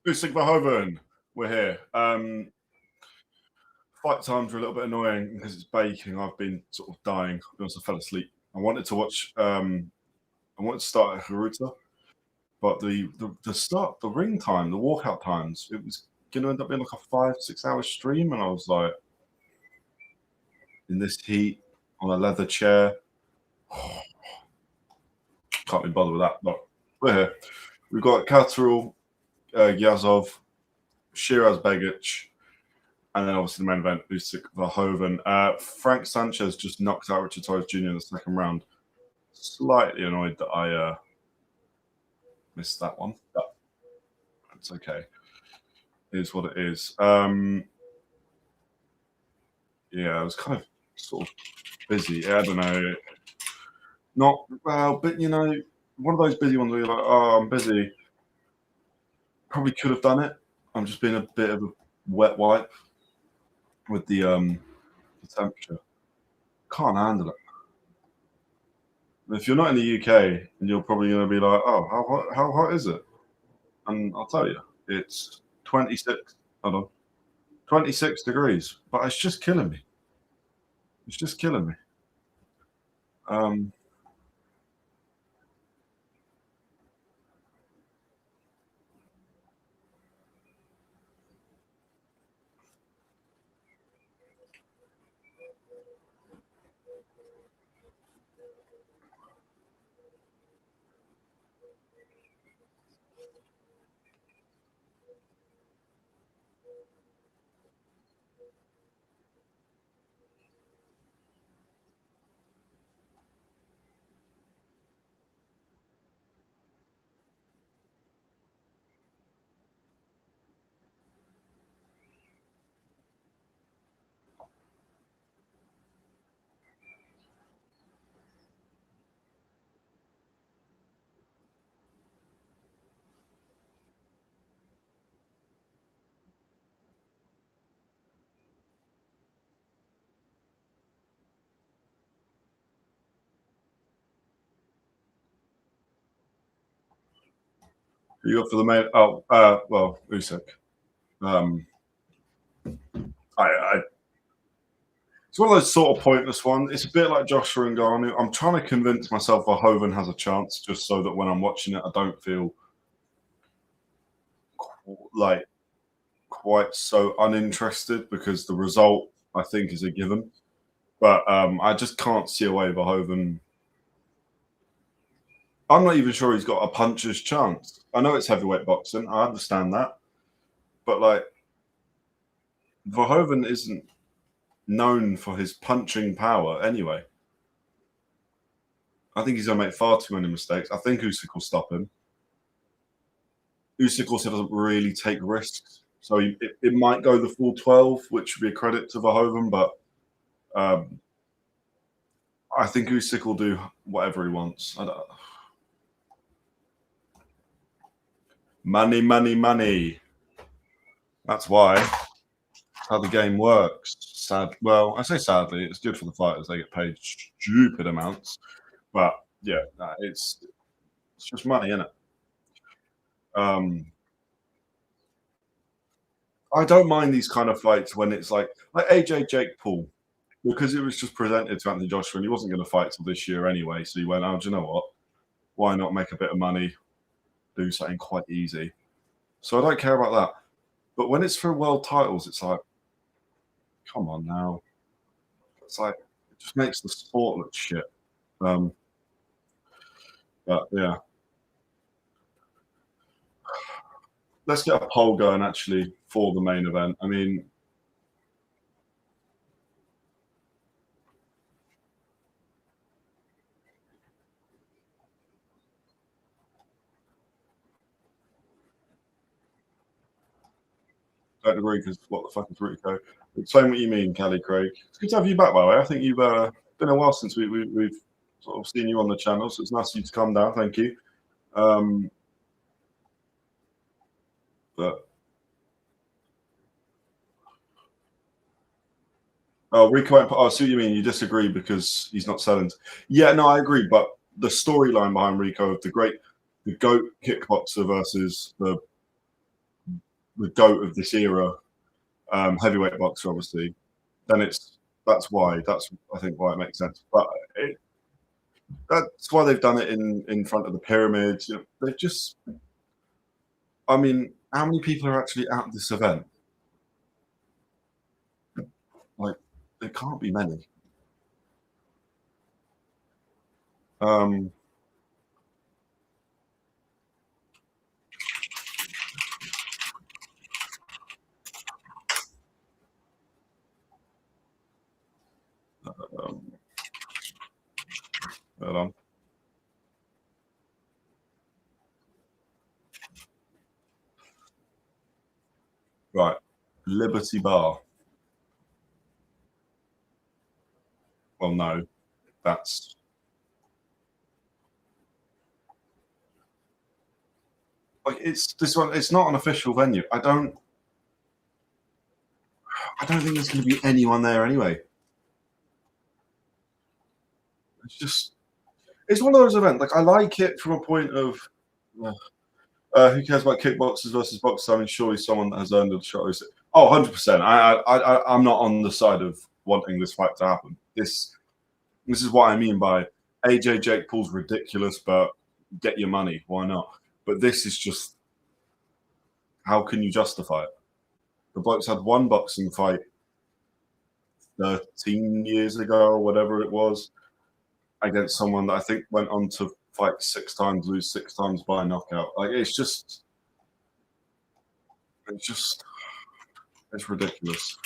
Usyk Verhoeven, we're here. Fight times are a little bit annoying because it's baking. I've been sort of dying. To be honest, I fell asleep. I wanted to watch. I wanted to start at Hiruta, but the start, the ring time, the walkout times, it was going to end up being like a 5-6 hour stream, and I was like, in this heat on a leather chair, can't be bothered with that. But we're here. We've got Catterall, Giyasov, Sheeraz, Begic, and then obviously the main event, Usyk Verhoeven. Frank Sanchez just knocked out Richard Torrez Jr. in the second round. Slightly annoyed that I missed that one, but it's okay. It is what it is. Yeah, I was kind of sort of busy. I don't know. Not well, but you know, one of those busy ones where you're like, oh, I'm busy. Probably could have done it. I'm just being a bit of a wet wipe with the temperature. Can't handle it. If you're not in the UK, and you're probably going to be like, oh, how hot is it? And I'll tell you, it's 26. Hold on, 26 degrees. But it's just killing me. It's just killing me. You got for the main? Oh, well, Usyk. It's one of those sort of pointless ones. It's a bit like Joshua and Ngannou. I'm trying to convince myself Verhoeven has a chance, just so that when I'm watching it, I don't feel like quite so uninterested because the result I think is a given. But I just can't see a way Verhoeven. I'm not even sure he's got a puncher's chance. I know it's heavyweight boxing. I understand that, but like Verhoeven isn't known for his punching power anyway. I think he's going to make far too many mistakes. I think Usyk will stop him. Usyk also doesn't really take risks. So it might go the full 12, which would be a credit to Verhoeven, but I think Usyk will do whatever he wants. Money, money, money. That's why. How the game works. Sad. Well, I say sadly, it's good for the fighters. They get paid stupid amounts. But yeah, it's just money, isn't it? I don't mind these kind of fights when it's like AJ Jake Paul, because it was just presented to Anthony Joshua and he wasn't going to fight till this year anyway. So he went, oh, do you know what? Why not make a bit of money, do something quite easy? So I don't care about that. But when it's for world titles, it's like, come on now. It's like, it just makes the sport look shit. But yeah. Let's get a poll going actually for the main event. I mean, don't agree because what the fuck is Rico? Explain what you mean, Callie Craig. It's good to have you back, by the way. I think you've been a while since we've sort of seen you on the channel, so it's nice of you to come down. Thank you. But Rico, I see what you mean. You disagree because he's not selling. Yeah, no, I agree. But the storyline behind Rico of the GOAT kickboxer versus the the GOAT of this era, heavyweight boxer, obviously, then that's I think why it makes sense. But that's why they've done it in front of the pyramids. You know, they've just, I mean, how many people are actually at this event? Like, there can't be many. Hold on. Right, Liberty Bar. Well, no, that's like it's this one. It's not an official venue. I don't think there's going to be anyone there anyway. It's one of those events. Like I like it from a point of who cares about kickboxers versus boxers? I mean, surely someone that has earned a shot. Oh, 100%. I'm not on the side of wanting this fight to happen. This is what I mean by AJ Jake Paul's ridiculous, but get your money. Why not? But this is just, how can you justify it? The blokes had one boxing fight 13 years ago or whatever it was against someone that I think went on to fight 6 times, lose 6 times by knockout. Like it's ridiculous.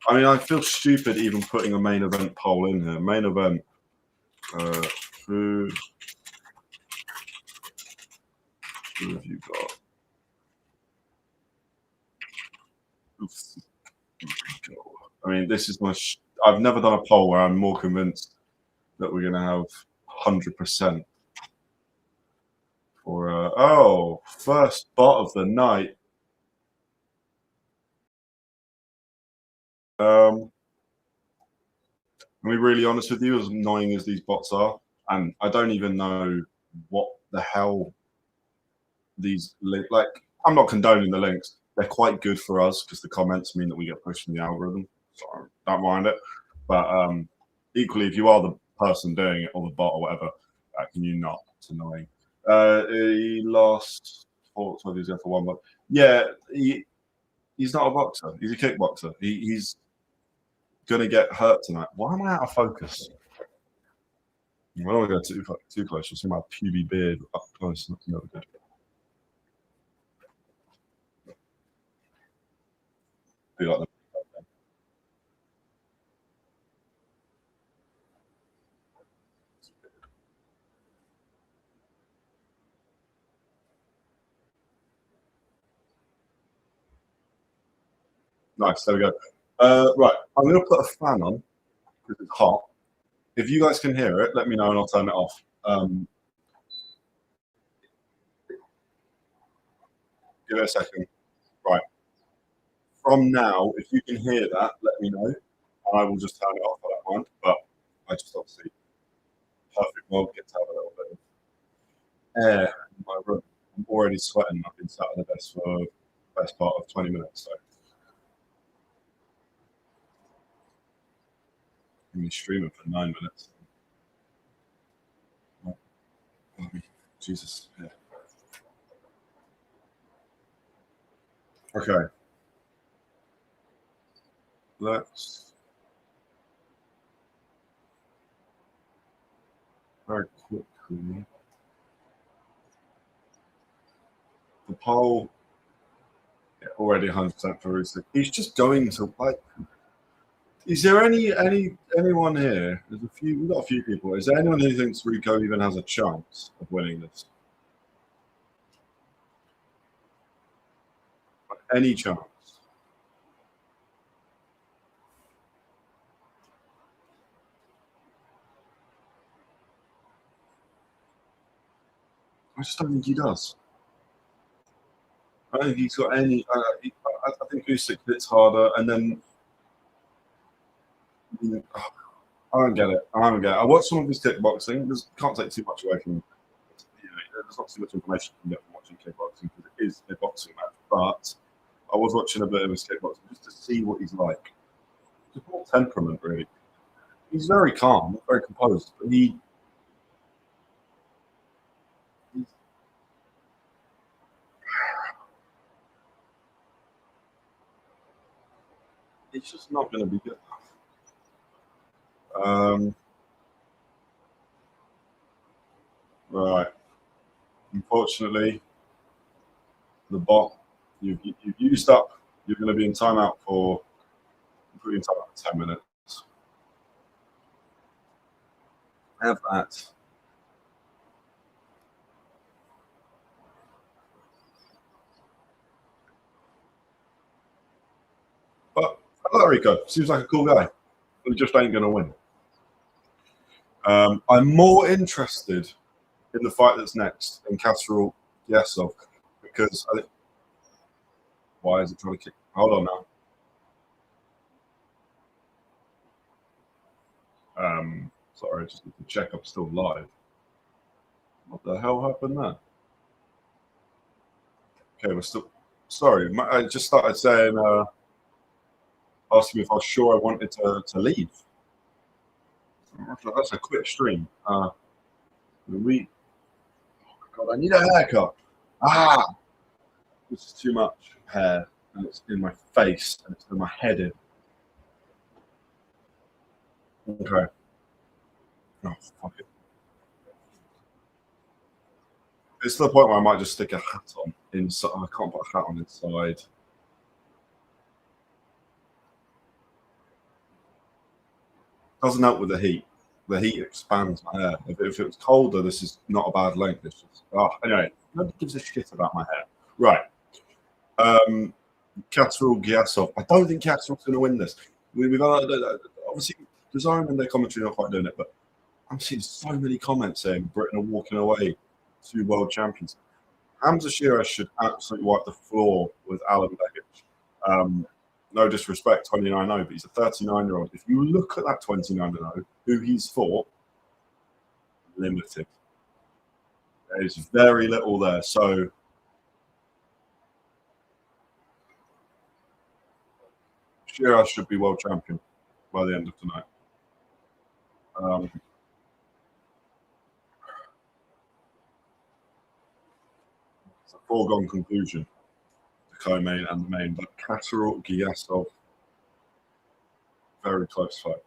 I mean, I feel stupid even putting a main event poll in here. Main event, who have you got? I mean, this is I've never done a poll where I'm more convinced that we're going to have 100% for first bot of the night. I'll be really honest with you, as annoying as these bots are, and I don't even know what the hell these links. Like, I'm not condoning the links. They're quite good for us because the comments mean that we get pushed in the algorithm. So I don't mind it. But equally, if you are the person doing it or the bot or whatever, can you not? It's annoying. He lost 12 years ago for 1 month. Yeah, he's not a boxer. He's a kickboxer. He's going to get hurt tonight. Why am I out of focus? I don't want to go too close. You'll see my puby beard up close. That's never good. Be like that. Nice, there we go. Right, I'm going to put a fan on because it's hot. If you guys can hear it, let me know and I'll turn it off. Give it a second. Right. From now, if you can hear that, let me know. And I will just turn it off. I don't mind. But I just obviously, perfect world, get to have a little bit of air in my room. I'm already sweating. I've been sat on the desk for the best part of 20 minutes. So. I'm streaming for 9 minutes. Oh, Jesus. Yeah. Okay. Let's very quickly. The poll already 100% for Usyk. He's just going to like. Is there anyone here? There's a few. We've got a few people. Is there anyone who thinks Rico even has a chance of winning this? Any chance? I just don't think he does. I don't think he's got any. I think Usyk hits harder, and then I don't get it. I don't get it. I watched some of his kickboxing. Can't take too much away from. There's not too much information you can get from watching kickboxing because it is a boxing match. But I was watching a bit of his kickboxing just to see what he's like. Just more temperament, really. He's very calm, very composed, but he's just not going to be good. Right. Unfortunately, the bot you've used up. You're going to be in timeout for 10 minutes. Have that. But hello, Rico. Seems like a cool guy. But he just ain't going to win. I'm more interested in the fight that's next in Catterall Giyasov because I think. Why is it trying to kick? Hold on now. Sorry, I just need to check I'm still live. What the hell happened there? Okay, we're still. Sorry, I just started saying, asking me if I was sure I wanted to leave. That's a quick stream. God, I need a haircut. This is too much hair, and it's in my face, and it's in my head. Okay. Oh, fuck it. It's to the point where I might just stick a hat on inside. I can't put a hat on inside. Doesn't help with the heat. The heat expands my hair. If it was colder, this is not a bad length. It's just, anyway, nobody gives a shit about my hair. Right. Catterall Giyasov. I don't think Catterall's going to win this. We've obviously the zone and their commentary not quite doing it, but I'm seeing so many comments saying Britain are walking away to world champions. Hamzah Sheeraz should absolutely wipe the floor with Alem Begic. No disrespect, 29-0, but he's a 39-year-old. If you look at that 29-0, who he's fought, limited. There's very little there. So Sheeraz should be world champion by the end of tonight. It's a foregone conclusion. The co-main and the main, but Catterall Giyasov, very close fight.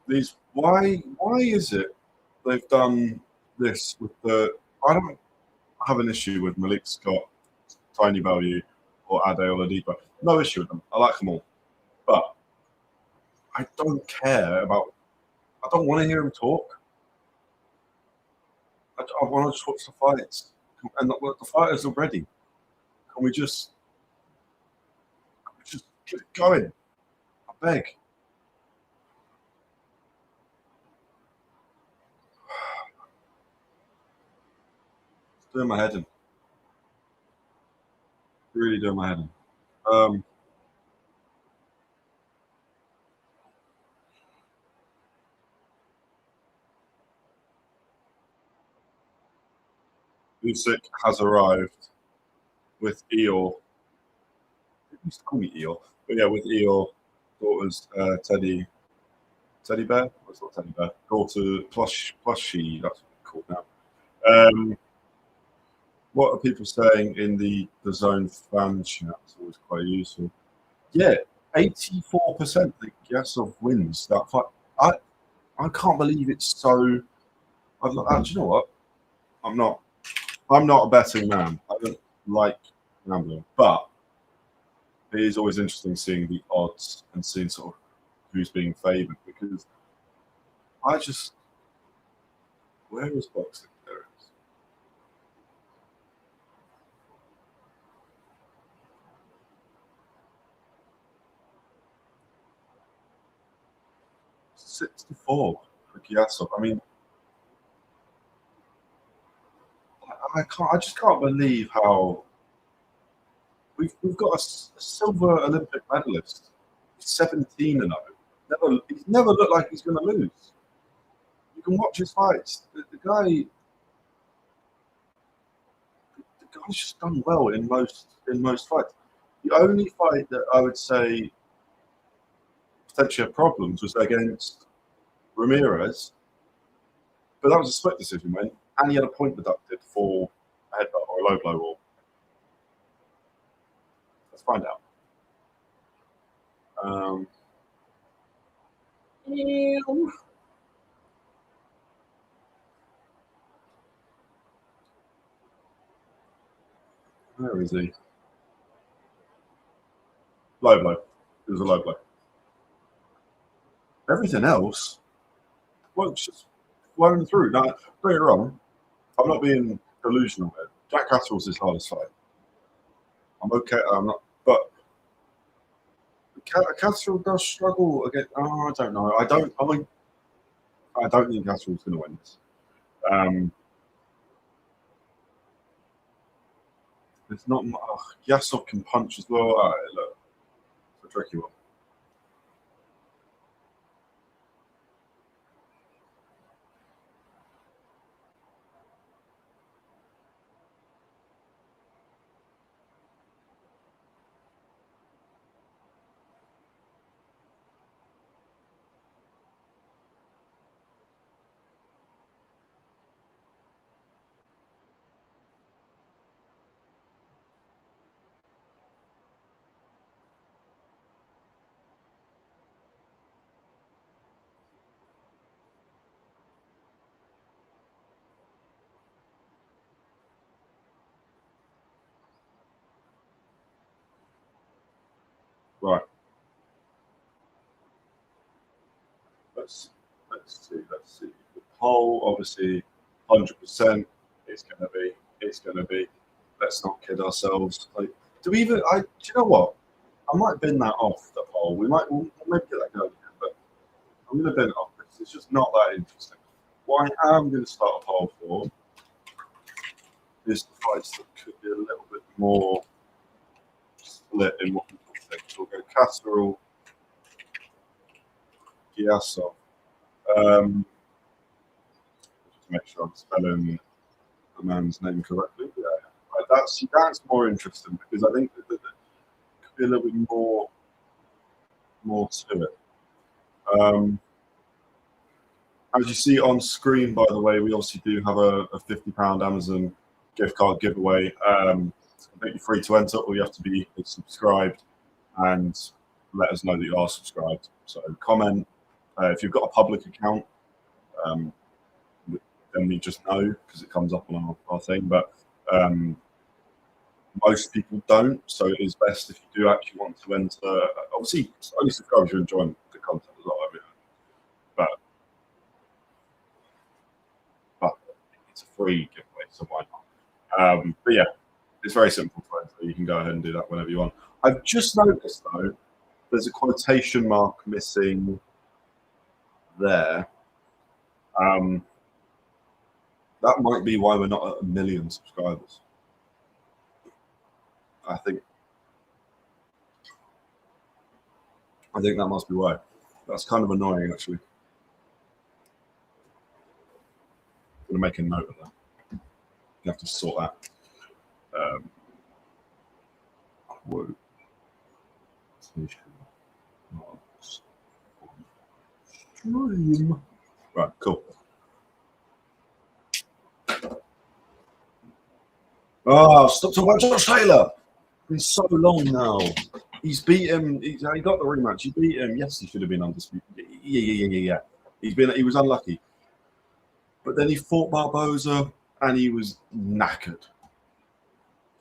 These why is it they've done this with the? I don't have an issue with Malik Scott, Tiny Value, or Ade Oladipo. No issue with them. I like them all, but I don't care about. I don't want to hear him talk. I want to just watch the fights, and the fighters are ready. Can we just get it going? I beg. It's doing my head in. Really doing my head in. Usyk has arrived with Eeyore. They used to call me Eeyore, but yeah, with Eeyore, daughter's Teddy Bear. What's not Teddy Bear? Daughter plushie. That's what it's called now. What are people saying in the zone fan chat? It's always quite useful. Yeah, 84% think Giyasov wins that fight. I can't believe it's so. Do you know what? I'm not a betting man. I don't like gambling, but it is always interesting seeing the odds and seeing sort of who's being favoured because where is boxing? There it is. 64 for Giyasov. I mean, I just can't believe how we've got a silver Olympic medalist, 17 and 0. He's never looked like he's going to lose. You can watch his fights. The guy's just done well in most fights. The only fight that I would say potentially had problems was against Ramirez, but that was a split decision win, and he had a point deducted for a headbutt or a low blow. Or let's find out. Where is he? Low blow. It was a low blow. Everything else, well, it's just flowing through. Now, don't get me wrong, I'm not being delusional here. Jack Catterall's his hardest fight. I'm okay. I'm not, but Catterall does struggle against. Oh, I don't know. I don't think Catterall's going to win this. It's not. Giyasov can punch as well. Look, it's a tricky one. Right. Let's see. The poll, obviously, 100%. It's going to be. Let's not kid ourselves. Like, do we even? Do you know what? I might bin that off the poll. We'll maybe get that going again, but I'm going to bin it off because it's just not that interesting. What I am going to start a poll for is the fights that could be a little bit more split in what people think. So we'll go Catterall, Giyasov. Just make sure I'm spelling the man's name correctly. Yeah, that's more interesting because I think that there could be a little bit more to it. As you see on screen, by the way, we obviously do have a £50 Amazon gift card giveaway. It's completely free to enter. All you have to be is subscribed and let us know that you are subscribed. So comment. If you've got a public account, then we just know because it comes up on our thing. But most people don't, so it is best if you do actually want to enter. Obviously, only subscribe if you're enjoying the content as well. But it's a free giveaway, so why not? But yeah, it's very simple to enter. You can go ahead and do that whenever you want. I've just noticed though, there's a quotation mark missing there. That might be why we're not at 1 million subscribers. I think that must be why. That's kind of annoying, actually. I'm going to make a note of that. You have to sort that. Right, cool. Oh, stop talking about Josh Taylor. It's been so long now. He's beat him. He got the rematch. He beat him. Yes, he should have been undisputed. Yeah. He was unlucky. But then he fought Barboza and he was knackered.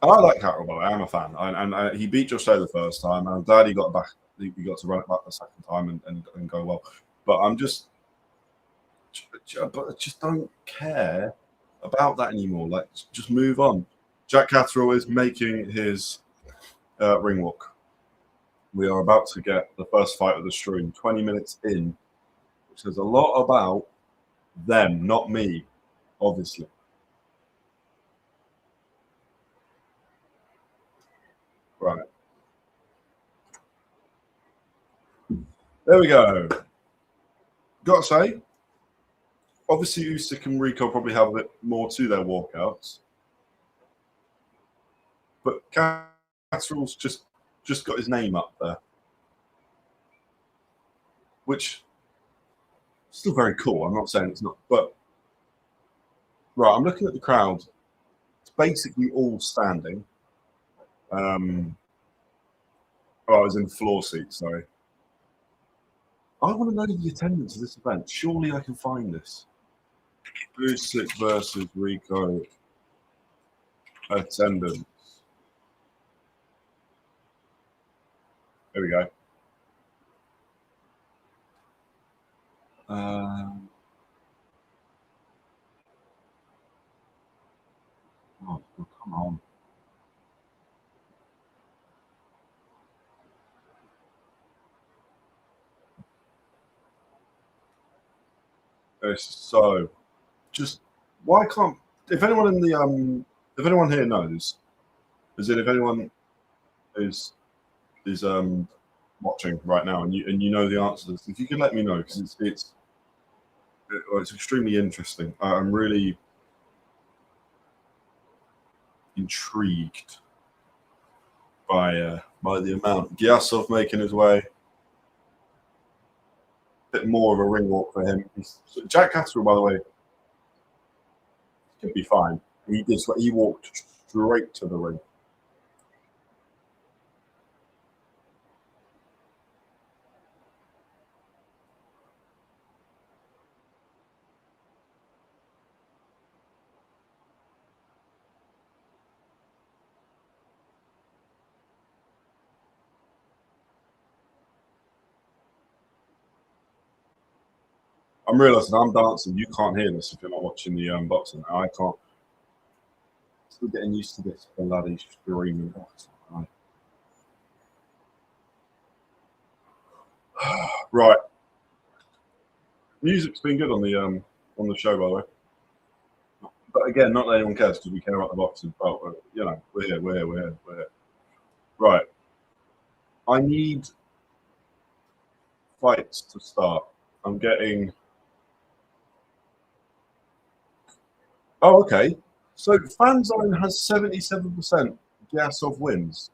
And I like Catterall, by the way. I'm a fan. And he beat Josh Taylor the first time. I'm glad he got back. He got to run it back the second time and go well. But I just don't care about that anymore. Like, just move on. Jack Catterall is making his ring walk. We are about to get the first fight of the stream. 20 minutes in, which says a lot about them, not me, obviously. Right. There we go. Got to say, obviously Usyk and Rico probably have a bit more to their walkouts. But Catterall's just got his name up there. Which is still very cool. I'm not saying it's not. But, right, I'm looking at the crowd. It's basically all standing. Oh, I was in floor seat, sorry. I want to know the attendance of this event. Surely I can find this. Usyk versus Rico attendance. There we go. Oh, come on. It's so just why can't if anyone in the if anyone here knows, as in if anyone is watching right now and you know the answer to this, if you could let me know because it's extremely interesting. I'm really intrigued by the amount. Giyasov making his way. Bit more of a ring walk for him. Jack Catterall, by the way, could be fine. He walked straight to the ring. I'm realizing I'm dancing. You can't hear this if you're not watching the boxing. I can't. Still getting used to this bloody screaming. Right. Music's been good on the show, by the way. But again, not that anyone cares because we care about the boxing. But you know, we're here. Right. I need fights to start. I'm getting. Oh, okay. So Fanzone has 77% Giyasov wins.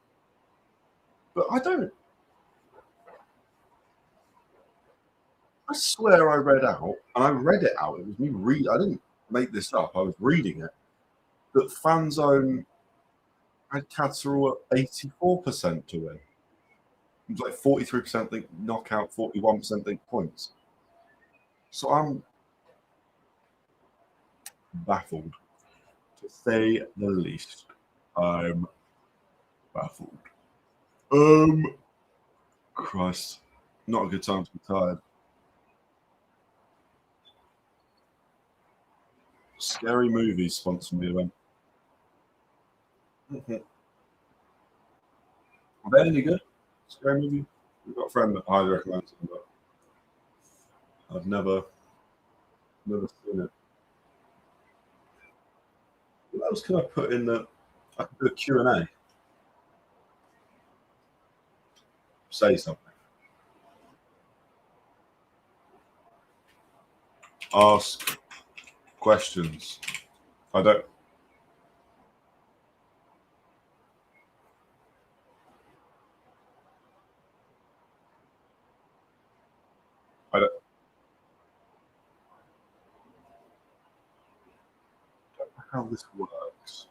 But I don't. I swear I read out, and I read it out. It was me read. I didn't make this up. I was reading it. That Fanzone had Catterall at 84% to win. It was like 43% think knockout, 41% think points. So I'm baffled, to say the least. I'm baffled. Christ, not a good time to be tired. Scary Movies sponsored me event. Are they any good? Scary Movie? We've got a friend that highly recommends them, but I've never seen it. What else can I put in the? I can do a Q&A. Say something. Ask questions. I don't. I don't know how this works.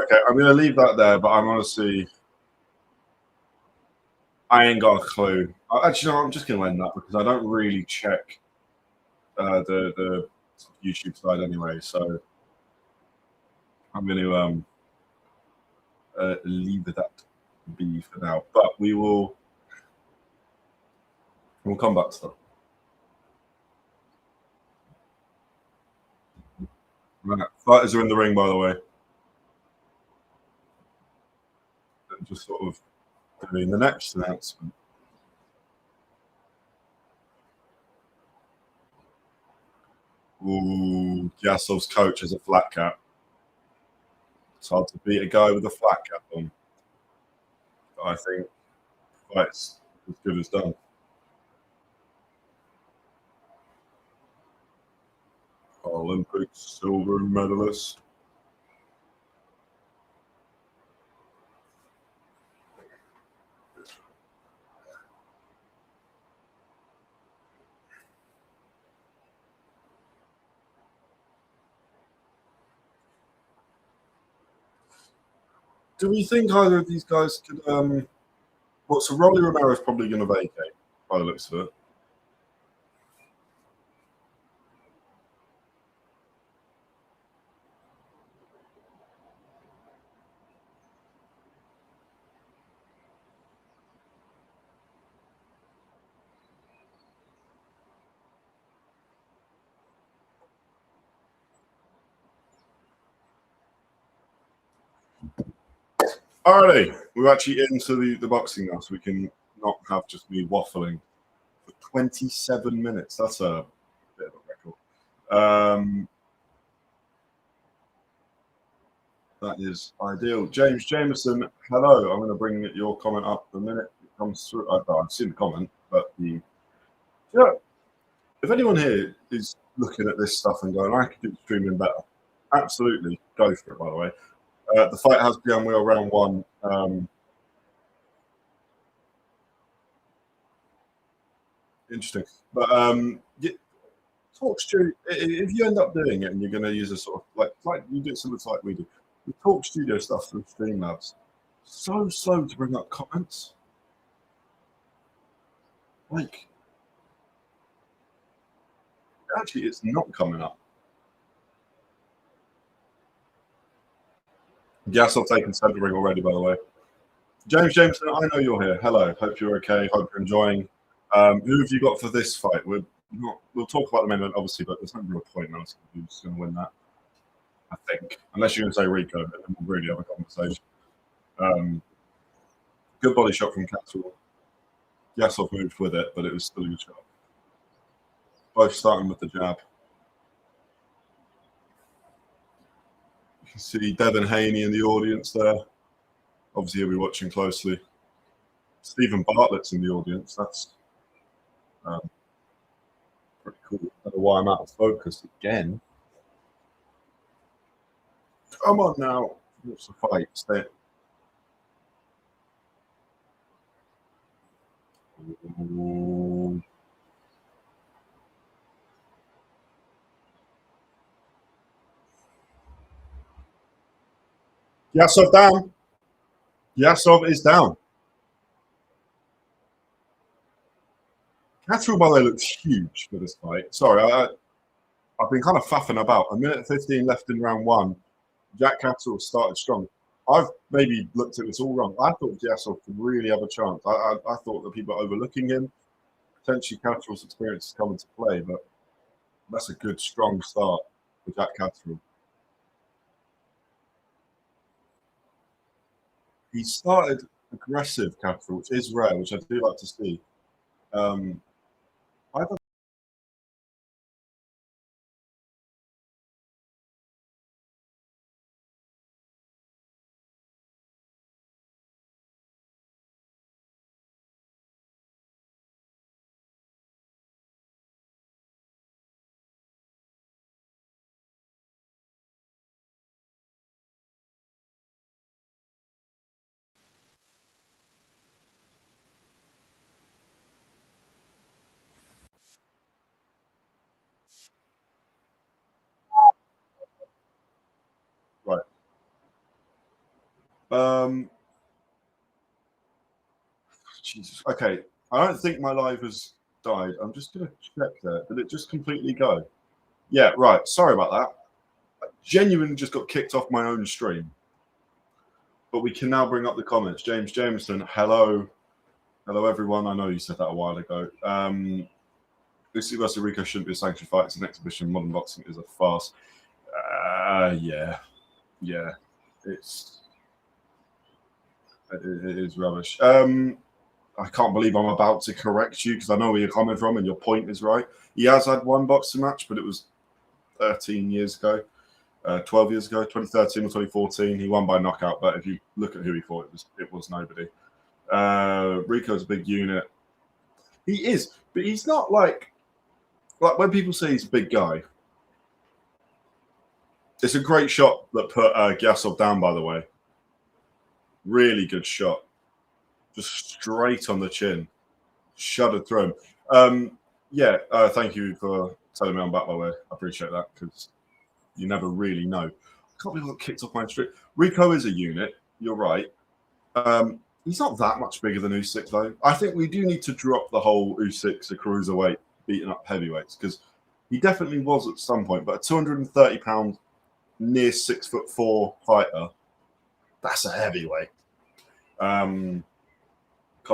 Okay, I'm going to leave that there, but I'm honestly, I ain't got a clue. Actually, no, I'm just going to end that because I don't really check the YouTube side anyway. So I'm going to leave that be for now. But we'll come back to that. Right. Fighters are in the ring, by the way. Just sort of doing the next announcement. Ooh, Giyasov's coach is a flat cap. It's hard to beat a guy with a flat cap on. I think fight's as good as done. Olympic silver medalist. Do we think either of these guys could? So Rolly Romero's probably going to vacate by the looks of it. Alrighty, we're actually into the boxing now, so we can not have just me waffling for 27 minutes. That's a bit of a record. That is ideal. James Jameson, hello. I'm going to bring your comment up the minute it comes through. I've seen the comment, but if anyone here is looking at this stuff and going, I could do streaming better, absolutely go for it. By the way, the fight has begun. We are round one. Interesting, but talk Stu. If you end up doing it and you're going to use a sort of like you do something like we do, the Talk Studio stuff through Streamlabs, so slow to bring up comments. Like, actually, it's not coming up. Giyasov taking center ring already, by the way. James Jameson, I know you're here. Hello. Hope you're okay. Hope you're enjoying. Who have you got for this fight? We'll talk about the main event, obviously, but there's no real point in asking who's going to win that. I think, unless you're going to say Rico, then we'll really have a conversation. Good body shot from Catterall. Giyasov moved with it, but it was still a good shot. Both starting with the jab. You can see Devin Haney in the audience there. Obviously, he'll be watching closely. Stephen Bartlett's in the audience. That's pretty cool. I don't know why I'm out of focus again. Come on now. What's the fight? Stay. Ooh. Giyasov down. Giyasov is down. Catterall, by the way, looks huge for this fight. Sorry, I've been kind of faffing about. 1:15 left in round one. Jack Catterall started strong. I've maybe looked at this all wrong. I thought Giyasov could really have a chance. I thought that people are overlooking him. Potentially Catterall's experience is coming to play, but that's a good, strong start for Jack Catterall. He started aggressive, Catterall, which is rare, which I do like to see. I don't. Right. Jesus. Okay. I don't think my live has died. I'm just going to check there. Did it just completely go? Yeah, right. Sorry about that. I genuinely just got kicked off my own stream. But we can now bring up the comments. James Jameson, hello. Hello, everyone. I know you said that a while ago. Usyk versus Rico shouldn't be a sanctioned fight. It's an exhibition. Modern boxing is a farce. Yeah. It's It is rubbish. I can't believe I'm about to correct you because I know where you're coming from and your point is right. He has had one boxing match, but it was 13 years ago, 12 years ago, 2013 or 2014. He won by knockout, but if you look at who he fought, it was nobody. Rico's a big unit. He is, but he's not like when people say he's a big guy. It's a great shot that put Giyasov down, by the way. Really good shot. Just straight on the chin. Shuddered through him. Thank you for telling me I'm back, by the way. I appreciate that because you never really know. I can't believe I got kicked off my street. Rico is a unit. You're right. He's not that much bigger than Usyk, though. I think we do need to drop the whole Usyk's a cruiserweight beating up heavyweights because he definitely was at some point. But a 230-pound, near 6'4" fighter, that's a heavyweight. Come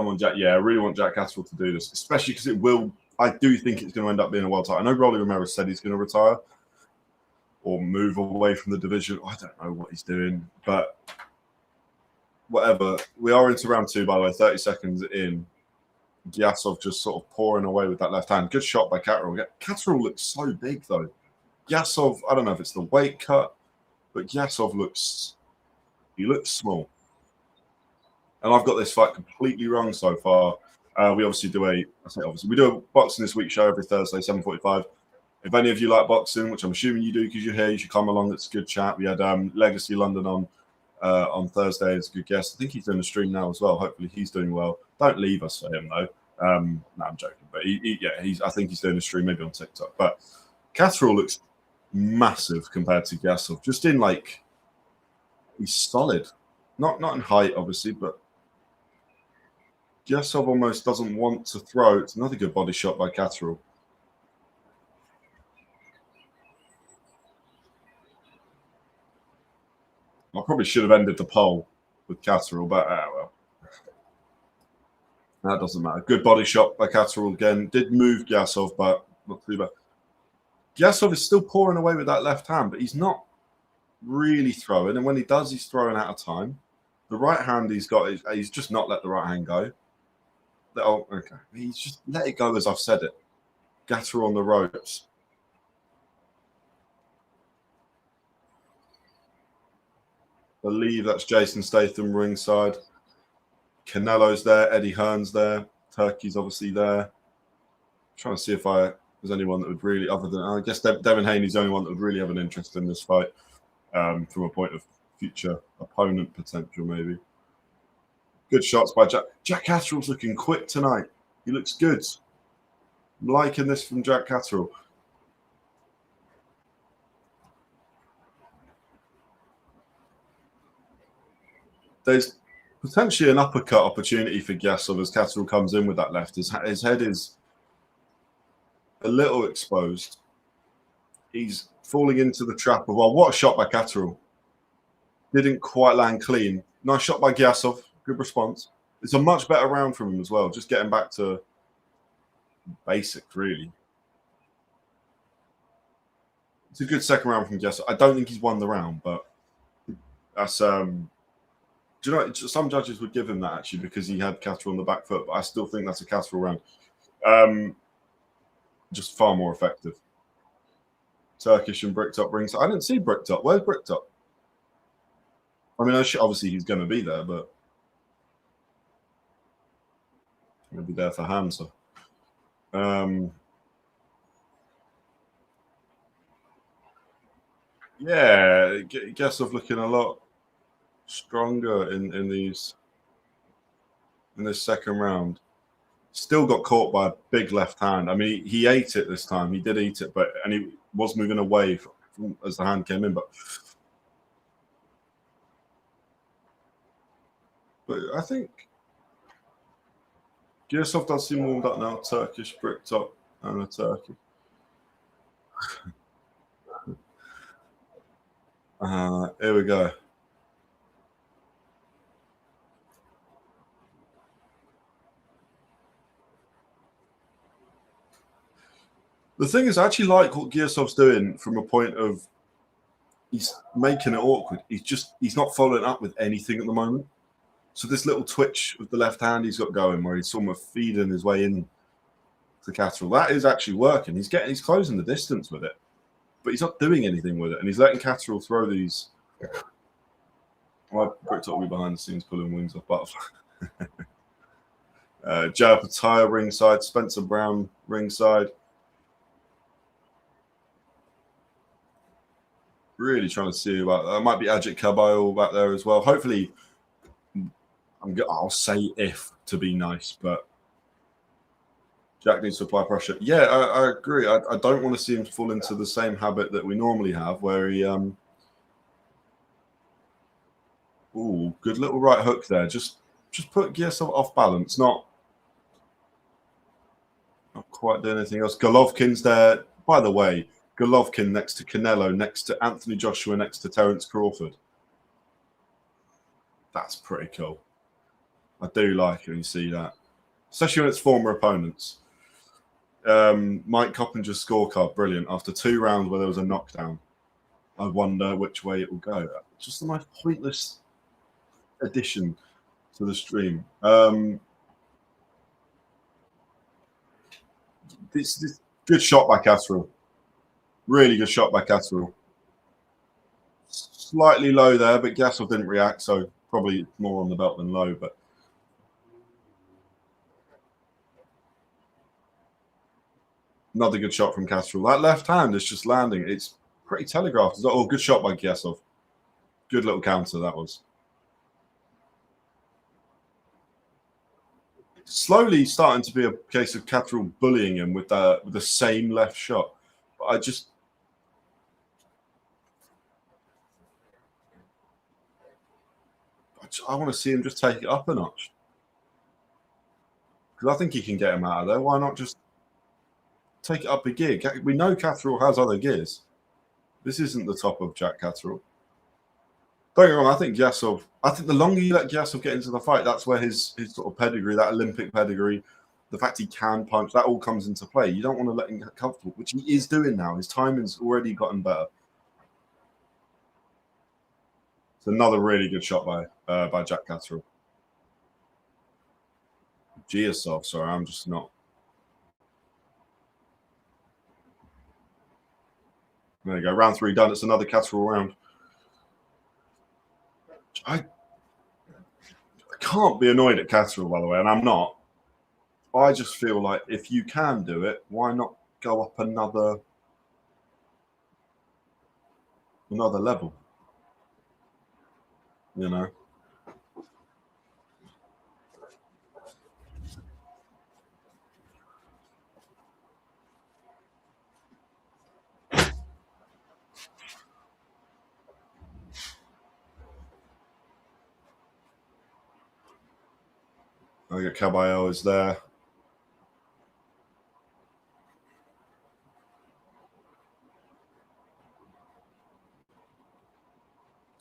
on, Jack. Yeah, I really want Jack Catterall to do this, especially because it will. I do think it's going to end up being a world title. I know Rolly Romero said he's going to retire or move away from the division. I don't know what he's doing, but whatever. We are into round 2, by the way, 30 seconds in. Giyasov just sort of pouring away with that left hand. Good shot by Catterall. Catterall looks so big, though. Giyasov, I don't know if it's the weight cut, but Giyasov looks small. And I've got this fight completely wrong so far. We obviously do we do a boxing this week show every Thursday, 7:45. If any of you like boxing, which I'm assuming you do because you're here, you should come along. It's a good chat. We had Legacy London on Thursday as a good guest. I think he's doing a stream now as well. Hopefully he's doing well. Don't leave us for him though. No, I'm joking. But I think he's doing a stream maybe on TikTok. But Catterall looks massive compared to Giyasov. Just in he's solid. Not in height, obviously, but Giyasov almost doesn't want to throw. It's another good body shot by Catterall. I probably should have ended the poll with Catterall, but well. That doesn't matter. Good body shot by Catterall again. Did move Giyasov, but not too bad. Giyasov is still pouring away with that left hand, but he's not really throwing. And when he does, he's throwing out of time. The right hand he's got, he's just not let the right hand go. Oh, okay. He's just let it go as I've said it. Catterall on the ropes. I believe that's Jason Statham ringside. Canelo's there. Eddie Hearn's there. Turkey's obviously there. I'm trying to see if there's anyone that would really, other than, I guess Devin Haney's the only one that would really have an interest in this fight from a point of future opponent potential, maybe. Good shots by Jack. Jack Catterall's looking quick tonight. He looks good. I'm liking this from Jack Catterall. There's potentially an uppercut opportunity for Giyasov as Catterall comes in with that left. His head is a little exposed. He's falling into the trap of, well, what a shot by Catterall. Didn't quite land clean. Nice shot by Giyasov. Good response. It's a much better round from him as well. Just getting back to basics, really. It's a good second round from Giyasov. I don't think he's won the round, but that's do you know, some judges would give him that actually because he had Catterall on the back foot, but I still think that's a Catterall round. Just far more effective. Turkish and Bricktop rings. I didn't see Bricktop. Where's Bricktop? I mean, obviously he's going to be there, but he'll be there for Hamzah. Yeah, Giyasov looking a lot stronger in this second round. Still got caught by a big left hand. I mean, he ate it this time. He did eat it, and he was moving away from as the hand came in. But I think Giyasov does seem warmed up now. Turkish Bricktop and a Turkey. Here we go. The thing is, I actually like what Giyasov's doing from a point of he's making it awkward. He's not following up with anything at the moment. So this little twitch with the left hand he's got going, where he's sort of feeding his way in to Catterall, that is actually working. He's closing the distance with it, but he's not doing anything with it, and he's letting Catterall throw these. Well, Brick will be behind the scenes pulling wings off Butterfly. Jao Pataya ringside, Spencer Brown ringside. Really trying to see about that. Might be Ajit Kabayal back there as well. Hopefully, I'll say if to be nice, but Jack needs to apply pressure. Yeah, I agree. I don't want to see him fall into the same habit that we normally have, where he ooh, good little right hook there. Just put Giyasov off balance. Not quite doing anything else. Golovkin's there. By the way, Golovkin next to Canelo, next to Anthony Joshua, next to Terence Crawford. That's pretty cool. I do like it when you see that, especially when it's former opponents. Mike Coppinger's scorecard, brilliant. After 2 rounds where there was a knockdown, I wonder which way it will go. Just the most pointless addition to the stream. This good shot by Catterall. Really good shot by Catterall. Slightly low there, but Giyasov didn't react, so probably more on the belt than low. But another good shot from Catterall. That left hand is just landing. It's pretty telegraphed. Oh, good shot by Giyasov. Good little counter that was. Slowly starting to be a case of Catterall bullying him with the same left shot. But I want to see him just take it up a notch. Because I think he can get him out of there. Why not just take it up a gear? We know Catterall has other gears. This isn't the top of Jack Catterall. Don't get me wrong, I think the longer you let Giyasov get into the fight, that's where his sort of pedigree, that Olympic pedigree, the fact he can punch, that all comes into play. You don't want to let him get comfortable, which he is doing now. His timing's already gotten better. It's another really good shot by Jack Catterall. Giyasov, sorry, I'm just not. There you go, round 3 done. It's another Catterall round. I can't be annoyed at Catterall, by the way, and I'm not. I just feel like if you can do it, why not go up another level? You know? I think Caballero is there.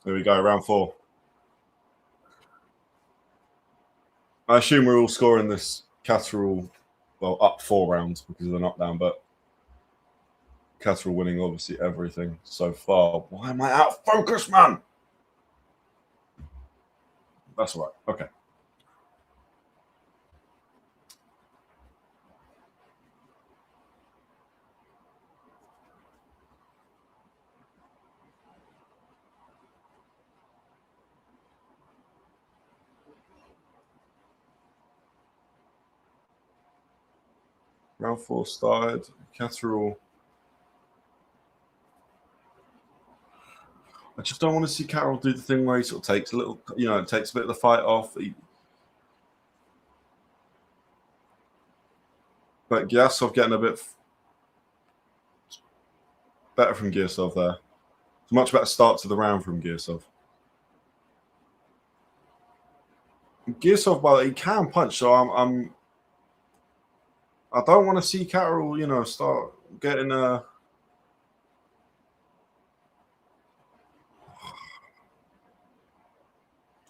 There we go, round 4. I assume we're all scoring this Catterall, well, up 4 rounds because of the knockdown, but Catterall winning obviously everything so far. Why am I out of focus, man? That's all right. Okay. Round 4 started. Catterall. I just don't want to see Catterall do the thing where he sort of takes a little, takes a bit of the fight off. But Giyasov getting a bit better from Giyasov there. It's a much better start to the round from Giyasov. Giyasov, well, he can punch, so I don't want to see Catterall, start getting a.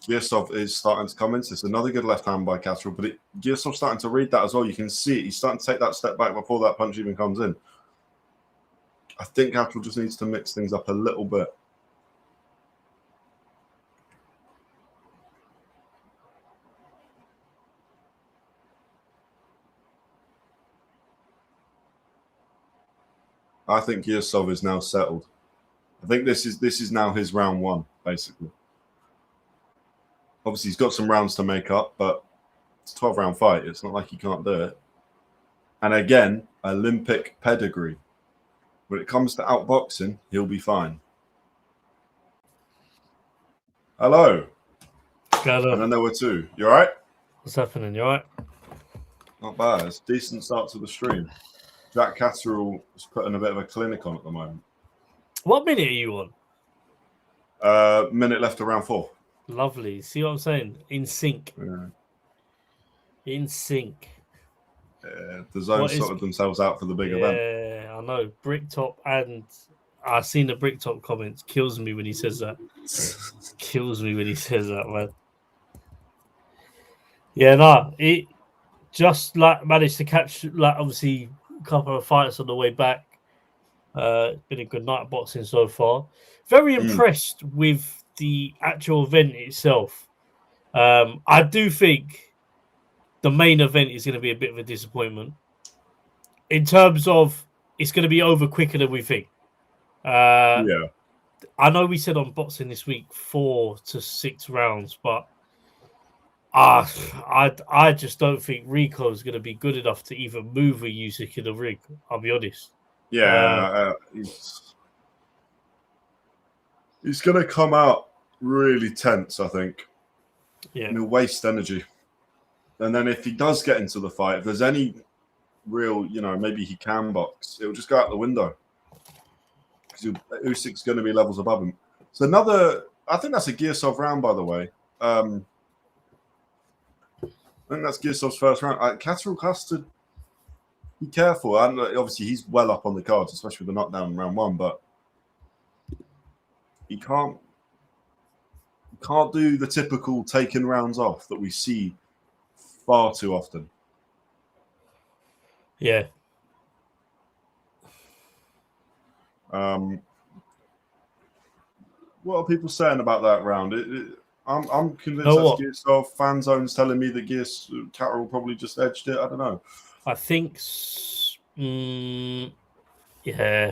Giyasov is starting to come into this. Another good left hand by Catterall, but Giyasov's starting to read that as well. You can see it. He's starting to take that step back before that punch even comes in. I think Catterall just needs to mix things up a little bit. I think Giyasov is now settled. I think this is now his round one, basically. Obviously, he's got some rounds to make up, but it's a 12-round fight. It's not like he can't do it. And again, Olympic pedigree. When it comes to outboxing, he'll be fine. Hello. Hello. And then there were two. You all right? What's happening? You all right? Not bad. It's a decent start to the stream. Jack Catterall is putting a bit of a clinic on at the moment. What minute are you on? Minute left to round 4. Lovely. See what I'm saying? In sync. Yeah. In sync. The zone sorted themselves out for the big event. Yeah, I know. Bricktop, and I've seen the Bricktop comments. Kills me when he says that. Kills me when he says that, man. Yeah, no. It just like managed to catch, like, obviously a couple of fights on the way back. Been a good night of boxing so far. Very impressed with the actual event itself. I do think the main event is going to be a bit of a disappointment in terms of it's going to be over quicker than we think. Yeah. I know we said on boxing this week 4 to 6 rounds, but I just don't think Rico is going to be good enough to even move a Usyk in the ring. I'll be honest. Yeah, he's going to come out really tense, I think. Yeah. And he'll waste energy. And then if he does get into the fight, if there's any real, maybe he can box, it'll just go out the window. Because Usyk's going to be levels above him. So I think that's a Giyasov round, by the way. I think that's Giyasov's first round. Catterall has to be careful. And obviously, he's well up on the cards, especially with the knockdown in round 1, but he can't do the typical taking rounds off that we see far too often. Yeah. What are people saying about that round? I'm convinced that's Giyasov. Fan zone's telling me that Catterall probably just edged it. I don't know. I think, yeah,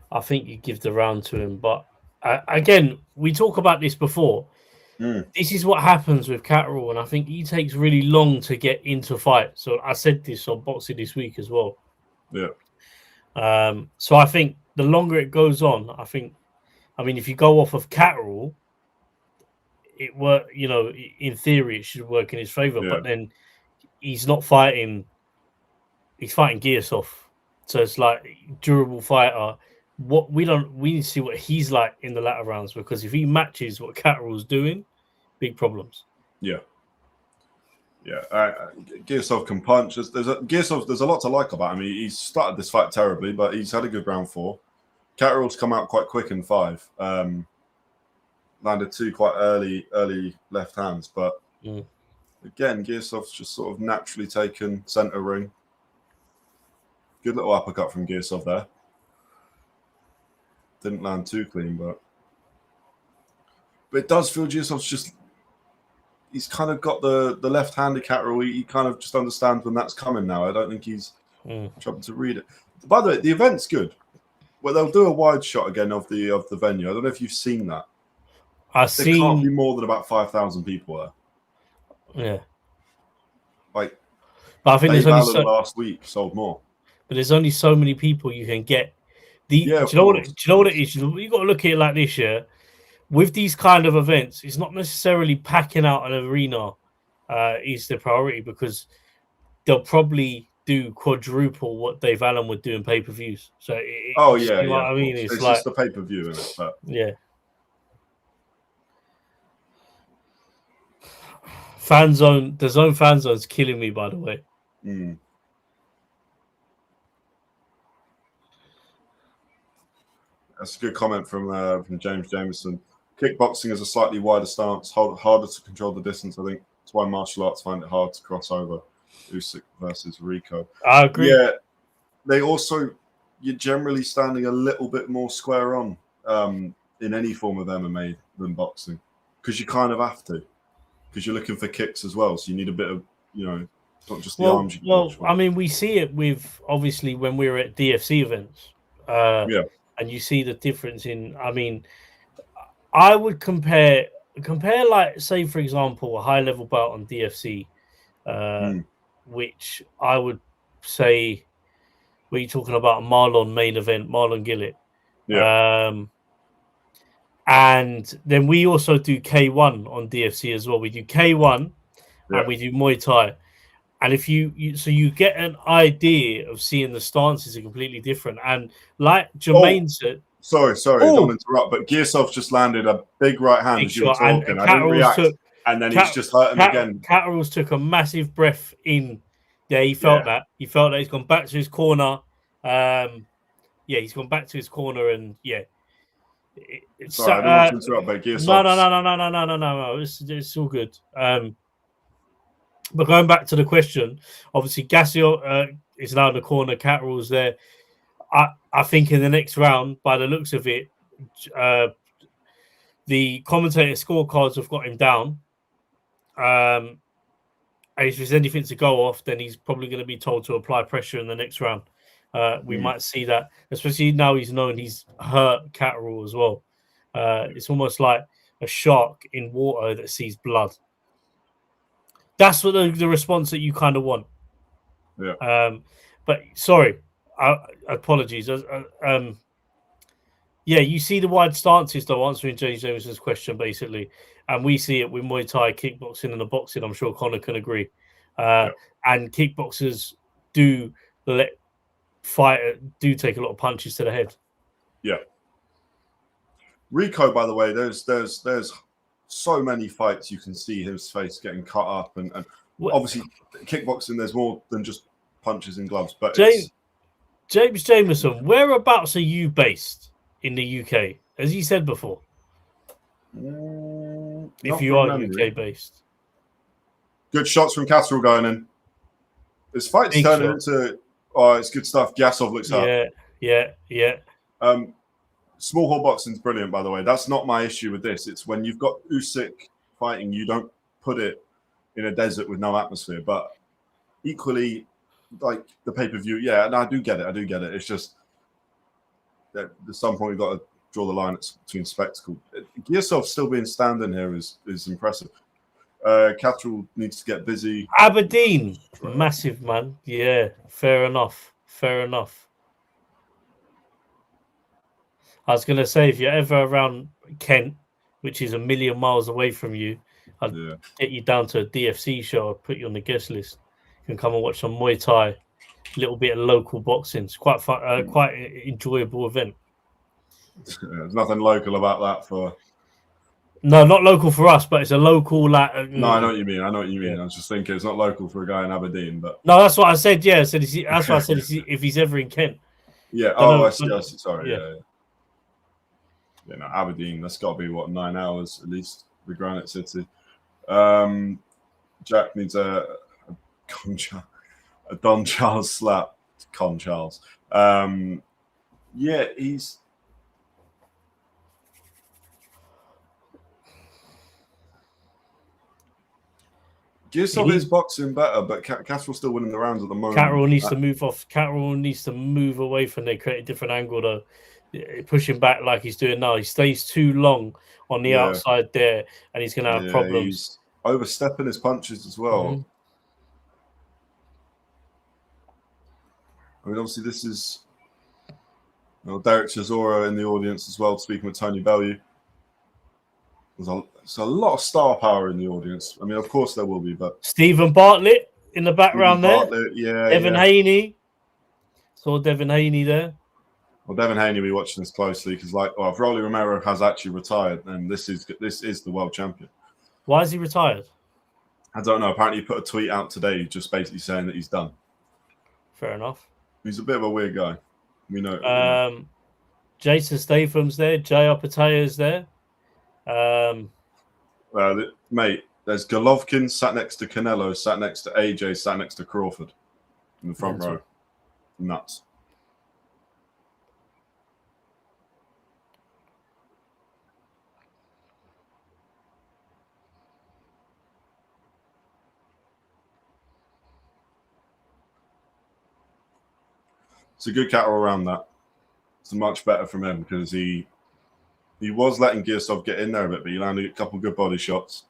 I think you give the round to him. But again, we talk about this before. This is what happens with Catterall, and I think he takes really long to get into fight. So I said this on boxing this week as well. Yeah. So I think the longer it goes on, if you go off of Catterall, it work. In theory, it should work in his favor. Yeah. But then he's not fighting. He's fighting Giyasov, so it's like durable fighter. We need to see what he's like in the latter rounds, because if he matches what Catterall's doing, big problems. Yeah. Giyasov can punch. There's a lot to like about him. He started this fight terribly, but he's had a good round 4. Catterall's come out quite quick in 5. Landed 2 quite early left hands, but again, Giyasov's just sort of naturally taken center ring. Good little uppercut from Giyasov there. Didn't land too clean, but it does feel Giyasov's he's kind of got the left-handed Catterall. He kind of just understands when that's coming now. I don't think he's trying to read it. By the way, the event's good. Well, they'll do a wide shot again of the venue. I don't know if you've seen that. There can't be more than about 5,000 people there. Yeah. But I think there's only last week sold more. But there's only so many people you can get. Do you know what it is? You got to look at it like this, yeah. With these kind of events, it's not necessarily packing out an arena is the priority, because they'll probably do quadruple what Dave Allen would do in pay-per-views. So I mean, it's like just the pay-per-view, isn't it? But yeah. The zone fan zone's killing me, by the way. That's a good comment from James Jameson. Kickboxing is a slightly wider stance, harder to control the distance. I think that's why martial arts find it hard to cross over. Usyk versus Rico. I agree. Yeah, you're generally standing a little bit more square on in any form of MMA than boxing, because you kind of have to, because you're looking for kicks as well. So you need a bit of, not just the arms. I mean, we see it with, obviously, when we were at DFC events. And you see the difference in. I mean, I would compare like, say for example, a high level bout on DFC, which I would say, were you talking about Marlon main event, Marlon Gillett? And then we also do K1 on DFC as well. We do K1 and we do Muay Thai. And if you get an idea of seeing the stances are completely different. And like Jermaine said, sorry, don't interrupt, but Giyasov just landed a big right hand as you were talking. I didn't react, and then he's just hurting again. Catterall took a massive breath in. Yeah, he felt that. He felt that he's gone back to his corner. He's gone back to his corner, and Sorry, I don't want to interrupt, but Giyasov. No. It's all good. But going back to the question, obviously Gassio is now in the corner. Catterall's there. I think in the next round, by the looks of it, the commentator scorecards have got him down. And if there's anything to go off, then he's probably going to be told to apply pressure in the next round. We might see that, especially now he's known he's hurt Catterall as well. It's almost like a shark in water that sees blood. That's what the response that you kind of want. But sorry, apologies. You see the wide stances though, answering James Jameson's question basically, and we see it with Muay Thai, kickboxing, and the boxing. I'm sure Connor can agree. And kickboxers do take a lot of punches to the head. Yeah. Rico, by the way, there's so many fights you can see his face getting cut up, and obviously kickboxing there's more than just punches and gloves. But James Jameson, whereabouts are you based in the UK? As he said before, if you are UK based, good shots from Catterall going in. This fight's turning into it's good stuff. Giyasov looks up. Yeah. Small hall boxing's brilliant, by the way. That's not my issue with this. It's when you've got Usyk fighting, you don't put it in a desert with no atmosphere. But equally, like the pay-per-view, and I do get it. It's just that at some point you've got to draw the line between spectacle. Giyasov still being standing here is impressive. Catterall needs to get busy. Aberdeen, massive man. Yeah, fair enough. I was going to say, if you're ever around Kent, which is a million miles away from you, I'd get you down to a DFC show. I'd put you on the guest list. You can come and watch some Muay Thai, a little bit of local boxing. It's quite fun, quite an enjoyable event. There's nothing local about that for... No, not local for us, but it's a local... No, I know what you mean. Yeah. I was just thinking it's not local for a guy in Aberdeen, but... No, that's what I said, yeah. That's what I said, if he's ever in Kent. Yeah, I see. Sorry, yeah. Yeah, no, Aberdeen, that's got to be, 9 hours at least, the Granite City. Jack needs a Don Charles slap. Con Charles. He's... Giyasov is boxing better, but Catterall's still winning the rounds at the moment. Catterall needs to move off. Catterall needs to move away from there, create a different angle though. Pushing back like he's doing now. He stays too long on the outside there, and he's going to have problems. He's overstepping his punches as well. I mean, obviously, this is Derek Chisora in the audience as well, speaking with Tony Bellew. There's a lot of star power in the audience. I mean, of course there will be, but Stephen Bartlett in the background there. Devin Haney. Saw Devin Haney there. Well, Devin Haney will be watching this closely because, if Rolly Romero has actually retired, then this is the world champion. Why is he retired? I don't know. Apparently, he put a tweet out today just basically saying that he's done. Fair enough. He's a bit of a weird guy. We know. Jason Statham's there. J.R. Pataya's there. Mate, there's Golovkin sat next to Canelo, sat next to AJ, sat next to Crawford in the front row. Nuts. It's a good Catterall around that. It's much better from him because he was letting Giyasov get in there a bit, but he landed a couple good body shots.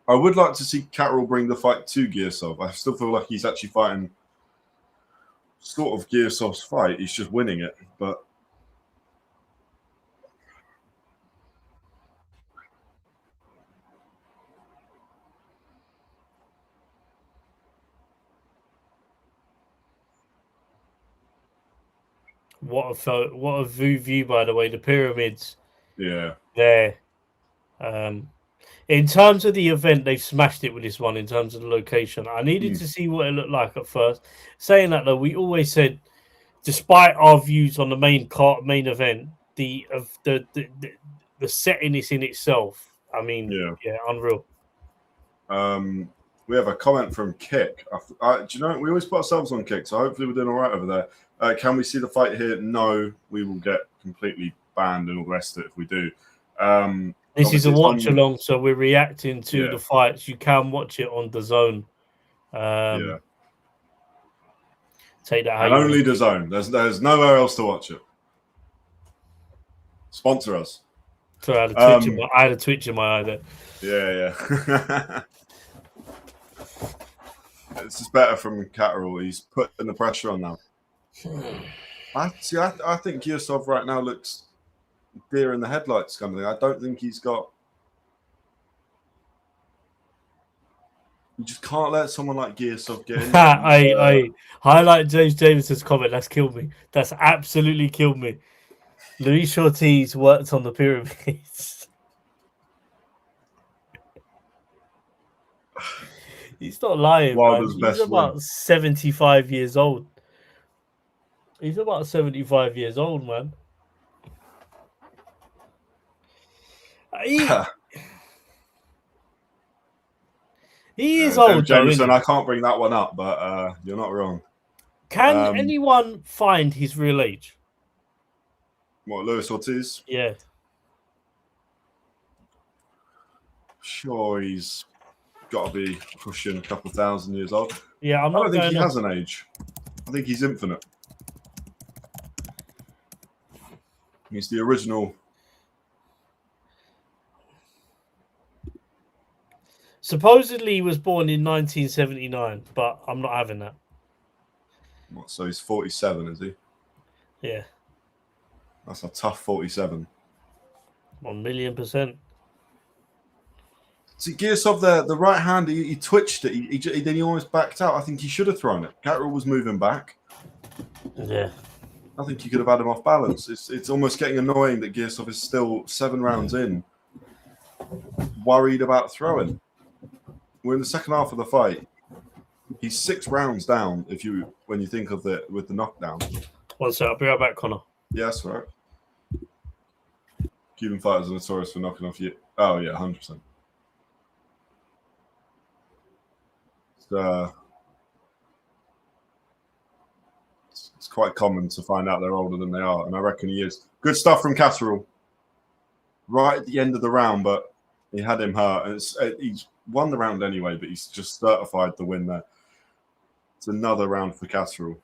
I would like to see Catterall bring the fight to Giyasov. I still feel like he's actually fighting sort of Giyasov's fight. He's just winning it, but What a view, by the way. The pyramids. yeah. There. In terms of the event, they've smashed it with this one in terms of the location. I needed to see what it looked like at first. Saying that, though, we always said, despite our views on the main event, the setting is in itself. I mean, yeah, unreal. We have a comment from Kick. Do you know, we always put ourselves on Kick, so hopefully we're doing all right over there. Can we see the fight here? No, we will get completely banned and all the rest of it if we do. This is a watch along, so we're reacting to the fights. You can watch it on DAZN. Take that. And only DAZN. There's nowhere else to watch it. Sponsor us. So I had a twitch in my eye there. Yeah. This is better from Catterall. He's putting the pressure on now. I think Giyasov right now looks deer in the headlights kind of thing. I don't think he's got. You just can't let someone like Giyasov get in. I highlight James Davison's comment. That's killed me. That's absolutely killed me. Luis Ortiz worked on the pyramids. He's not lying, man. He's about 75 years old. He's about 75 years old, man. He is old, Jameson, though, I can't bring that one up, but you're not wrong. Can anyone find his real age? What, Luis Ortiz? Yeah. Sure, he's got to be pushing a couple thousand years old. Yeah, I don't think he has an age. I think he's infinite. He's the original. Supposedly he was born in 1979, but I'm not having that. What, so he's 47, is he? Yeah. That's a tough 47. 1,000,000%. See, Giyasov there, the right hand, he twitched it. Then he almost backed out. I think he should have thrown it. Catterall was moving back. Yeah. I think you could have had him off balance. It's almost getting annoying that Giyasov is still 7 rounds in, worried about throwing. We're in the second half of the fight. He's 6 rounds down when you think of it with the knockdown. One sec, I'll be right back, Connor. Yeah, that's right. Cuban fighters are notorious for knocking off you. Oh yeah, 100%. It's quite common to find out they're older than they are, and I reckon he is. Good stuff from Catterall. Right at the end of the round, but he had him hurt, and he's won the round anyway, but he's just certified the win there. It's another round for Catterall.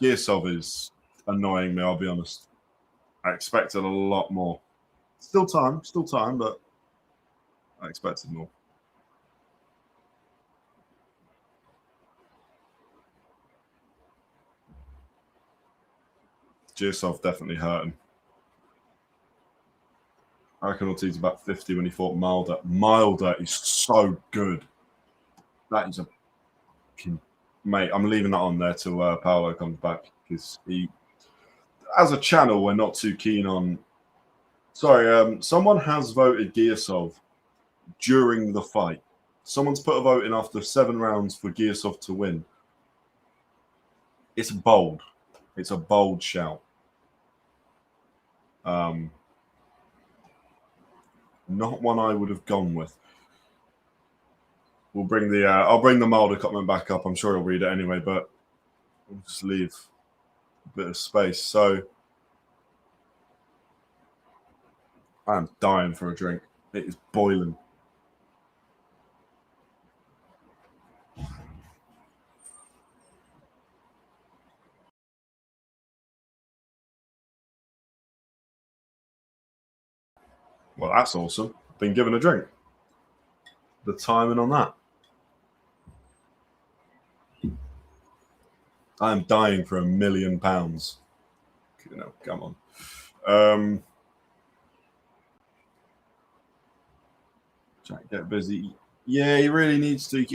Giyasov is annoying me, I'll be honest. I expected a lot more. Still time, but I expected more. Giyasov definitely hurting. I reckon Ortiz about 50 when he fought Milder. Milder is so good. That is a... Mate, I'm leaving that on there till Paolo comes back, because he... As a channel, we're not too keen on... Sorry, someone has voted Giyasov during the fight. Someone's put a vote in after 7 rounds for Giyasov to win. It's bold. It's a bold shout. Not one I would have gone with. We'll bring the I'll bring the Mulder comment back up. I'm sure he'll read it anyway, but we'll just leave a bit of space. So I'm dying for a drink. It is boiling. Well, that's awesome. Been given a drink. The timing on that. I am dying for £1 million. You know, come on. Jack, get busy. Yeah, he really needs to.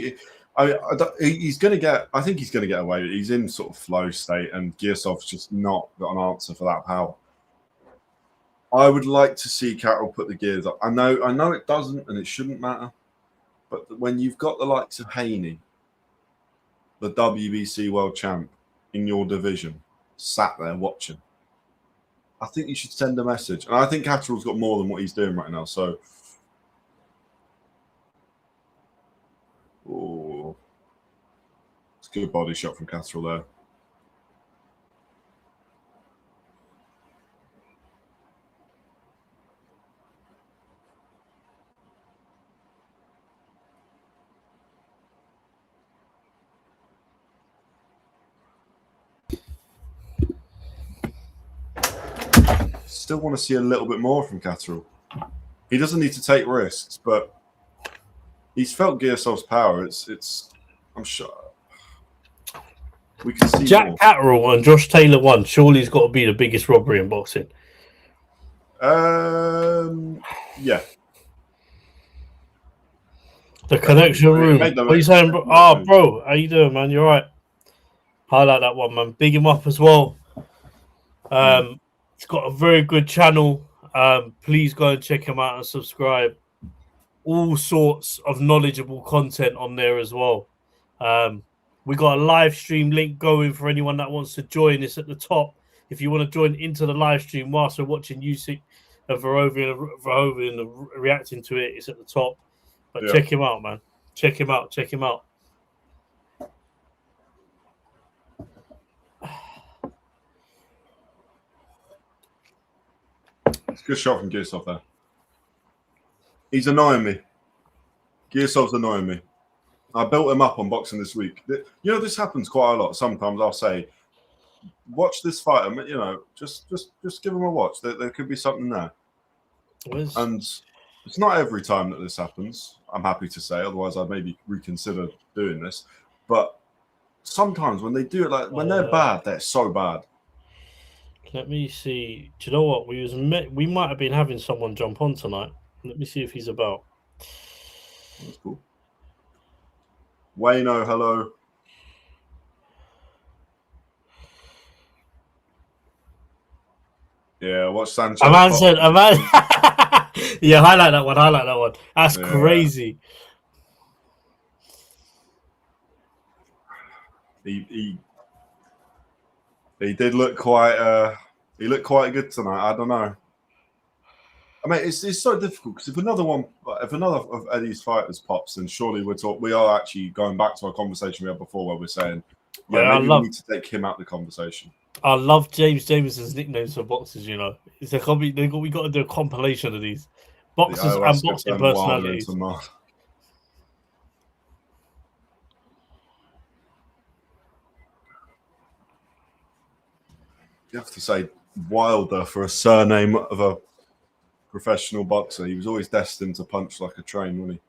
He's going to get. I think he's going to get away. He's in sort of flow state, and Giyasov's just not got an answer for that power. I would like to see Catterall put the gears up. I know it doesn't, and it shouldn't matter. But when you've got the likes of Haney, the WBC world champ, in your division, sat there watching, I think you should send a message. And I think Catterall's got more than what he's doing right now. So, it's a good body shot from Catterall there. Still want to see a little bit more from Catterall. He doesn't need to take risks, but he's felt Giyasov's power. It's. I'm sure we can see Jack more. Catterall and Josh Taylor won. Surely he's got to be the biggest robbery in boxing. Yeah. The connection room. What are you saying, bro? Oh, bro, how you doing, man? You're right. Highlight that one, man. Big him up as well. It's got a very good channel. Please go and check him out and subscribe. All sorts of knowledgeable content on there as well. We got a live stream link going for anyone that wants to join. It's at the top. If you want to join into the live stream whilst we're watching Usyk and Verhoeven reacting to it, it's at the top. But check him out, man. Check him out. Check him out. It's a good shot from Giyasov there. He's annoying me. Giyasov's annoying me. I built him up on boxing this week. You know, this happens quite a lot. Sometimes I'll say, watch this fight. You know, just give him a watch. There could be something there. And it's not every time that this happens, I'm happy to say. Otherwise, I'd maybe reconsider doing this. But sometimes when they do it, like when they're bad, they're so bad. Let me see. Do you know what? We might have been having someone jump on tonight. Let me see if he's about. That's cool. Wayno, hello. Yeah, watch Sanchez. A man said, yeah, highlight that one. That's crazy. He did look quite. He looked quite good tonight. I don't know. I mean, it's so difficult because if another of Eddie's fighters pops, then surely we are actually going back to our conversation we had before, where we're saying, maybe we need to take him out of the conversation. I love James Jameson's nicknames for boxers. You know, it's we got to do a compilation of these boxers and boxing personalities. You have to say Wilder for a surname of a professional boxer. He was always destined to punch like a train, wasn't he?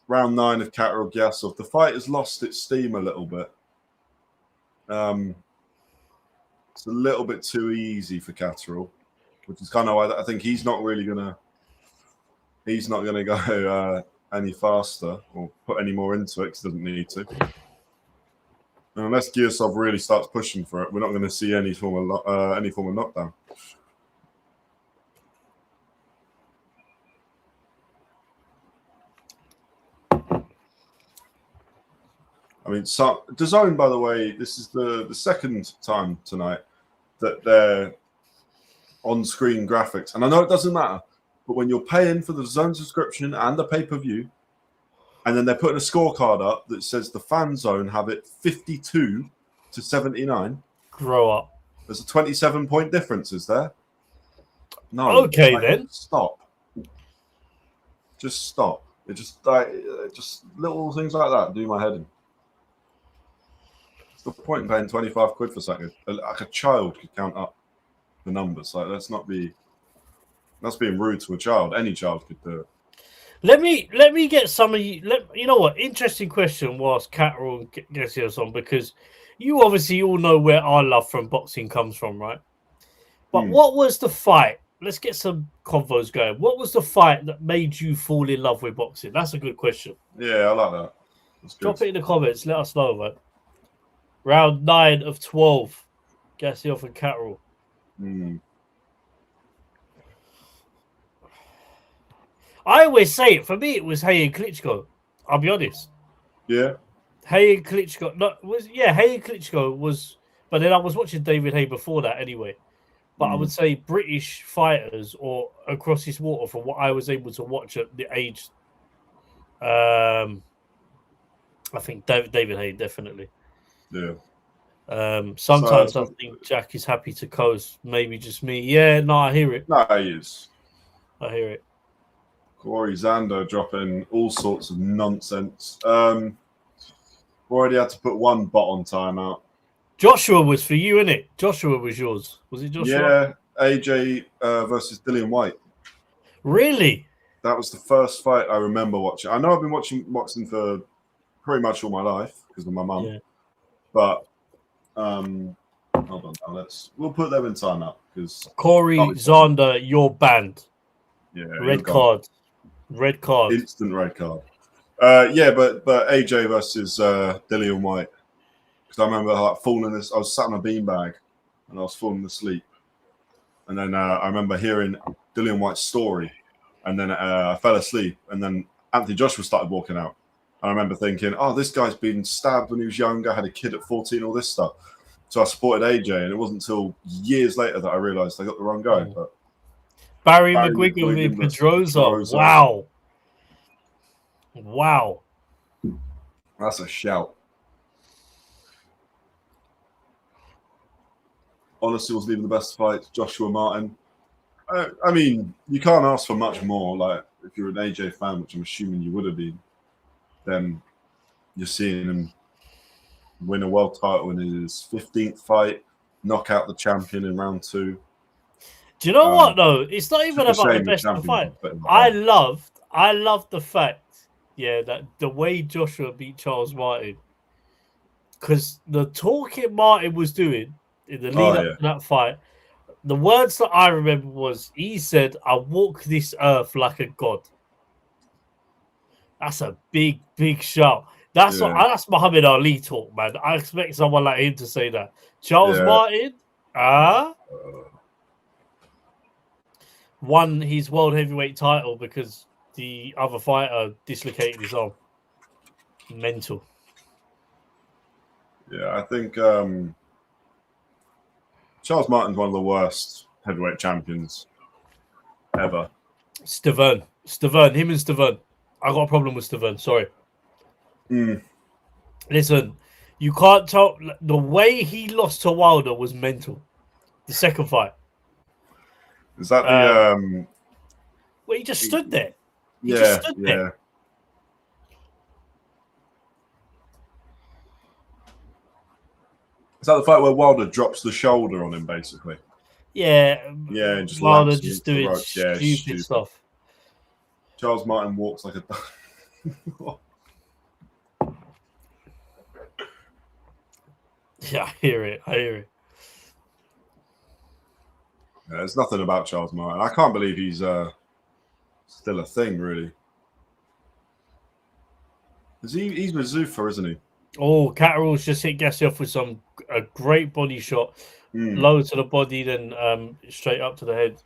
Round 9 of Catterall Giyasov. The fight has lost its steam a little bit. It's a little bit too easy for Catterall, which is kind of why I think he's not gonna go any faster or put any more into it because he doesn't need to. And unless Giyasov really starts pushing for it, we're not going to see any form of knockdown. I mean, DAZN, by the way, this is the second time tonight that they're on-screen graphics. And I know it doesn't matter, but when you're paying for the DAZN subscription and the pay-per-view, and then they're putting a scorecard up that says the fan zone have it 52 to 79. Grow up. There's a 27-point difference, is there? No. Okay, then. Stop. Just stop. It just little things like that do my head in. What's the point in paying 25 quid for something? Like a child could count up the numbers. Like, let's not be That's being rude to a child. Any child could do it. Let me get some of you. You know what? Interesting question was Catterall and Giyasov on, because you obviously all know where our love from boxing comes from, right? But what was the fight? Let's get some convos going. What was the fight that made you fall in love with boxing? That's a good question. Yeah, I like that. Drop it in the comments. Let us know, man. Round 9 of 12. Giyasov and Catterall. I always say it. For me, it was Hay and Klitschko. I'll be honest. Yeah. Hay and Klitschko. Hay and Klitschko was... But then I was watching David Hay before that anyway. But I would say British fighters or across this water, from what I was able to watch at the age... I think David Hay, definitely. Yeah. Sometimes I think Jack is happy to coast. Maybe just me. Yeah, no, I hear it. No, he is. I hear it. Corey Zander dropping all sorts of nonsense. Already had to put one bot on timeout. Joshua was for you, innit? Joshua was yours. Was it Joshua? Yeah, AJ versus Dillian White. Really? That was the first fight I remember watching. I know I've been watching boxing for pretty much all my life because of my mum. Yeah. But hold on, we'll put them in timeout because Corey Zander, you're banned. Yeah, red card. Red card. Instant red card. Yeah, but AJ versus Dillian White. Because I remember falling this. I was sat on a beanbag and I was falling asleep, and then I remember hearing Dillian White's story, and then I fell asleep, and then Anthony Joshua started walking out. And I remember thinking, "Oh, this guy's been stabbed when he was younger, had a kid at 14, all this stuff." So I supported AJ, and it wasn't until years later that I realised I got the wrong guy. But Barry McGuigan with Pedroza. Wow. That's a shout. Honestly, was even the best fight. Joshua Martin. I mean, you can't ask for much more. Like, if you're an AJ fan, which I'm assuming you would have been, then you're seeing him win a world title in his 15th fight, knock out the champion in round 2. Do you know what though? It's not even about the best of the fight. I loved the fact, that the way Joshua beat Charles Martin, because the talking Martin was doing in the lead up to that fight, the words that I remember was, he said, "I walk this earth like a god." That's a big shout. That's Muhammad Ali talk, man. I expect someone like him to say that. Charles Martin, won his world heavyweight title because the other fighter dislocated his arm. Mental. Yeah, I think Charles Martin's one of the worst heavyweight champions ever. Stavern, him and Stavern. I got a problem with Stavern, sorry. Listen, you can't tell. The way he lost to Wilder was mental. The second fight. Is that the... well, he just stood there. There. Is that the fight where Wilder drops the shoulder on him, basically? Yeah. Yeah, and just Wilder just doing stupid stuff. Charles Martin walks like a... Yeah, I hear it. Yeah, there's nothing about Charles Martin. I can't believe he's still a thing, really. He's with Zuffa, isn't he? Oh, Catterall's just hit Giyasov with a great body shot. Low to the body, then straight up to the head.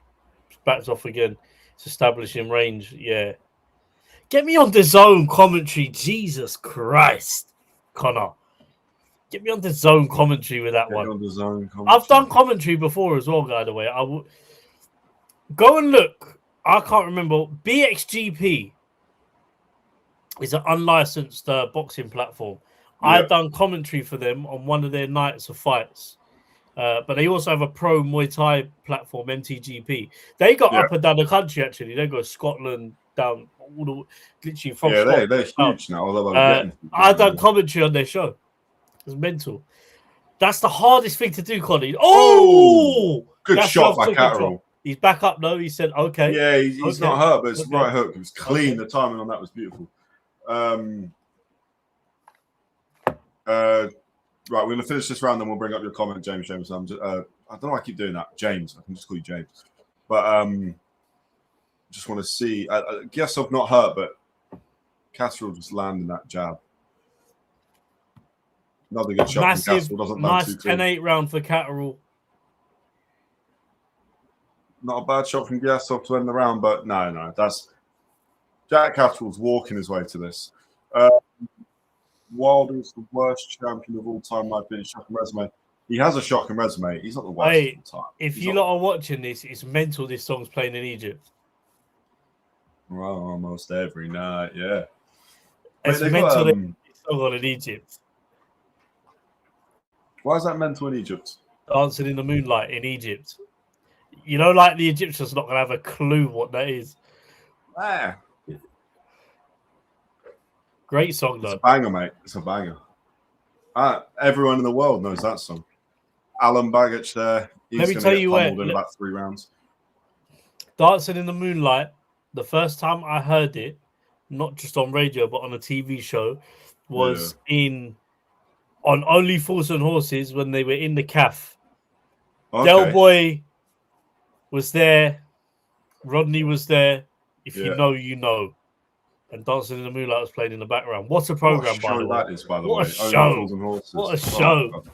Backs off again. It's establishing range. Yeah. Get me on the zone commentary. Jesus Christ, Connor. Get me on the zone commentary with that one. I've done commentary before as well, by the way. Go and look. I can't remember. BXGP is an unlicensed boxing platform. Yeah. I've done commentary for them on one of their nights of fights. But they also have a pro Muay Thai platform, MTGP. They got up and down the country, actually. They go Scotland, down all the... Literally from Scotland. They're huge now. I've done commentary on their show. It's mental. That's the hardest thing to do, Colin. Oh! Good shot by Catterall. He's back up though. He said, "Okay." Yeah, he's not hurt, but it's the right hook. It was clean. Okay. The timing on that was beautiful. Right, we're going to finish this round, then we'll bring up your comment, James. I'm just, I don't know why I keep doing that. James. I can just call you James. But just want to see. Giyasov not hurt, but Catterall just landing that jab. Another good shot from Catterall. Doesn't land too clean. Nice 10-8 round for Catterall. Not a bad shot from Giyasov to end the round, but no. That's Jack Catterall's walking his way to this. Wilder's the worst champion of all time, my opinion. Shocking resume. He has a shocking resume. He's not the worst of all time. If you lot are watching this, it's mental. This song's playing in Egypt. Well, almost every night, yeah. It's mental. This song on in Egypt. Why is that mental in Egypt? Dancing in the moonlight in Egypt. You know, like the Egyptians not gonna have a clue what that is. Ah. Great song, though. It's a banger, mate. It's a banger. Everyone in the world knows that song. Alem Begic there. Let me tell you where. In about 3 rounds. Dancing in the Moonlight, the first time I heard it, not just on radio, but on a TV show, was on Only Fools and Horses when they were in the CAF. Okay. Del Boy was there. Rodney was there. If you know, you know. And Dancing in the Moonlight was played in the background. What a program, by the way. That is, by the what way. A show. What a show. God.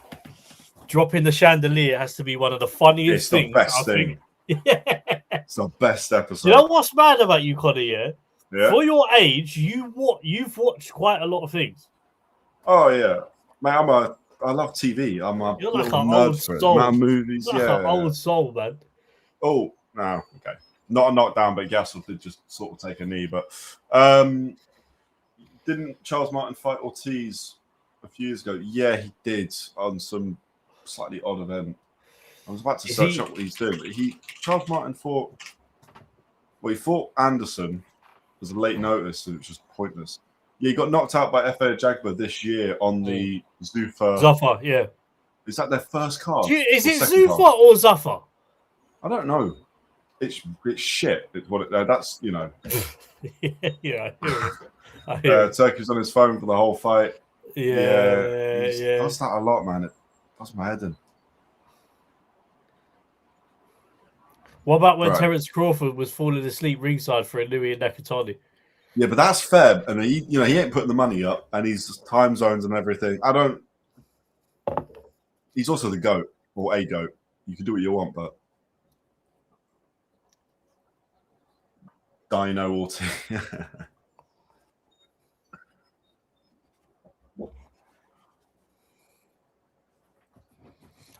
Dropping the chandelier has to be one of the funniest things. It's the best thing. It's the best episode. You know what's mad about you, Connor? Yeah? For your age, you've watched quite a lot of things. Oh, yeah. Mate, I love TV. You're like an old soul. Movies, You're like an old soul, man. Oh, no. Okay. Not a knockdown, but Giyasov did just sort of take a knee. But didn't Charles Martin fight Ortiz a few years ago? Yeah, he did on some slightly odd event. I was about to search up what he's doing, but Charles Martin fought. Well, he fought Anderson as a late notice, and it was just pointless. Yeah, he got knocked out by F.A. Jagba this year on the Zuffa, yeah. Is that their first card? Is it Zuffa or Zuffa? I don't know. It's shit. It's what that's, you know. Yeah. Turkey's on his phone for the whole fight. Yeah. Does that a lot, man. It does my head in. What about when Terence Crawford was falling asleep ringside for a Louis and Nakatani? Yeah, but that's Feb, and he ain't putting the money up, and he's time zones and everything. He's also the GOAT or a GOAT. You can do what you want, but Dino Ortiz.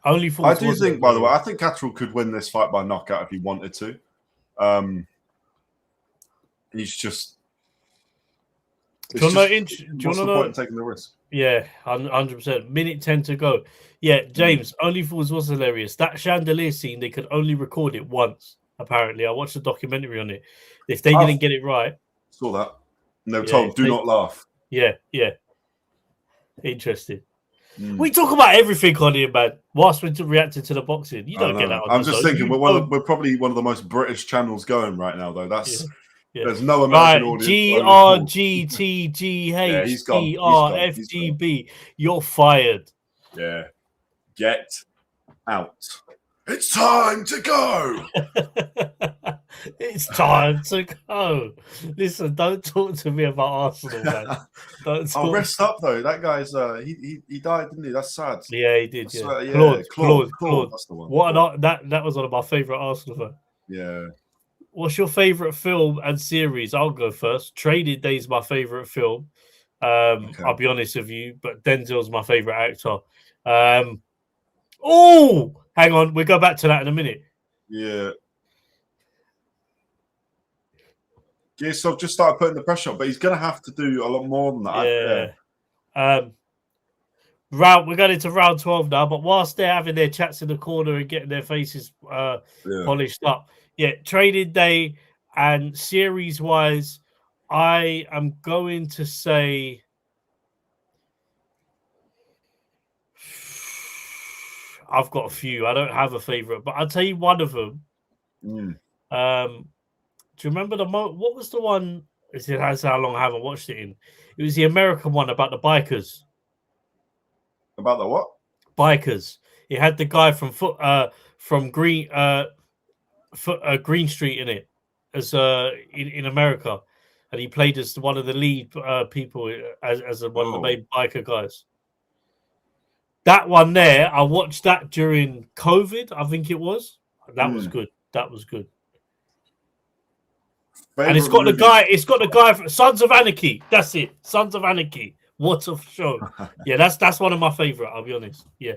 Only for I do think, by the way, I think Catterall could win this fight by knockout if he wanted to. He's just. Do you want to know? Taking the risk? Yeah, 100%. Minute 10 to go. Yeah, James, Only Fools was hilarious. That chandelier scene, they could only record it once, apparently. I watched a documentary on it. If they didn't get it right. Saw that. And they were told, do not laugh. Yeah. Interesting. We talk about everything on here, man. Whilst we're reacting to the boxing, you don't get that on I'm just thinking, we're probably one of the most British channels going right now, though. That's. Yeah. There's no American audience. GRGTGHTRFGB. You're fired. Yeah. Get out. It's time to go. It's time to go. Listen, don't talk to me about Arsenal, man. I'll rest up though. That guy's he died, didn't he? That's sad. Yeah, he did. Claude. That's the one. That was one of my favourite Arsenal fans. Yeah. What's your favourite film and series? I'll go first. Trading Day is my favourite film. I'll be honest with you, but Denzel's my favourite actor. Oh, hang on. We'll go back to that in a minute. Yeah. Giyasov just started putting the pressure on, but he's going to have to do a lot more than that. Yeah. We're going into round 12 now, but whilst they're having their chats in the corner and getting their faces polished up, Trading Day and series-wise, I am going to say I've got a few. I don't have a favourite, but I'll tell you one of them Mm. Do you remember what was the one? That's how long I haven't watched it in. It was the American one about the bikers. About the what? Bikers. It had the guy from Green Street in it as in America, and he played as one of the lead people as one of the main biker guys. That one there, I watched that during COVID. I think it was. That was good. That was good. And it's got the guy. It's got the guy from Sons of Anarchy. That's it. Sons of Anarchy. What a show! Yeah, that's one of my favorite. I'll be honest. Yeah.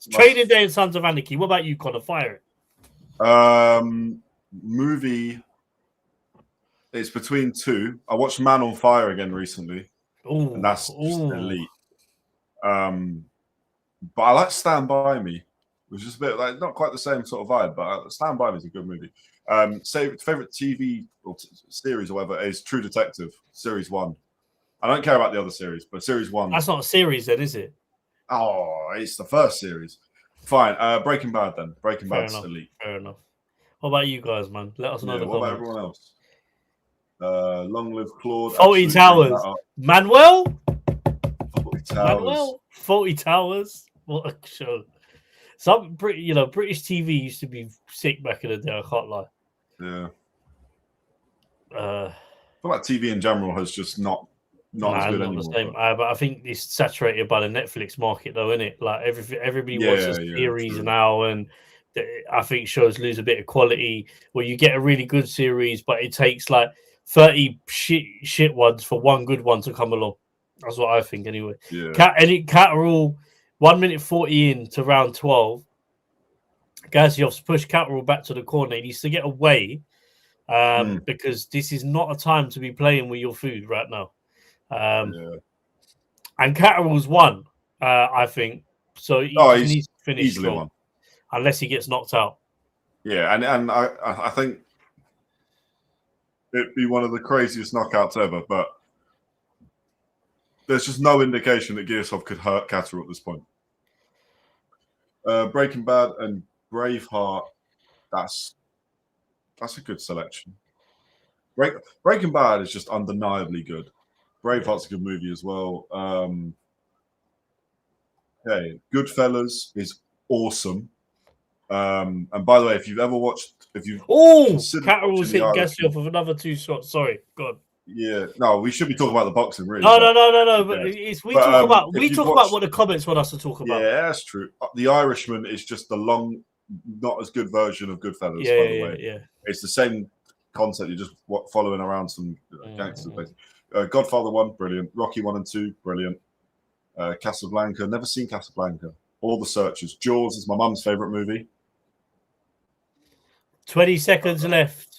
Training Day and Sons of Anarchy. What about you, Connor? Fire it. Movie. It's between two. I watched Man on Fire again recently. Ooh, and that's just elite. But I like Stand By Me, which is a bit like not quite the same sort of vibe, but Stand By Me is a good movie. Favorite TV or series or whatever is True Detective Series 1. I don't care about the other series, but Series 1. That's not a series, then, is it? Oh, it's the first series. Fine. Breaking Bad then. Breaking Bad's elite. Fair enough. What about you guys, man? Let us know. What about everyone else? Long Live Claude. Fawlty Towers. Manuel. Fawlty Towers. What a show. Some British TV used to be sick back in the day. I can't lie. Yeah. I feel like TV in general has just not as good anymore. The same. But I think it's saturated by the Netflix market, though, isn't it? Like everybody watches series now, and I think shows lose a bit of quality. Where you get a really good series, but it takes like 30 shit ones for one good one to come along. That's what I think, anyway. Yeah. Catterall, 1 minute 40 into round 12. Giyasov's pushed Catterall back to the corner. He needs to get away because this is not a time to be playing with your food right now. And Catterall's won, I think. So he needs to finish strong, unless he gets knocked out. Yeah, and I think it'd be one of the craziest knockouts ever, but there's just no indication that Giyasov could hurt Catterall at this point. Breaking Bad and Braveheart, that's a good selection. Breaking Bad is just undeniably good. Braveheart's a good movie as well. Goodfellas is awesome. And by the way, if you've Catterall's hit Giyasov with another 2 shots. Sorry, God. Yeah, no, we should be talking about the boxing, really. No. But we talk about what the comments want us to talk about. Yeah, that's true. The Irishman is just the long, not as good version of Goodfellas. By the way, yeah. It's the same concept. You're just following around some gangsters. Basically. Godfather 1, brilliant. Rocky 1 and 2, brilliant. Casablanca, never seen Casablanca. All the Searchers. Jaws is my mum's favorite movie. 20 seconds left.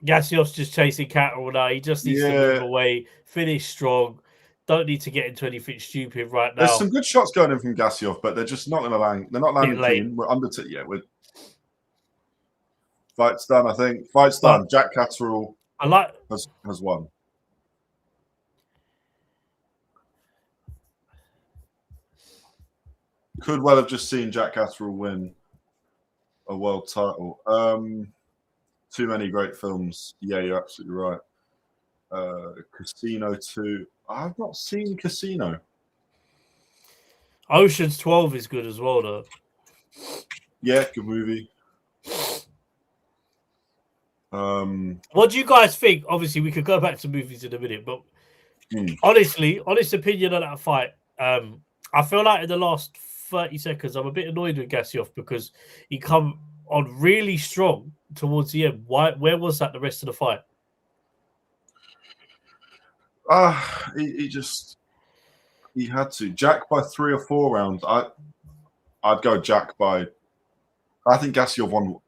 Giyasov's just chasing Catterall now. He just needs to move away, finish strong. Don't need to get into anything stupid right now. There's some good shots going in from Giyasov, but they're just not going to land. They're not landing clean. We're under. Fight's done, I think. Fight's done. Jack Catterall has won. Could well have just seen Jack Catterall win a world title. Too many great films. Yeah, you're absolutely right. Casino 2. I've not seen Casino. Ocean's 12 is good as well, though. Yeah, good movie. What do you guys think? Obviously, we could go back to movies in a minute, but honest opinion on that fight. I feel like in the last 30 seconds, I'm a bit annoyed with Giyasov because he come on really strong towards the end. Where was that the rest of the fight? He had to. Jack by 3 or 4 rounds. I'd go Jack by. I think Giyasov won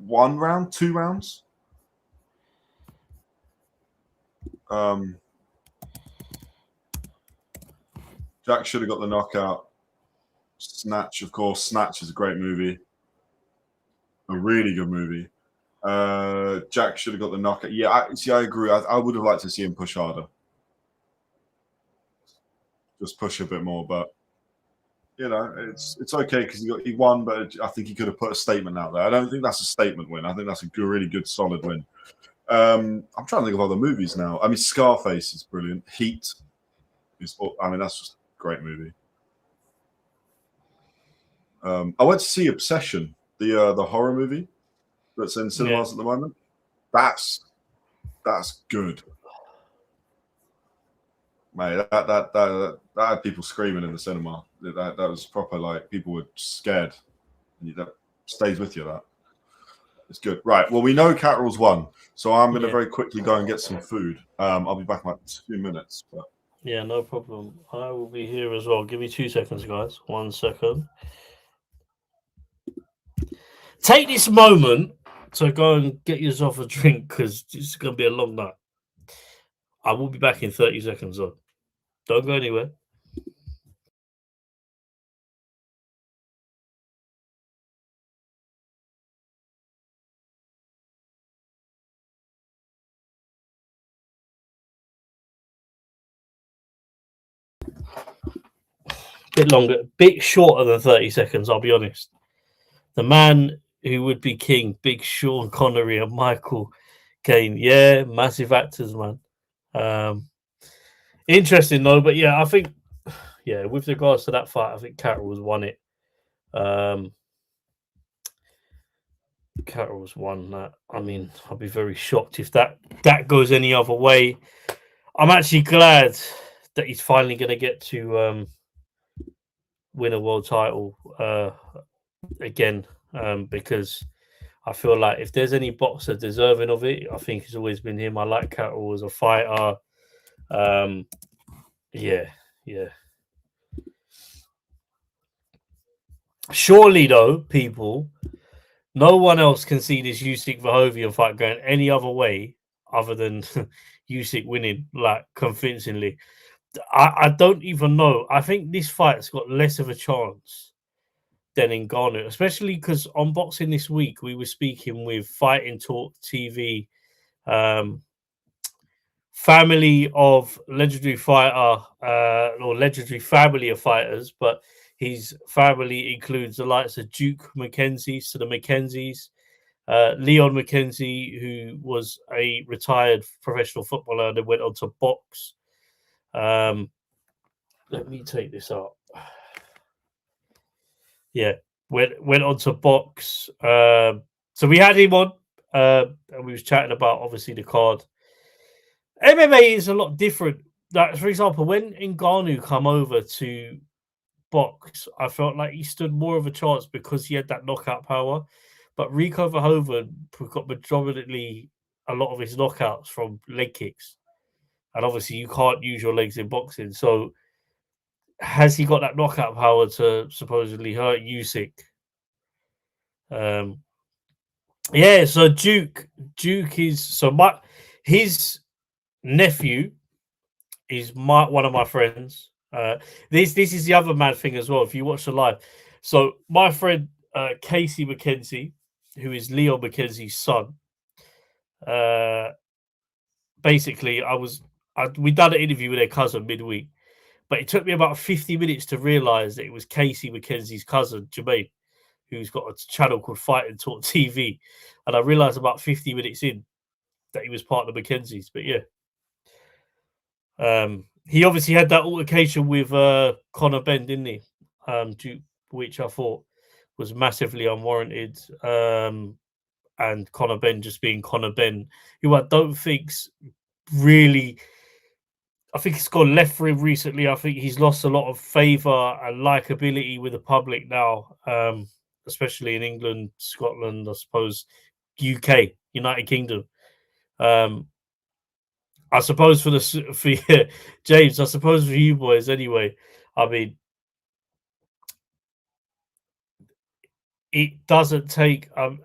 1 round, 2 rounds. Jack should have got the knockout. Snatch, of course. Snatch is a great movie. A really good movie. Jack should have got the knockout. Yeah, I agree. I would have liked to see him push harder. Just push a bit more, but You know, it's okay because he won, but I think he could have put a statement out there. I don't think that's a statement win. I think that's a really good, solid win. I'm trying to think of other movies now. I mean, Scarface is brilliant. Heat is, I mean, that's just a great movie. I went to see Obsession, the horror movie that's in cinemas at the moment. That's good. Mate, that had people screaming in the cinema. That was proper, like, people were scared. That stays with you, that. It's good. Right. Well, we know Catterall's won, so I'm going to very quickly go and get some food. I'll be back in like 2 minutes. But... Yeah, no problem. I will be here as well. Give me 2 seconds, guys. 1 second. Take this moment to go and get yourself a drink because it's going to be a long night. I will be back in 30 seconds, though. Don't go anywhere. Bit longer, bit shorter than 30 seconds, I'll be honest. The man who would be king, Big Sean Connery and Michael Caine. Yeah, massive actors, man. Interesting, though. But yeah, I think, yeah, with regards to that fight, I think Catterall's won it. Catterall's won that. I mean, I'll be very shocked if that goes any other way. I'm actually glad that he's finally going to get to win a world title again, because I feel like if there's any boxer deserving of it, I think it's always been him. I like Catterall as a fighter. Yeah. Surely, though, people, no one else can see this Usyk Verhoeven fight going any other way other than Usyk winning, like, convincingly. I don't even know. I think this fight's got less of a chance than in Ngannou, especially because on Boxing This Week, we were speaking with Fighting Talk TV, family of legendary fighter, or legendary family of fighters, but his family includes the likes of Duke McKenzie, so the McKenzies, Leon McKenzie, who was a retired professional footballer and then went on to box. Let me take this up. Yeah, went on to box. So we had him on, and we was chatting about obviously the card. MMA is a lot different. Like, for example, when Ngannou come over to box, I felt like he stood more of a chance because he had that knockout power. But Rico Verhoeven got predominantly a lot of his knockouts from leg kicks. And obviously you can't use your legs in boxing. So has he got that knockout power to supposedly hurt Usyk? Yeah, so Duke is his nephew is one of my friends. This is the other mad thing as well. If you watch the live, so my friend Casey McKenzie, who is Leo McKenzie's son, basically we done an interview with their cousin midweek, but it took me about 50 minutes to realize that it was Casey McKenzie's cousin Jermaine, who's got a channel called Fighting Talk TV, and I realized about 50 minutes in that he was part of the McKenzies. But yeah. He obviously had that altercation with Conor Benn, didn't he? Which I thought was massively unwarranted. And Conor Benn just being Conor Benn, who I don't think's really. I think it's gone left for him recently. I think he's lost a lot of favour and likability with the public now, especially in England, Scotland, I suppose, UK, United Kingdom. I suppose for James, I suppose for you boys anyway, I mean, it doesn't take to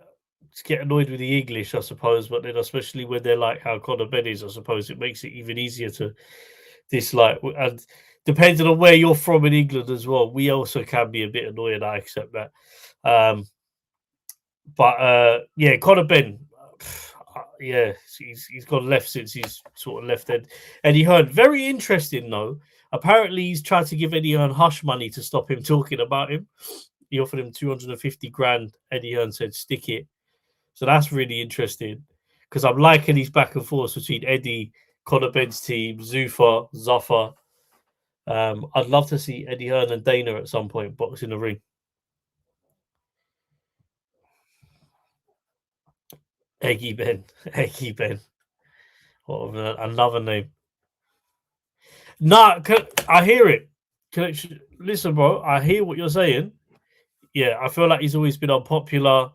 get annoyed with the English, I suppose, but then especially when they're like how Conor Benn is, I suppose it makes it even easier to dislike. And depending on where you're from in England as well, we also can be a bit annoying. I accept that. But yeah, Conor Benn. Yeah, he's gone left since he's sort of left Eddie Hearn. Very interesting though. Apparently, he's tried to give Eddie Hearn hush money to stop him talking about him. He offered him 250 grand. Eddie Hearn said, stick it. So that's really interesting because I'm liking these back and forth between Eddie, Conor Ben's team, Zuffa. I'd love to see Eddie Hearn and Dana at some point box in the ring. Eggy Ben. What another name? Nah, I hear it. Listen, bro, I hear what you're saying. Yeah, I feel like he's always been unpopular.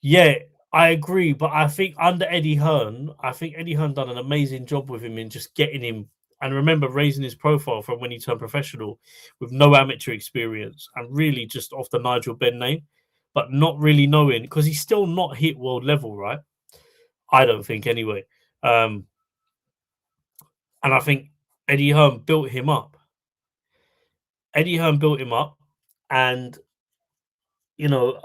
Yeah, I agree, but I think under Eddie Hearn, done an amazing job with him in just getting him, and remember, raising his profile from when he turned professional with no amateur experience and really just off the Nigel Benn name, but not really knowing because he's still not hit world level, right? I don't think anyway. And I think Eddie Hearn built him up. And you know,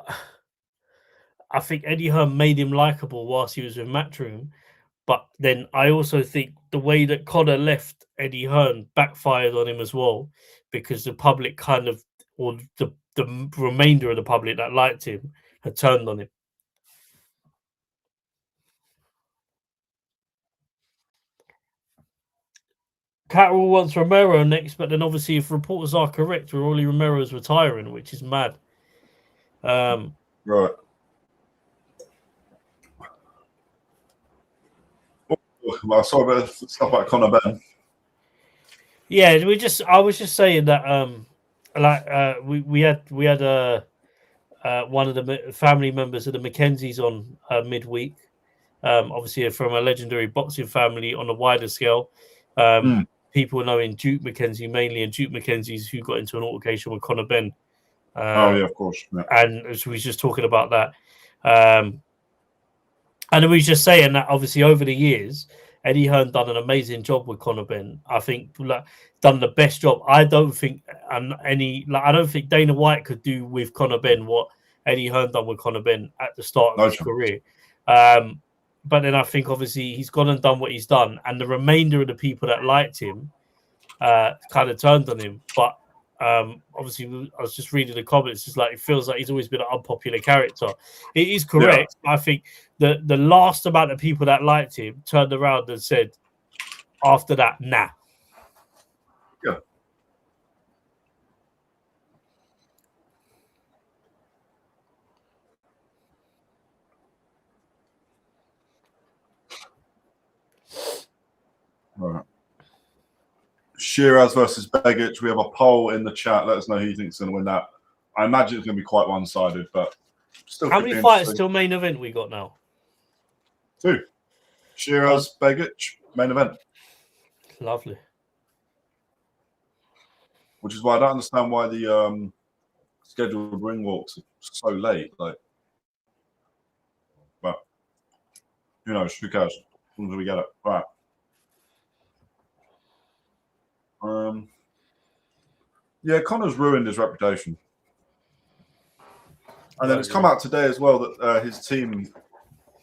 I think Eddie Hearn made him likable whilst he was with Matchroom. But then I also think the way that Conor left Eddie Hearn backfired on him as well, because the public kind of, or the remainder of the public that liked him, had turned on him. Catterall wants Romero next, but then obviously, if reporters are correct, Rolly Romero's retiring, which is mad. Right. Well, I saw a bit of stuff about Conor Ben. Yeah, I was just saying that we had one of the family members of the Mackenzies on midweek. Obviously from a legendary boxing family on a wider scale. People knowing Duke Mackenzie mainly, and Duke Mackenzie's who got into an altercation with Conor Ben. Oh yeah, of course. Yeah. And so we was just talking about that. And we was just saying that obviously over the years, Eddie Hearn done an amazing job with Conor Ben. I think done the best job. I don't think I don't think Dana White could do with Conor Ben what Eddie Hearn done with Conor Ben at the start of his career. But then I think obviously he's gone and done what he's done, and the remainder of the people that liked him kind of turned on him. But obviously, I was just reading the comments. It's like it feels like he's always been an unpopular character. It is correct. Yeah. I think the last amount of people that liked him turned around and said, after that, nah. Yeah. Right. Sheeraz versus Begic. We have a poll in the chat. Let us know who you think is going to win that. I imagine it's going to be quite one-sided, but still. How many fights till main event we got now? 2. Sheeraz, Begic, main event. Lovely. Which is why I don't understand why the scheduled ring walks are so late. Like, but who knows? Who cares? When do we get it? Right. Yeah, Conor's ruined his reputation. And then it's come out today as well that his team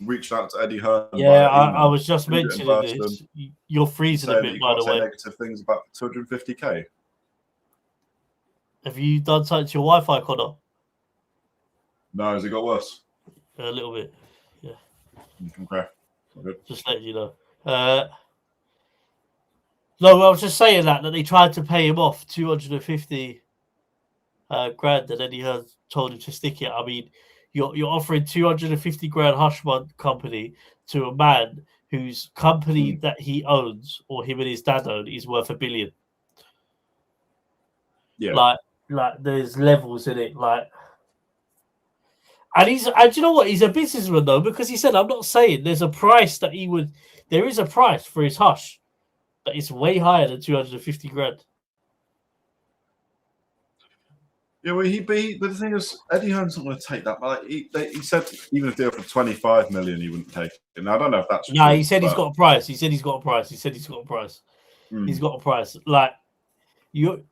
reached out to Eddie Hearn. Yeah, I was just mentioning this. You're freezing a bit, by the way. Negative things about 250k. Have you done something to your Wi-Fi, Conor? No, has it got worse? A little bit, yeah. Okay. Just letting you know. No, I was just saying that they tried to pay him off 250 grand, and then he told him to stick it. I mean, you're offering 250 grand hush money company to a man whose company that he owns, or him and his dad own, is worth $1 billion. Yeah. Like there's levels in it, like. And you know what? He's a businessman though, because he said, "I'm not saying there's a price that he would. There is a price for his hush, but it's way higher than 250 grand." Yeah, well, but the thing is, Eddie Hearn's not going to take that. Like he said, even if they offered 25 million, he wouldn't take it. And I don't know if that's. No, he said he's got a price. He said he's got a price. He's got a price. Like you.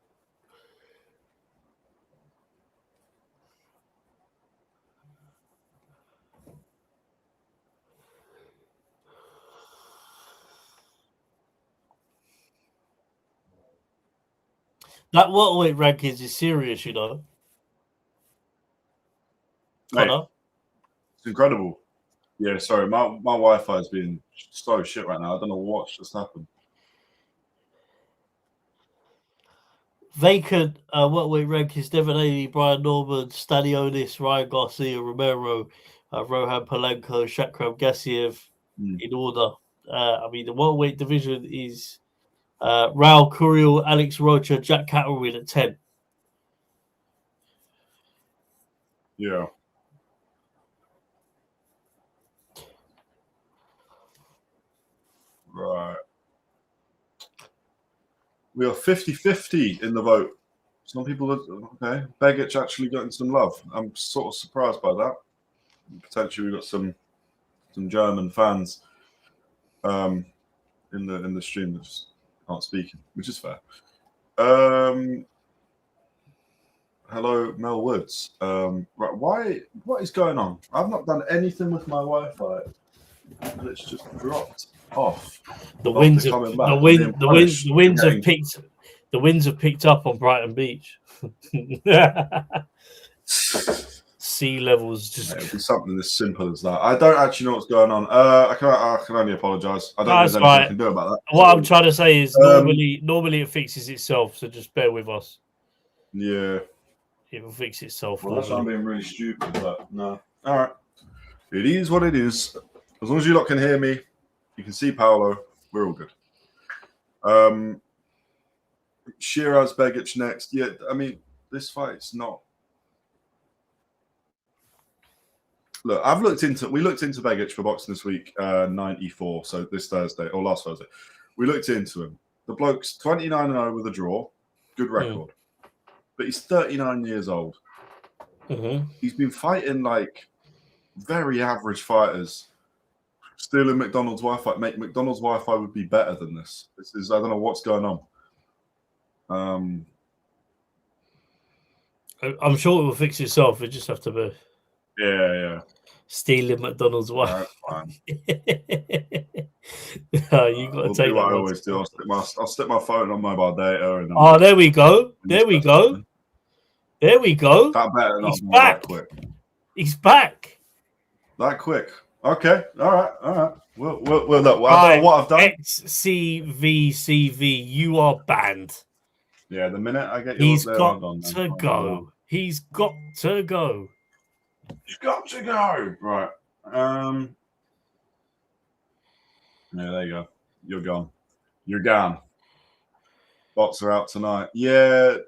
That welterweight rankings is serious, you know. Mate, Connor? it's incredible. Yeah, sorry, my Wi-Fi is being so shit right now. I don't know what just happened. Vacant welterweight rankings: Devin Haney, Brian Norman, Stanionis, Ryan Garcia, Romero, Rohan Palenko, Shakhram Giyasov in order. I mean, the welterweight division is Raul Curiel, Alex Rocha, Jack Catterall in at 10. Yeah. Right. We are 50-50 in the vote. Some people are okay. Begic actually getting some love. I'm sort of surprised by that. Potentially, we've got some German fans in the stream that just aren't speaking, which is fair. Hello, Mel Woods. Right, what is going on? I've not done anything with my Wi-Fi, and it's just dropped off. The winds have picked up on Brighton Beach. Sea levels just. It'll be something as simple as that. I don't actually know what's going on. I can only apologise. I don't know if there's anything I can do about that. What I'm trying to say is normally it fixes itself, so just bear with us. Yeah. It will fix itself. Well, that's why I'm being really stupid, but no. All right. It is what it is. As long as you lot can hear me, you can see Paolo, we're all good. Sheeraz Begic next. Yeah, I mean, this fight's not. Look, we looked into Begic for boxing this week, 94, so this Thursday, or last Thursday. We looked into him. The bloke's 29-0 with a draw. Good record. But he's 39 years old. He's been fighting like very average fighters. Still in McDonald's Wi-Fi. Mate, McDonald's Wi-Fi would be better than this. This is, I don't know what's going on. I'm sure it will fix itself. We just have to be. Yeah. Stealing McDonald's Wi-Fi. Fine. You got to take what I always do. I'll stick my phone on mobile data. And there we go. There we go. That better not He's be back. that quick. He's back. That quick. Okay. All right. Well, look. I don't know what I've done. XCVCV, you are banned. Yeah, the minute I get He's got to go. He's got to go. He's got to go. Right. Yeah, there you go. You're gone. You're gone. Bots are out tonight. Yeah.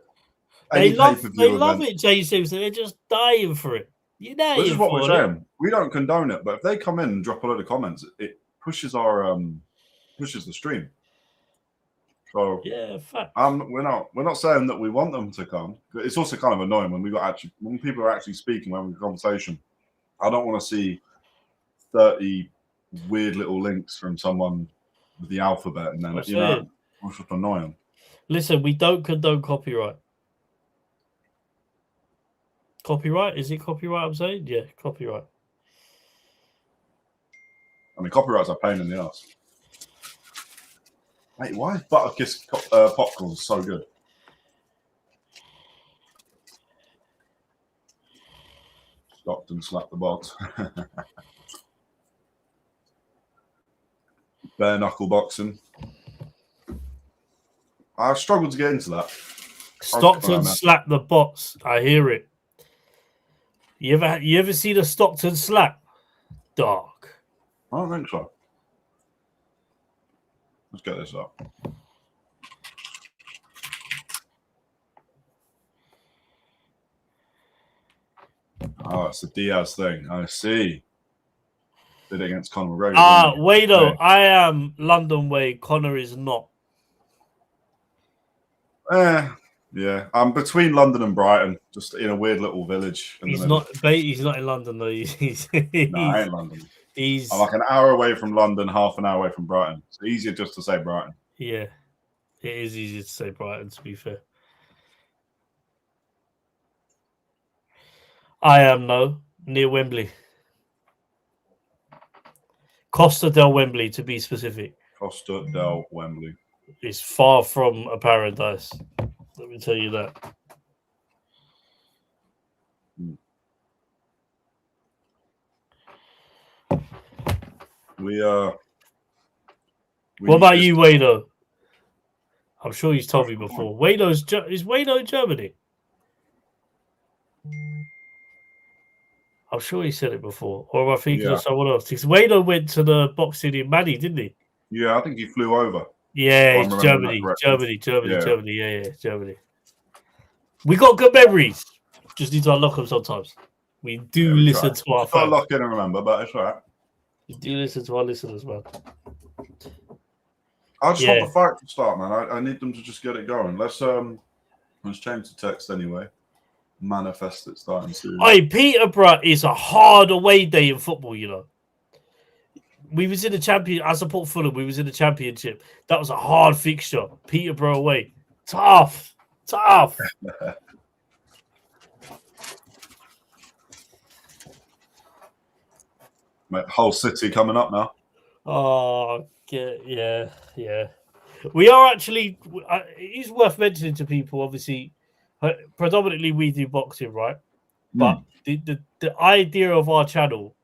They love it, Jason. So they're just dying for it. You're dying. This is what we're saying. We don't condone it, but if they come in and drop a load of comments, it pushes our pushes the stream. So yeah, fact. we're not saying that we want them to come. But it's also kind of annoying when when people are actually speaking, we're having a conversation. I don't want to see 30 weird little links from someone with the alphabet, and then it's just annoying. Listen, we don't condone copyright. Copyright? Is it copyright? I'm saying, yeah, copyright. I mean, copyrights are a pain in the ass. Mate, why is Butterkiss popcorn so good? Stockton slapped the bot. Bare knuckle boxing. I struggled to get into that. Stockton slapped the bots. I hear it. You ever see the Stockton slap? Dark. I don't think so. Let's get this up. Oh, it's the Diaz thing. I see. Did it against Conor McGregor. Wait though. I am London way. Conor is not. Yeah. I'm between London and Brighton, just in a weird little village. He's not in London though. He's no, I ain't London. I'm like an hour away from London, half an hour away from Brighton. It's easier just to say Brighton. Yeah, it is easier to say Brighton, to be fair. I am near Wembley. Costa del Wembley, to be specific. Costa del Wembley. It's far from a paradise. Let me tell you that. What about you, Wado? I'm sure he's told me before. Is Wado in Germany? I'm sure he said it before. Or am I thinking of someone else? Because Wado went to the boxing in Manny, didn't he? Yeah, I think he flew over. Yeah, it's Germany. Yeah, Germany. We got good memories. Just need to unlock them sometimes. We do listen to our fans. Got to lock in and remember, but it's all right. We do listen to our listeners, man. I just want the fight to start, man. I need them to just get it going. Let's change the text anyway. Manifest it starting soon. Hey, Peterborough is a hard away day in football, you know. We was in the champion. I support Fulham. We was in the championship. That was a hard fixture. Peterborough away. Tough. Mate, whole city coming up now. Oh, yeah. We are actually. It is worth mentioning to people. Obviously, predominantly we do boxing, right? But the idea of our channel,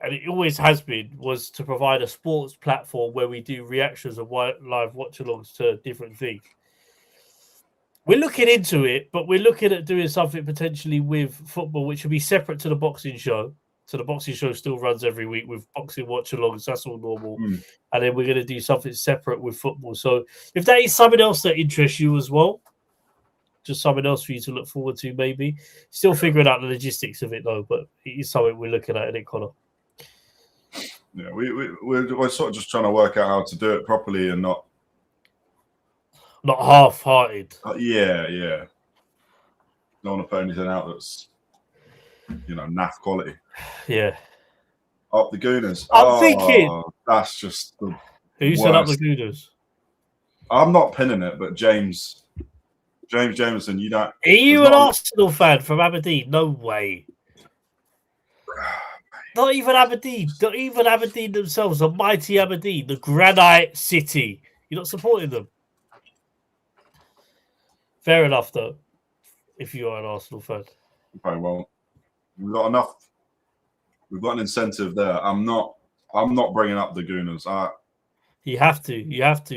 and it always has been, was to provide a sports platform where we do reactions of live watch-alongs to different things. We're looking into it, but we're looking at doing something potentially with football, which would be separate to the boxing show. So the boxing show still runs every week with boxing watch-alongs. That's all normal. And then we're going to do something separate with football. So if that is something else that interests you as well, just something else for you to look forward to, maybe. Still figuring out the logistics of it, though, but it is something we're looking at, isn't it, Connor? Yeah, we're sort of just trying to work out how to do it properly and not half-hearted. Yeah. Don't want to put anything out that's, naff quality. Yeah. Up the Gooners. I'm thinking. That's just the Who set up the Gooners? I'm not pinning it, but James Jameson, you don't. Are you an Arsenal fan from Aberdeen? No way. Not even Aberdeen. Not even Aberdeen themselves. The mighty Aberdeen, the Granite City. You're not supporting them. Fair enough, though. If you are an Arsenal fan. Okay, well, we've got enough. We've got an incentive there. I'm not bringing up the Gooners. You have to.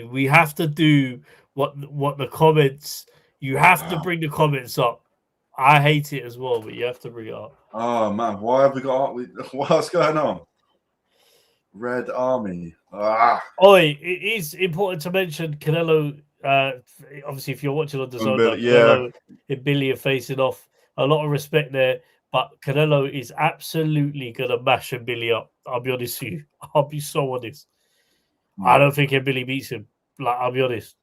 We have to do what the comments. You have to bring the comments up. I hate it as well, but you have to bring it up. Oh man, why have we got? What's going on? Red Army. Oi, it is important to mention Canelo. Obviously, if you're watching on the zone, Canelo and Billy are facing off. A lot of respect there, but Canelo is absolutely gonna mash Billy up. I'll be honest with you. I'll be so honest. I don't think Billy beats him. Like, I'll be honest.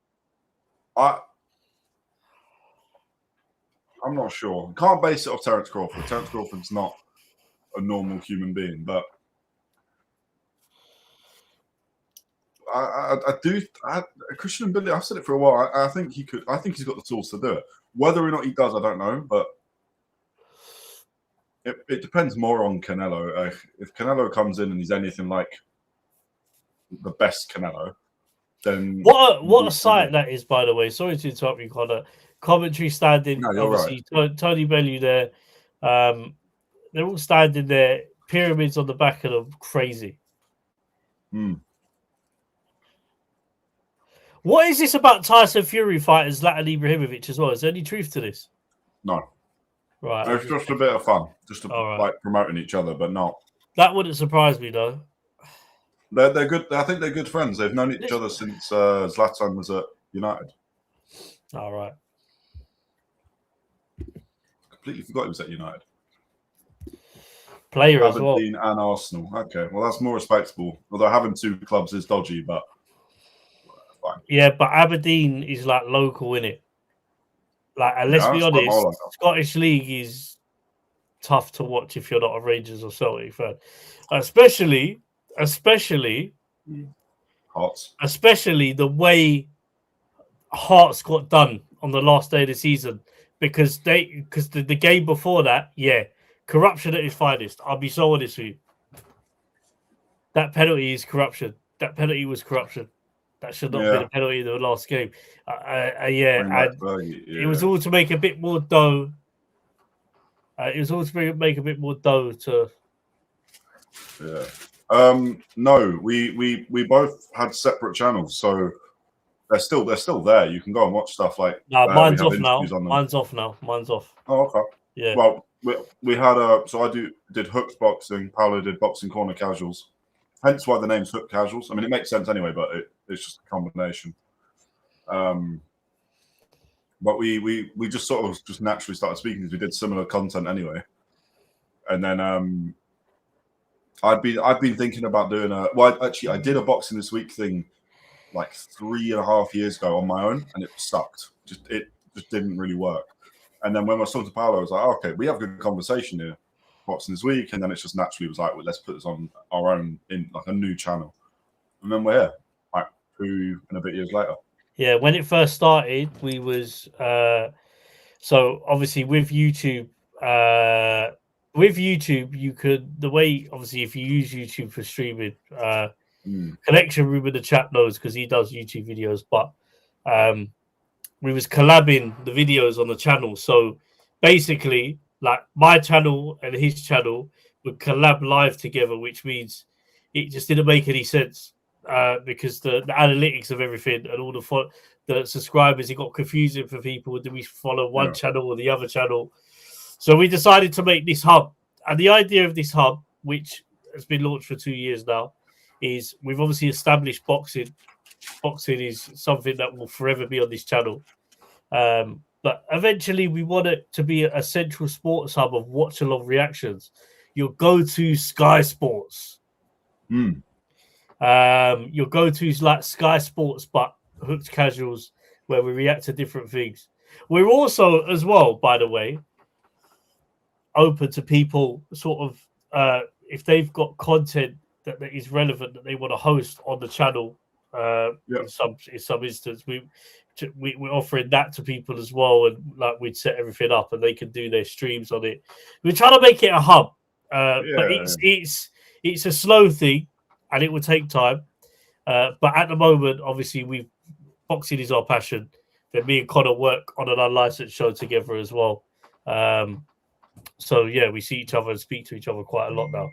I'm not sure. Can't base it off Terence Crawford. Terence Crawford's not a normal human being, but I do. Christian and Billy, I've said it for a while. I think he could. I think he's got the tools to do it. Whether or not he does, I don't know. But it depends more on Canelo. If Canelo comes in and he's anything like the best Canelo, then what a sight that is. By the way, sorry to interrupt you, Connor. Commentary standing. No, you're obviously, right. Tony Bellew there. They're all standing there. Pyramids on the back of them. Crazy. What is this about Tyson Fury fighting Zlatan Ibrahimovic as well? Is there any truth to this? No. Right. It's just a bit of fun. Just like promoting each other, but not. That wouldn't surprise me, though. They're good. I think they're good friends. They've known each other since Zlatan was at United. All right. Completely forgot he was at United. Player as well. Aberdeen and Arsenal. Okay, well that's more respectable. Although having two clubs is dodgy, but fine. Yeah, but Aberdeen is like local, innit? Like, and let's be honest, Scottish League is tough to watch if you're not a Rangers or Celtic fan, especially Hearts. Especially the way Hearts got done on the last day of the season, because the game before that, corruption at its finest. I'll be so honest with you. That penalty is corruption. That penalty was corruption. That should not have been a penalty in the last game. Bring back Fergie, it was all to make a bit more dough. It was all to make a bit more dough to. Yeah. No, we both had separate channels, so they're still there. You can go and watch stuff like. No, mine's off now. Mine's off. Oh, okay. Yeah. Well, we had so I did Hooked Boxing. Paolo did Boxing Corner Casuals. Hence why the name's Hooked Casuals. I mean, it makes sense anyway, but it's just a combination. But we just sort of just naturally started speaking because we did similar content anyway. And then I've been thinking about doing I did a Boxing This Week thing like 3.5 years ago on my own, and it sucked. It just didn't really work. And then when I was talking to Paolo, I was like, okay, we have a good conversation here, Boxing This Week, and then it's just naturally was like, well, let's put this on our own in like a new channel. And then we're here, like 2 and a bit years later. Yeah, when it first started, we was so obviously with YouTube, you could obviously if you use YouTube for streaming, Connection Room in the chat knows because he does YouTube videos, but we was collabing the videos on the channel. So basically, like my channel and his channel would collab live together, which means it just didn't make any sense. Because the analytics of everything and all the subscribers, it got confusing for people. Do we follow one channel or the other channel? So we decided to make this hub. And the idea of this hub, which has been launched for 2 years now, is we've obviously established boxing. Boxing is something that will forever be on this channel. But eventually we want it to be a central sports hub of watch-along reactions. Your go-to Sky Sports. Your go-to's like Sky Sports, but Hooked Casuals, where we react to different things. We're also, as well, by the way, open to people sort of if they've got content that is relevant that they want to host on the channel. In some instance, we're offering that to people as well, and like we'd set everything up, and they can do their streams on it. We're trying to make it a hub, but it's a slow thing. And it would take time. But at the moment, obviously, boxing is our passion. Then me and Connor work on an unlicensed show together as well. So yeah, we see each other and speak to each other quite a lot now.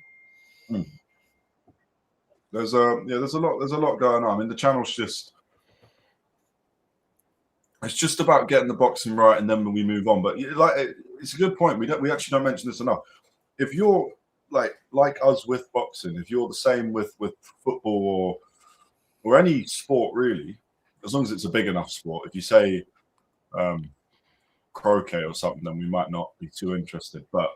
There's a lot going on. I mean, the channel's it's just about getting the boxing right, and then we move on. But it's a good point. We actually don't mention this enough. If you're like us with boxing, if you're the same with football or any sport really, as long as it's a big enough sport, if you say croquet or something, then we might not be too interested, but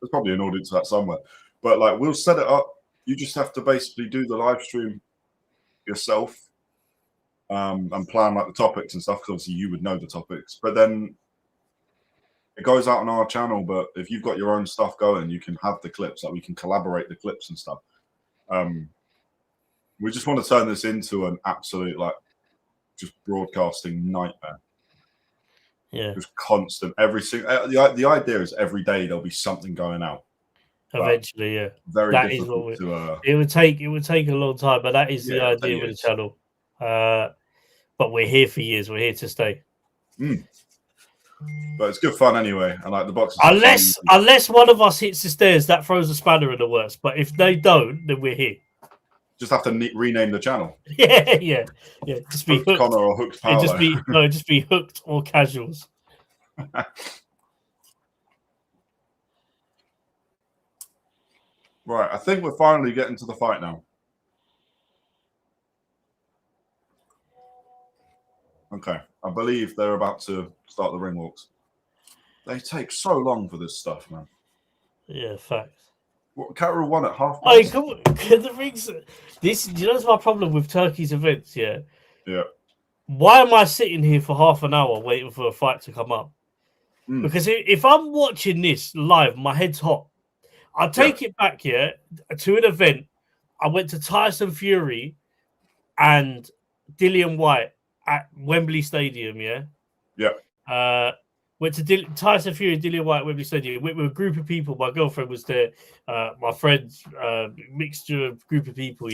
there's probably an audience for that somewhere. But like, we'll set it up. You just have to basically do the live stream yourself and plan like the topics and stuff, because obviously you would know the topics, but then it goes out on our channel. But if you've got your own stuff going, you can have the clips, like we can collaborate the clips and stuff. We just want to turn this into an absolute just broadcasting nightmare. Yeah, just constant. The idea is every day there'll be something going out. Eventually, yeah. Very that difficult is what it would take a long time, but that is the idea with the channel. But we're here for years. We're here to stay. But it's good fun anyway. I like the boxes. Unless one of us hits the stairs, that throws a spanner in the works. But if they don't, then we're here. Just have to rename the channel. Yeah. Just be Hooked Connor or Hooked Paolo. Just be Hooked or Casuals. Right, I think we're finally getting to the fight now. Okay, I believe they're about to start the ring walks. They take so long for this stuff, man. Yeah, facts. What, Catterall won at half. Oh, come on. The rings. That's my problem with Turkey's events. Yeah. Why am I sitting here for half an hour waiting for a fight to come up? Because if I'm watching this live, my head's hot. I'll take it back here to an event. I went to Tyson Fury and Dillian White at Wembley Stadium. Went to Tyson Fury and Dillian White at Wembley Stadium with a group of people. My girlfriend was there. My friends, mixture of group of people.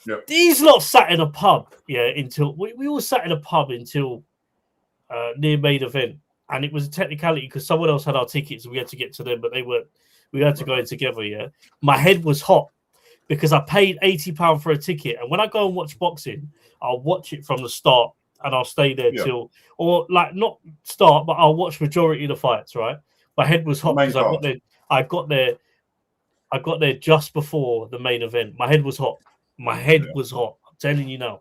Yep. These lot sat in a pub, until we all sat in a pub until near main event, and it was a technicality because someone else had our tickets and we had to get to them, but they weren't. We had to go in together. Yeah, my head was hot because I paid £80 for a ticket, and when I go and watch boxing, I'll watch it from the start and I'll stay there till, or like not start, but I'll watch majority of the fights. Right, my head was hot because I got there just before the main event. My head was hot. Was hot. I'm telling you now.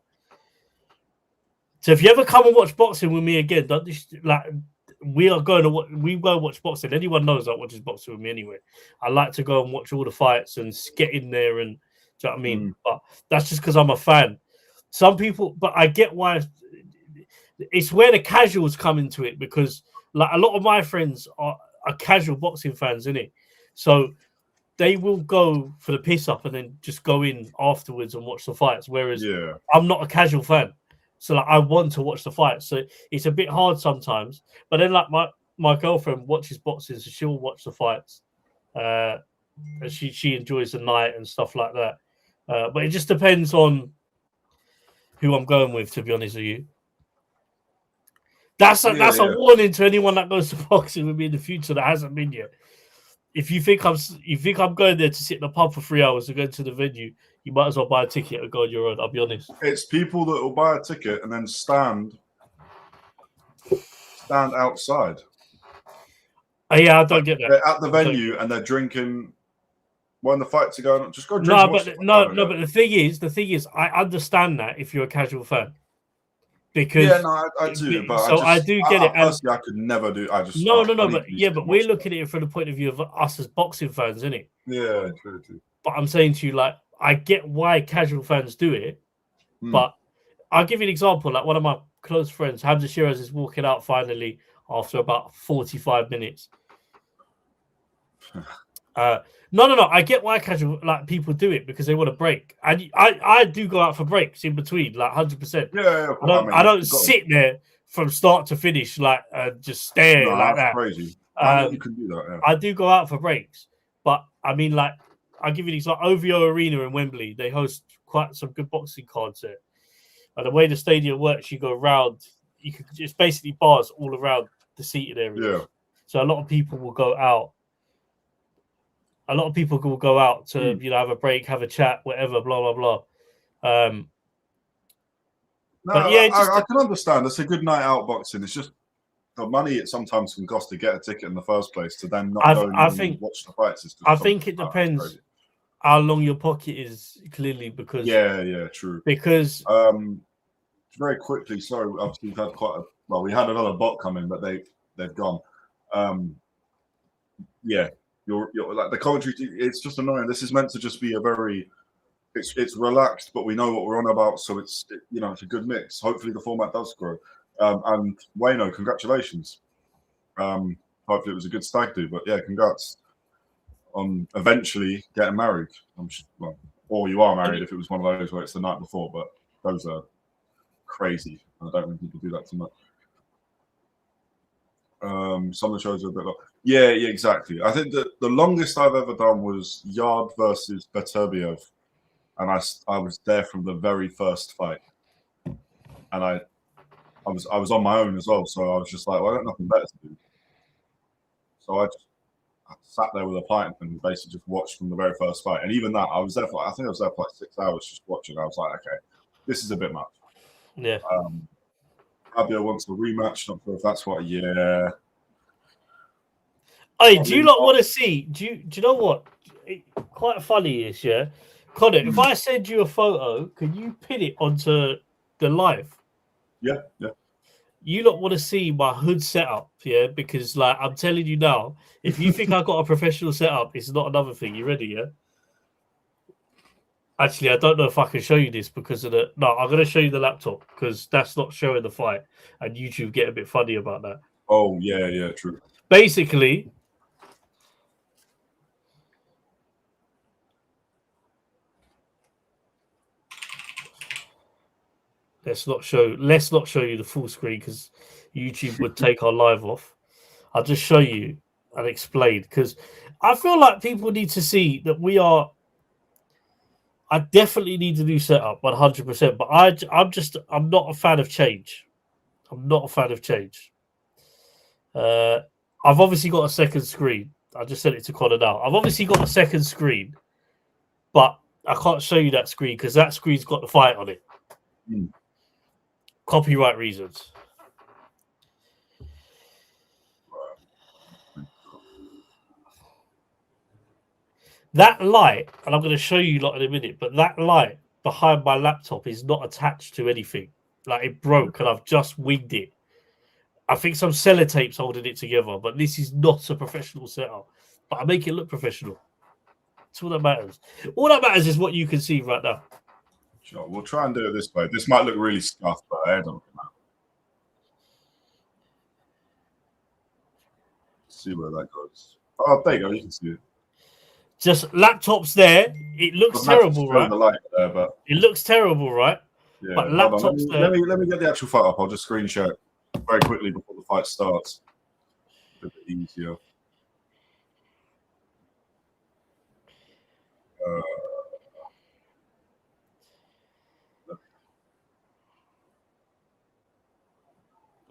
So if you ever come and watch boxing with me again, don't just, like we go and watch boxing. Anyone knows that watches boxing with me anyway. I like to go and watch all the fights and get in there, and do you know what I mean? But that's just because I'm a fan. Some people, but I get why. It's where the casuals come into it, because like a lot of my friends are casual boxing fans, innit? So they will go for the piss up and then just go in afterwards and watch the fights. Whereas I'm not a casual fan. So like I want to watch the fights. So it's a bit hard sometimes. But then like my girlfriend watches boxing, so she'll watch the fights. And she enjoys the night and stuff like that. But it just depends on who I'm going with, to be honest with you. That's a warning to anyone that goes to boxing with me in the future that hasn't been yet. If you think I'm going there to sit in the pub for 3 hours to go to the venue, you might as well buy a ticket and go on your own. I'll be honest. It's people that will buy a ticket and then stand outside. Yeah, I don't get that. They're at the venue and they're drinking when the fights are going on. Just go drink. But the thing is, I understand that if you're a casual fan. Because I do. But I do get it. Personally, I could never do. But we're looking at it from the point of view of us as boxing fans, isn't it? Yeah, true. But I'm saying to you, like, I get why casual fans do it, but I'll give you an example. Like one of my close friends, Hamzah Sheeraz, is walking out finally after about 45 minutes. No. I get why casual people do it because they want to break, and I do go out for breaks in between, like 100%. Yeah. I don't sit there from start to finish just stare like that. Crazy. You can do that. Yeah. I do go out for breaks, but I mean, like, I'll give you an example. OVO Arena in Wembley, they host quite some good boxing cards there. And the way the stadium works, you go around. It's basically bars all around the seated area. Yeah. So a lot of people will go out. A lot of people will go out to have a break, have a chat, whatever, blah blah blah. I can understand. It's a good night out boxing. It's just the money it sometimes can cost to get a ticket in the first place to then not go and watch the fights. I think it depends how long your pocket is, clearly, because true. Because very quickly, sorry, obviously we've had we had another bot come in, but they've gone. You're like the commentary. It's just annoying. This is meant to just be a very, it's relaxed, but we know what we're on about, so it's it's a good mix. Hopefully the format does grow. And Wayno, congratulations. Hopefully it was a good stag do, but yeah, congrats on eventually getting married. Or you are married if it was one of those where it's the night before, but those are crazy. I don't think people do that too much. Some of the shows are a bit like, yeah, exactly. I think that the longest I've ever done was Yard versus Beterbiev, and I was there from the very first fight, and I was on my own as well, so I was just like, well, I got nothing better to do, so I sat there with a pint and basically just watched from the very first fight, and even that I was there for 6 hours just watching. I was like, okay, this is a bit much. Yeah. Fabio wants a rematch. Not sure if that's what. Yeah. Hey, do you not want to see? Do you know what? Quite funny is, yeah. Connor, if I send you a photo, can you pin it onto the live? Yeah. You don't want to see my hood setup, yeah? Because like I'm telling you now, if you think I got a professional setup, it's not another thing. You ready, yeah? Actually, I don't know if I can show you this because of the... No, I'm going to show you the laptop because that's not showing the fight. And YouTube get a bit funny about that. Oh, yeah, true. Basically... Let's not show you the full screen because YouTube would take our live off. I'll just show you and explain because I feel like people need to see that we are... I definitely need a new setup, 100%. But I'm not a fan of change. I'm not a fan of change. I've obviously got a second screen. I just sent it to Connor now. I've obviously got a second screen, but I can't show you that screen because that screen's got the fight on it. Copyright reasons. That light, and I'm going to show you lot in a minute, but that light behind my laptop is not attached to anything. Like it broke and I've just winged it. I think some sellotape's holding it together, but this is not a professional setup. But I make it look professional. That's all that matters. All that matters is what you can see right now. Sure, we'll try and do it this way. This might look really scuffed, but I don't know. See where that goes. Oh, there you go. You can see it. Just laptops there. It looks terrible, right? The light there, but it looks terrible, right? Yeah. But laptops there. Let me get the actual fight up. I'll just screenshot it very quickly before the fight starts. A bit easier.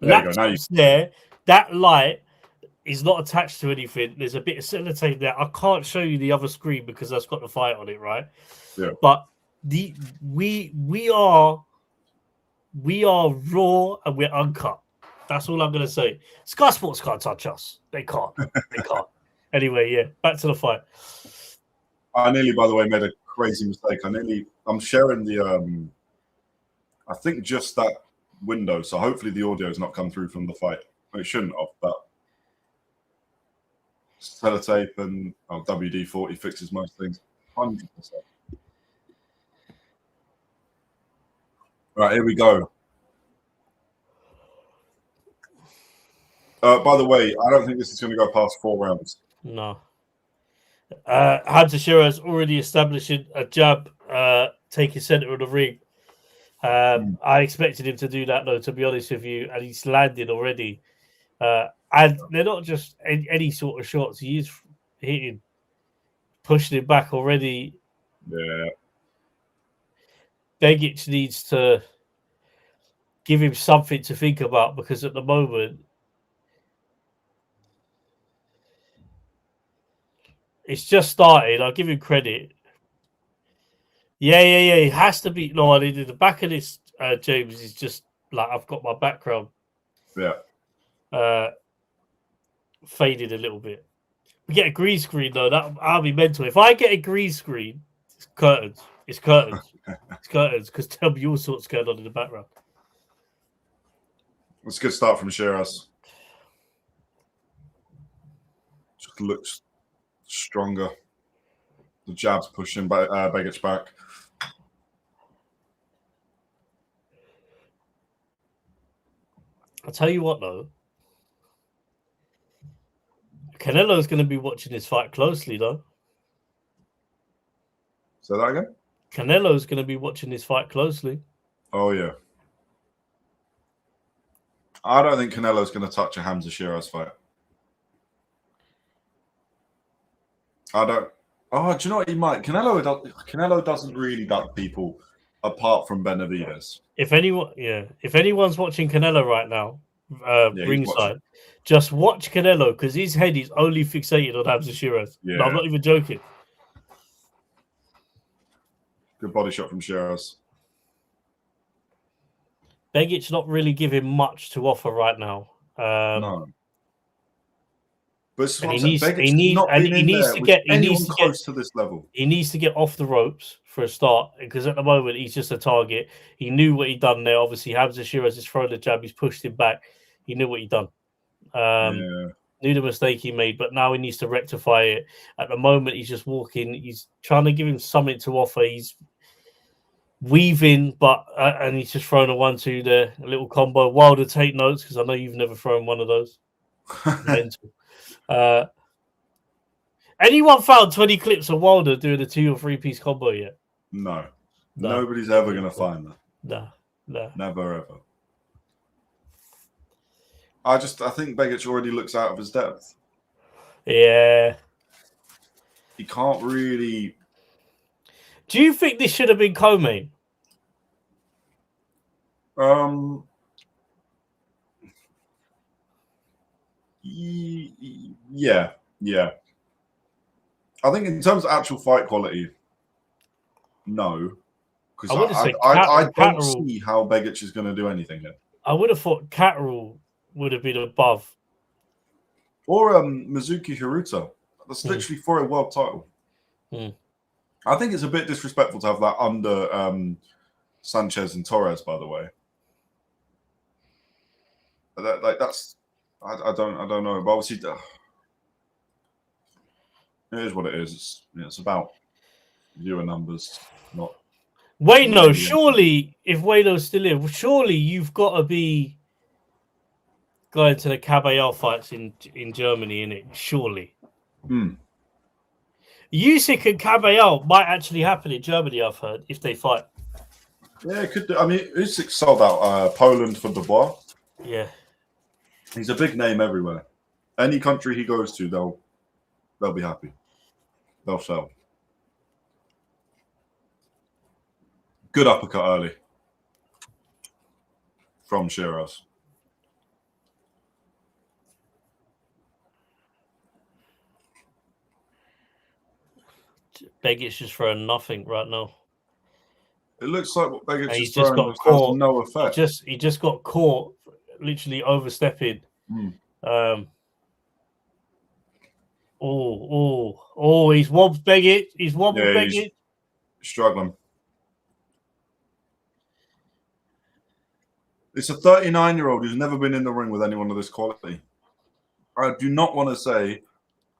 Laptops there. That light is not attached to anything. There's a bit of sellotape there. I can't show you the other screen because that's got the fight on it, right? Yeah. But we are raw and we're uncut. That's all I'm gonna say. Sky Sports can't touch us. They can't. They can't. Anyway, yeah. Back to the fight. I nearly, by the way, made a crazy mistake. I'm sharing the I think just that window. So hopefully the audio has not come through from the fight. It shouldn't have, but sellotape and WD-40 fixes most things. 100%. Right, here we go. By the way, I don't think this is going to go past 4 rounds. No. Hamzah Sheeraz already establishing a jab, taking center of the ring. I expected him to do that, though, to be honest with you, and he's landed already. And they're not just any sort of shots. He is hitting, pushing him back already. Yeah. Begic needs to give him something to think about because at the moment it's just started. I'll give him credit. Yeah. He has to be. No, the back of this, James, is just like I've got my background. Yeah. Faded a little bit. We get a green screen though. I'll be mental. If I get a green screen, it's curtains. It's curtains. It's curtains because there'll be all sorts going on in the background. It's a good start from Sheeraz. Just looks stronger. The jab's pushing Begic back. I'll tell you what though. Canelo's going to be watching this fight closely though. Say that again? Canelo's going to be watching this fight closely. Oh, yeah. I don't think Canelo's going to touch a Hamzah Sheeraz fight. I don't. Oh, do you know what he might? Canelo doesn't really duck people apart from Benavidez. If anyone's watching Canelo right now, ringside, just watch Canelo because his head is only fixated on Hamzah Sheeraz. Yeah. No, I'm not even joking. Good body shot from Sheeraz. Begic's not really giving much to offer right now. No. But he needs to get close to this level. He needs to get off the ropes for a start because at the moment he's just a target. He knew what he'd done there. Obviously, Hamzah Sheeraz has thrown the jab. He's pushed him back. He knew what he'd done. Knew the mistake he made, but now he needs to rectify it. At the moment, he's just walking. He's trying to give him something to offer. He's weaving, but and he's just thrown a 1-2 there, a little combo. Wilder, take notes because I know you've never thrown one of those. Mental. Anyone found 20 clips of Wilder doing a 2 or 3 piece combo yet? No. Nobody's ever going to find that. No. Never ever. I think Begic already looks out of his depth. Yeah. He can't really. Do you think this should have been co-main? Yeah. I think in terms of actual fight quality, no. Because I don't see how Begic is going to do anything here. I would have thought Catterall would have been above. Or Mizuki Hiruta. That's literally for a world title. I think it's a bit disrespectful to have that under Sanchez and Torrez, by the way. That's I don't know, but obviously it is what it is. It's about viewer numbers, not. Wayno, surely, if Wayno's still here, surely you've got to be going to the Caballero fights in Germany, innit? Surely. Usyk and Caballero might actually happen in Germany, I've heard, if they fight. Yeah, it could do. I mean, Usyk sold out Poland for Dubois. Yeah. He's a big name everywhere. Any country he goes to, they'll be happy. They'll sell. Good uppercut early from Sheeraz. Begic's just throwing nothing right now. It looks like what Begic He's is just throwing got caught. has no effect. He just got caught, literally overstepping. He's wobbed Begic. He's wobbled Begic. He's struggling. It's a 39-year-old who's never been in the ring with anyone of this quality. I do not want to say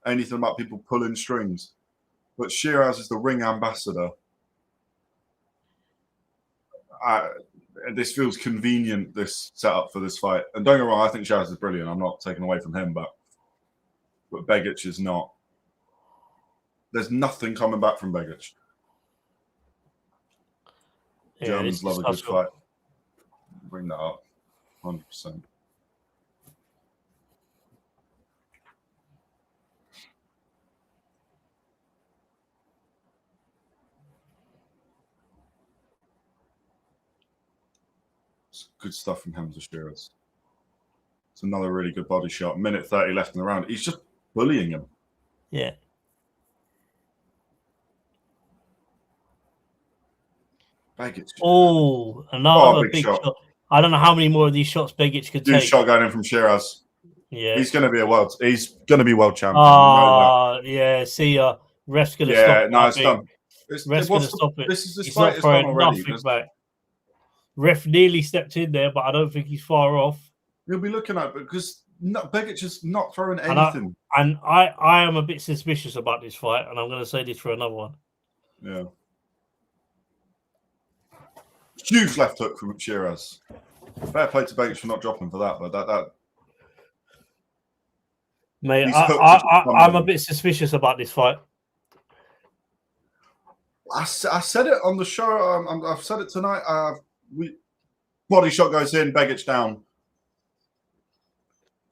anything about people pulling strings, but Sheeraz is the ring ambassador. This feels convenient, this setup for this fight. And don't get me wrong, I think Sheeraz is brilliant. I'm not taking away from him, but Begic is not. There's nothing coming back from Begic. Yeah, Germans love a good fight. Bring that up, 100%. It's good stuff from Hamzah Sheeraz. It's another really good body shot. Minute 30 left in the round. He's just bullying him. Yeah. Begic. Another big shot. I don't know how many more of these shots Begic could take. Shot going in from Sheeraz. Yeah. He's going to be world champion. Yeah. See ya. Ref's going to stop. Yeah, no, it's done. Ref's going to stop it. This fight is done already. Back. Ref nearly stepped in there, but I don't think he's far off. You'll be looking at it because Begic is not throwing anything. And I am a bit suspicious about this fight, and I'm going to say this for another one. Yeah. Huge left hook from Sheeraz. Fair play to Begic for not dropping for that, but that. Mate, I'm a bit suspicious about this fight. I said it on the show. I've said it tonight. Body shot goes in, Begic down.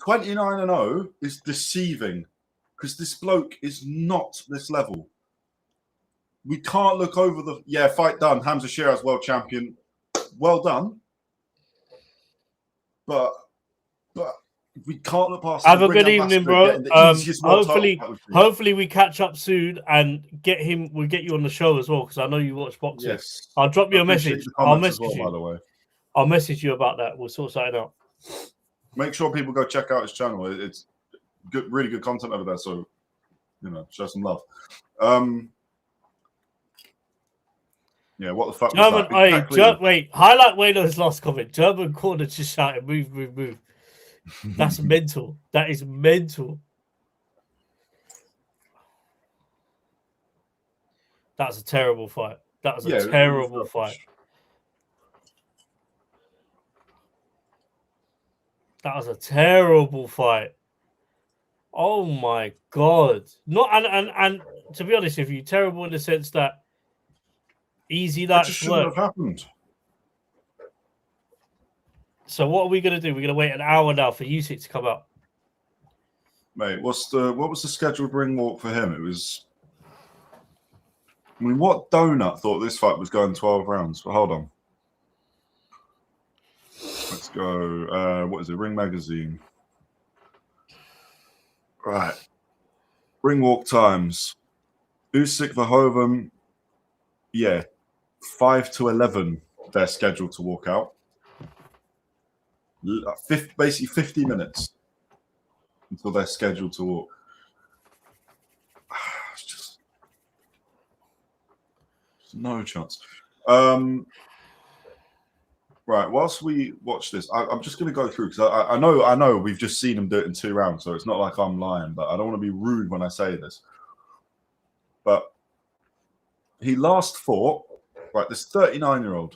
29-0 is deceiving because this bloke is not this level. We can't look over the fight done. Hamzah Sheeraz, world champion. Well done. But we can't look past. Have a good evening, bro. Hopefully we catch up soon and get him. We'll get you on the show as well because I know you watch boxing. Yes. I'll drop you a message. I'll message you. By the way, I'll message you about that. We'll sort something out. Make sure people go check out his channel. It's good, really good content over there. So, show some love. Yeah, what the fuck was that? Wait, highlight Wayno's last comment. German corner just shouting, move, move, move. That's mental. That is mental. That was a terrible fight. That was a terrible fight. That was a terrible fight. Oh my god! Not and to be honest with you, terrible in the sense that easy that shouldn't have happened. So what are we going to do? We're going to wait an hour now for Usyk to come up. Mate, what was the scheduled ring walk for him? It was I mean, what donut thought this fight was going 12 rounds? Well, hold on. Let's go. What is it? Ring Magazine. Right. Ring walk times. Usyk, Verhoeven. Yeah. 5 to 11, they're scheduled to walk out. Basically 50 minutes until they're scheduled to walk. It's just no chance. Right, whilst we watch this, I'm just going to go through because I know we've just seen him do it in 2 rounds, so it's not like I'm lying, but I don't want to be rude when I say this. But he last fought, right, this 39-year-old,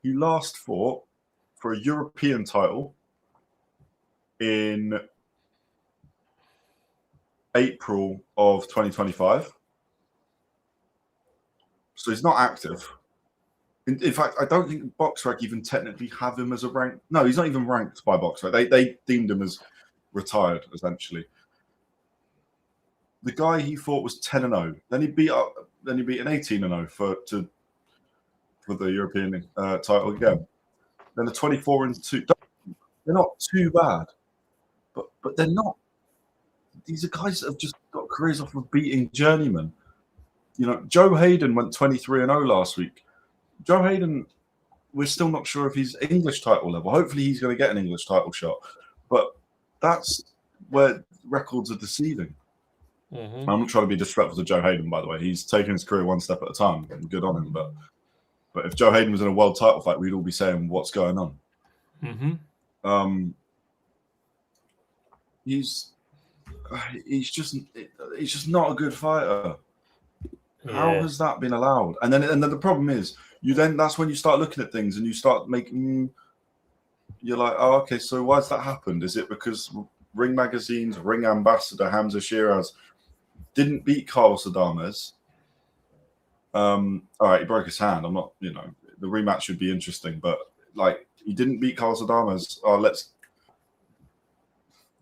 he last fought for a European title in April of 2025. So he's not active. In fact, I don't think BoxRec even technically have him as a rank. No, he's not even ranked by BoxRec. They deemed him as retired, essentially. The guy he fought was 10-0. Then he beat an 18-0 for the European title again. Then a 24-2. They're not too bad, but they're not. These are guys that have just got careers off of beating journeymen. You know, Joe Hayden went 23-0 last week. Joe Hayden, we're still not sure if he's English title level. Hopefully he's going to get an English title shot. But that's where records are deceiving. Mm-hmm. I'm not trying to be disrespectful to Joe Hayden, by the way. He's taking his career one step at a time. Good on him. But if Joe Hayden was in a world title fight, we'd all be saying, what's going on? Mm-hmm. He's just not a good fighter. Yeah. How has that been allowed? And then the problem is, that's when you start looking at things and you start making. You're like, oh, okay. So why's that happened? Is it because Ring Magazine's Ring ambassador Hamzah Sheeraz didn't beat Carlos Adames? All right, he broke his hand. I'm not, the rematch should be interesting, but like he didn't beat Carlos Adames. Oh, let's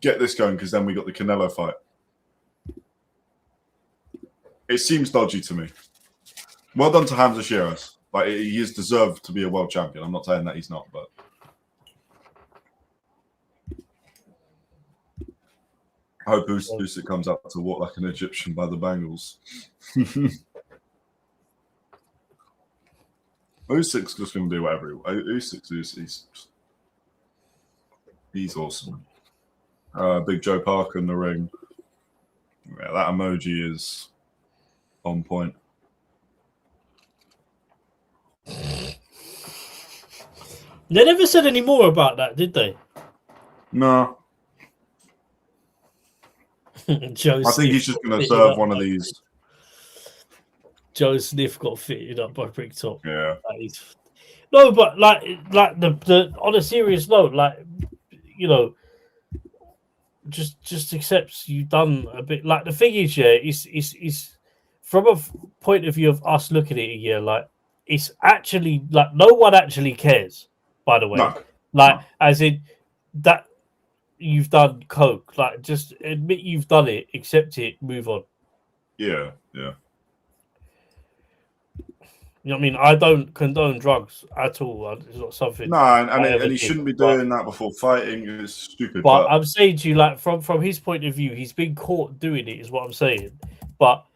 get this going because then we got the Canelo fight. It seems dodgy to me. Well done to Hamzah Sheeraz. Like he is deserved to be a world champion. I'm not saying that he's not, but I hope Usyk comes up to walk like an Egyptian by the bangles. Usyk's just going to do whatever. He's awesome. Big Joe Parker in the ring. Yeah, that emoji is on point. They never said any more about that, did they? No. I think he's just going to serve one of these. Joe Smith got fitted up by Bricktop. Yeah. No, but like the on a serious note, just accepts you've done a bit. Like the thing is, is from a point of view of us looking at it, like it's actually like no one actually cares. By the way, as in that you've done coke. Like just admit you've done it, accept it, move on. Yeah. You know what I mean? I don't condone drugs at all. It's not something. No, and he shouldn't be doing that before fighting. It's stupid. But I'm saying to you, like from his point of view, he's been caught doing it, is what I'm saying. But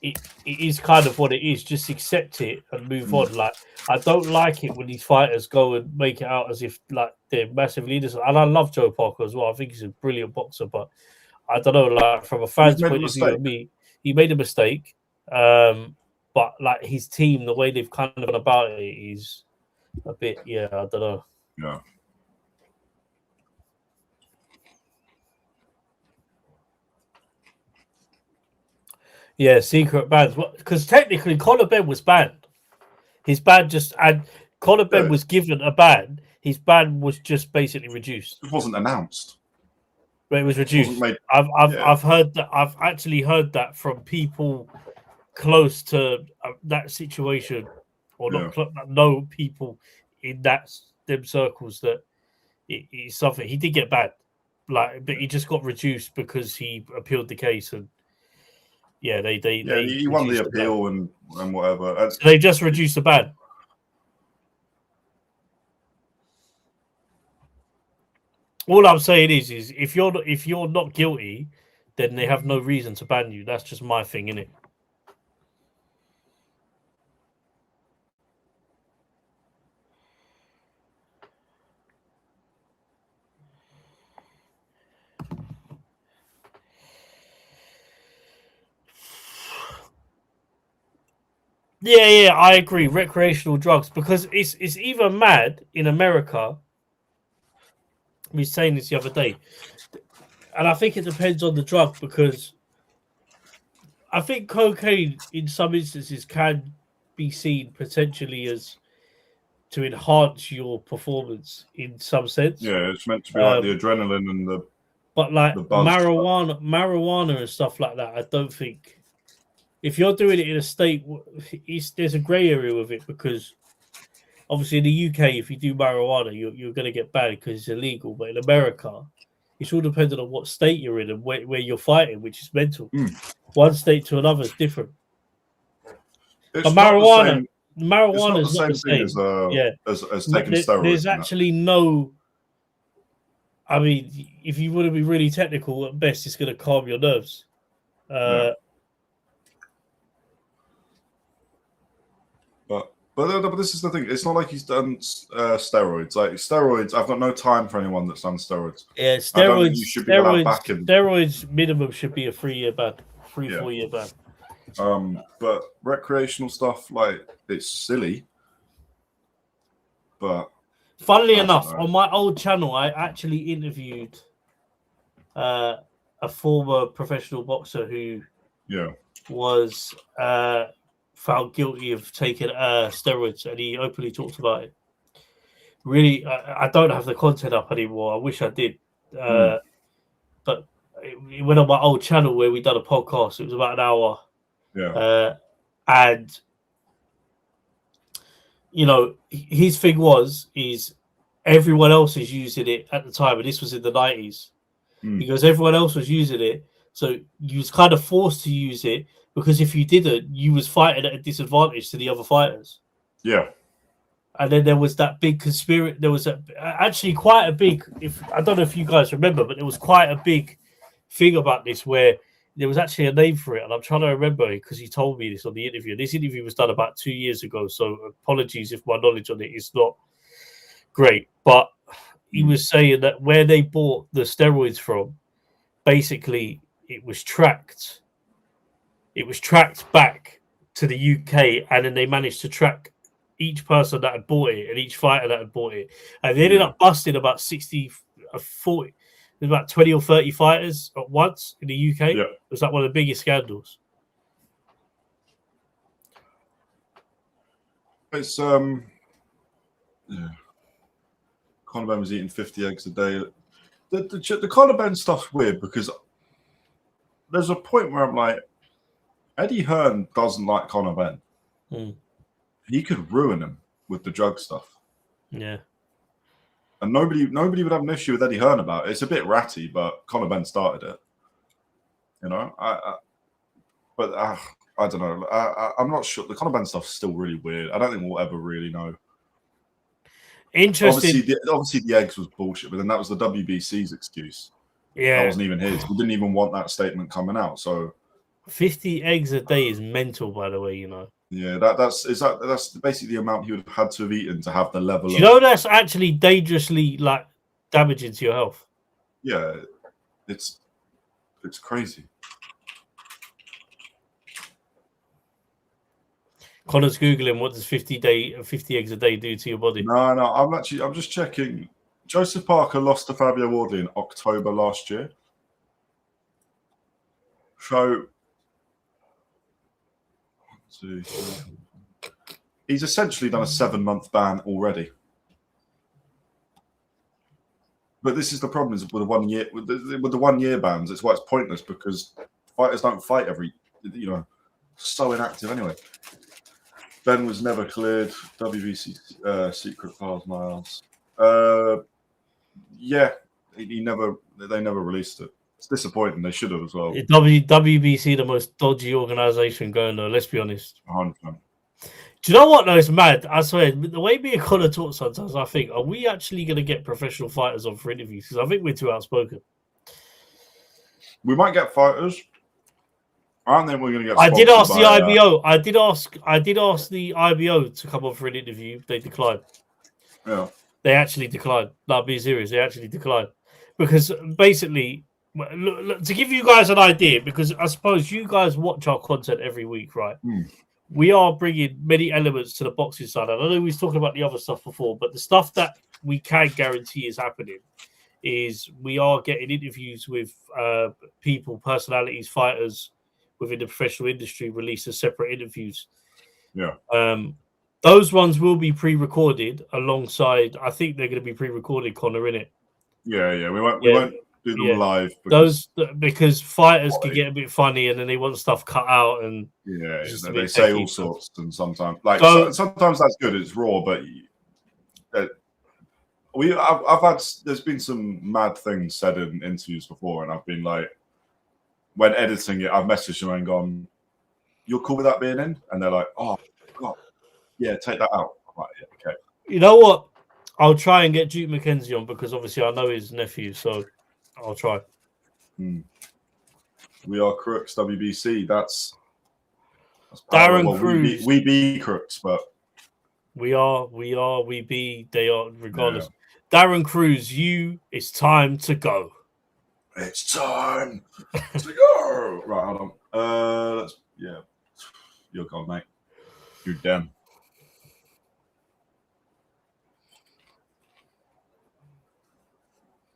it is kind of what it is. Just accept it and move on. Like I don't like it when these fighters go and make it out as if like they're massively innocent. And I love Joe Parker as well. I think he's a brilliant boxer. But I don't know, like from a fan's point of view, of me, he made a mistake. But like his team, the way they've kind of gone about it is a bit, I don't know. Yeah. Yeah, secret bans. Because technically, Conor Benn was banned. His ban Conor Benn was given a ban. His ban was just basically reduced. It wasn't announced. But it was reduced. I've heard that. I've actually heard that from people close to that situation, or not know people in them circles that it's something. He did get banned, but he just got reduced because he appealed the case and Yeah, he won the appeal and whatever. So they just reduced the ban. All I'm saying is if you're not guilty, then they have no reason to ban you. That's just my thing, innit? Yeah, I agree. Recreational drugs, because it's even mad in America. We were saying this the other day, and I think it depends on the drug, because I think cocaine in some instances can be seen potentially as to enhance your performance in some sense. Yeah, it's meant to be like the adrenaline and the. But like the buzz marijuana and stuff like that, I don't think. If you're doing it in a state, there's a grey area with it, because obviously in the UK, if you do marijuana, you're going to get banned because it's illegal. But in America, it's all dependent on what state you're in and where you're fighting, which is mental. One state to another is different. It's but marijuana is not the same as taking steroids. There's actually no. I mean, if you want to be really technical, at best, it's going to calm your nerves. But this is the thing. It's not like he's done steroids. Like steroids, I've got no time for anyone that's done steroids. Yeah, steroids. Steroids minimum should be a 3-year ban, 4-year ban. But recreational stuff, like, it's silly. But funnily enough, on my old channel, I actually interviewed a former professional boxer who was found guilty of taking steroids, and he openly talked about it. Really, I don't have the content up anymore. I wish I did. But it went on my old channel where we done a podcast. It was about an hour. And you know, his thing is everyone else is using it at the time, and this was in the 90s. Because everyone else was using it, so you was kind of forced to use it, because if you didn't, you was fighting at a disadvantage to the other fighters. Yeah. And then there was that big conspiracy. There was actually quite a big. I don't know if you guys remember, but there was quite a big thing about this where there was actually a name for it, and I'm trying to remember it because he told me this on the interview. This interview was done about 2 years ago, so apologies if my knowledge on it is not great. But he was saying that where they bought the steroids from, basically it was tracked. It was tracked back to the UK, and then they managed to track each person that had bought it and each fighter that had bought it. And they ended up busting about 40. There's about 20 or 30 fighters at once in the UK. Yeah. It was like one of the biggest scandals. It's Conor Benn was eating 50 eggs a day. The Conor Benn stuff's weird, because there's a point where I'm like, Eddie Hearn doesn't like Conor Benn. He could ruin him with the drug stuff. Yeah. And nobody would have an issue with Eddie Hearn about it. It's a bit ratty, but Conor Benn started it. You know? I don't know. I'm not sure. The Conor Benn stuff's still really weird. I don't think we'll ever really know. Interesting. Obviously, the eggs was bullshit, but then that was the WBC's excuse. Yeah. That wasn't even his. We didn't even want that statement coming out. So 50 eggs a day is mental, by the way, you know. Yeah, that's basically the amount he would have had to have eaten to have the level. You know, that's actually dangerously damaging to your health. Yeah, it's crazy. Connor's googling what does 50 eggs a day do to your body. No, I'm just checking. Joseph Parker lost to Fabio Wardley in October last year. So he's essentially done a 7-month ban already. But this is the problem: is with the 1 year with the 1 year bans. It's why it's pointless, because fighters don't fight every, so inactive anyway. Ben was never cleared. WBC secret files miles. Yeah, they never released it. It's disappointing. They should have as well. WBC, the most dodgy organization going though. Let's be honest. 100%. Do you know what? though? It's mad. I swear, the way me and Connor talk sometimes, I think, are we actually going to get professional fighters on for interviews? Because I think we're too outspoken. We might get fighters. I don't think we're going to get. I did ask the IBO. I did ask the IBO to come on for an interview. They declined. Yeah. They actually declined. Not being serious. They actually declined because basically, look, to give you guys an idea, because I suppose you guys watch our content every week, right? We are bringing many elements to the boxing side. I know we was talking about the other stuff before, but the stuff that we can guarantee is happening is we are getting interviews with people, personalities, fighters within the professional industry, release as separate interviews. Yeah. Those ones will be pre-recorded alongside. I think they're going to be pre-recorded, Connor, innit? Yeah. We won't do them live. Because fighters can get a bit funny and then they want stuff cut out and they say all sorts, and sometimes sometimes that's good. It's raw, but I've had there's been some mad things said in interviews before, and I've been like, when editing it, I've messaged them and gone, "You're cool with that being in?" And they're like, "Oh God, yeah, take that out." I'm like, "Yeah, okay." You know what? I'll try and get Duke McKenzie on because obviously I know his nephew, so I'll try. We are crooks, WBC. That's Darren Cruz. We be crooks, but we be. They are, regardless. Yeah. Darren Cruz, it's time to go. It's time to go. Right, hold on. You're gone, mate. You're done.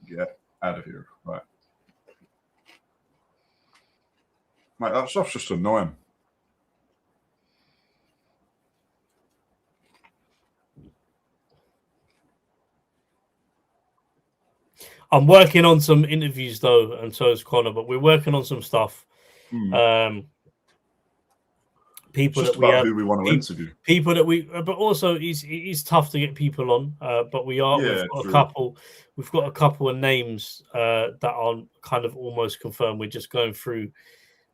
Get out of here. Right. Mate, that stuff's just annoying. I'm working on some interviews though, and so is Connor, but we're working on some stuff. People just that we have, who we want to interview. People that we, but also it's tough to get people on. But we've got a couple. We've got a couple of names that are kind of almost confirmed. We're just going through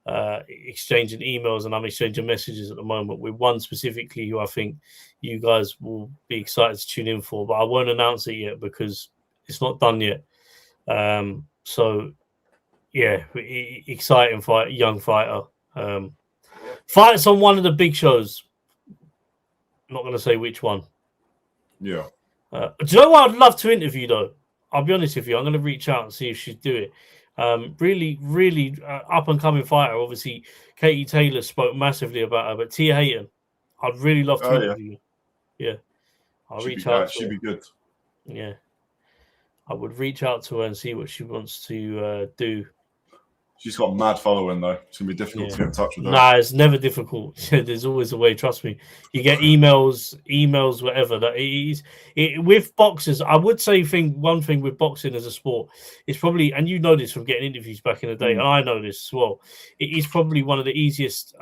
exchanging emails, and I'm exchanging messages at the moment with one specifically who I think you guys will be excited to tune in for. But I won't announce it yet because it's not done yet. So yeah, exciting fight, young fighter. Fights on one of the big shows. I'm not going to say which one. Yeah. Do you know what I'd love to interview though? I'll be honest with you. I'm going to reach out and see if she'd do it. Really up and coming fighter. Obviously, Katie Taylor spoke massively about her, but Tia Hayton, I'd really love to interview. Yeah. I'll reach out. She'd be good. Yeah. I would reach out to her and see what she wants to do. She's got a mad following though. It's gonna be difficult to get in touch with her. Nah, it's never difficult. There's always a way. Trust me. You get emails, whatever. That with boxers, I would say one thing with boxing as a sport is probably, and you know this from getting interviews back in the day, and I know this as well. It is probably one of the easiest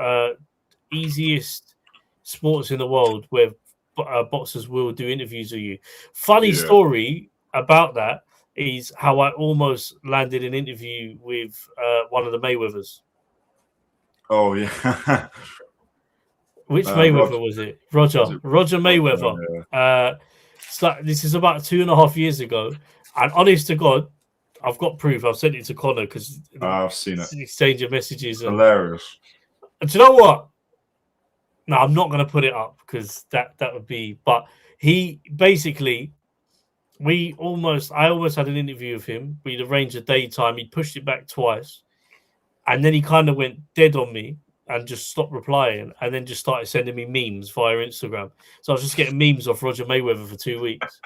sports in the world where boxers will do interviews with you. Funny story about that is how I almost landed an interview with one of the Mayweathers. Oh, yeah. Which Mayweather was it? Roger Mayweather. Yeah. This is about 2.5 years ago. And honest to God, I've got proof. I've sent it to Connor because I've seen it. Exchange of messages. Hilarious. And do you know what? No, I'm not going to put it up because that would be... But he basically... I almost had an interview with him. We'd arranged a daytime. He pushed it back twice. And then he kind of went dead on me and just stopped replying and then just started sending me memes via Instagram. So I was just getting memes off Roger Mayweather for 2 weeks.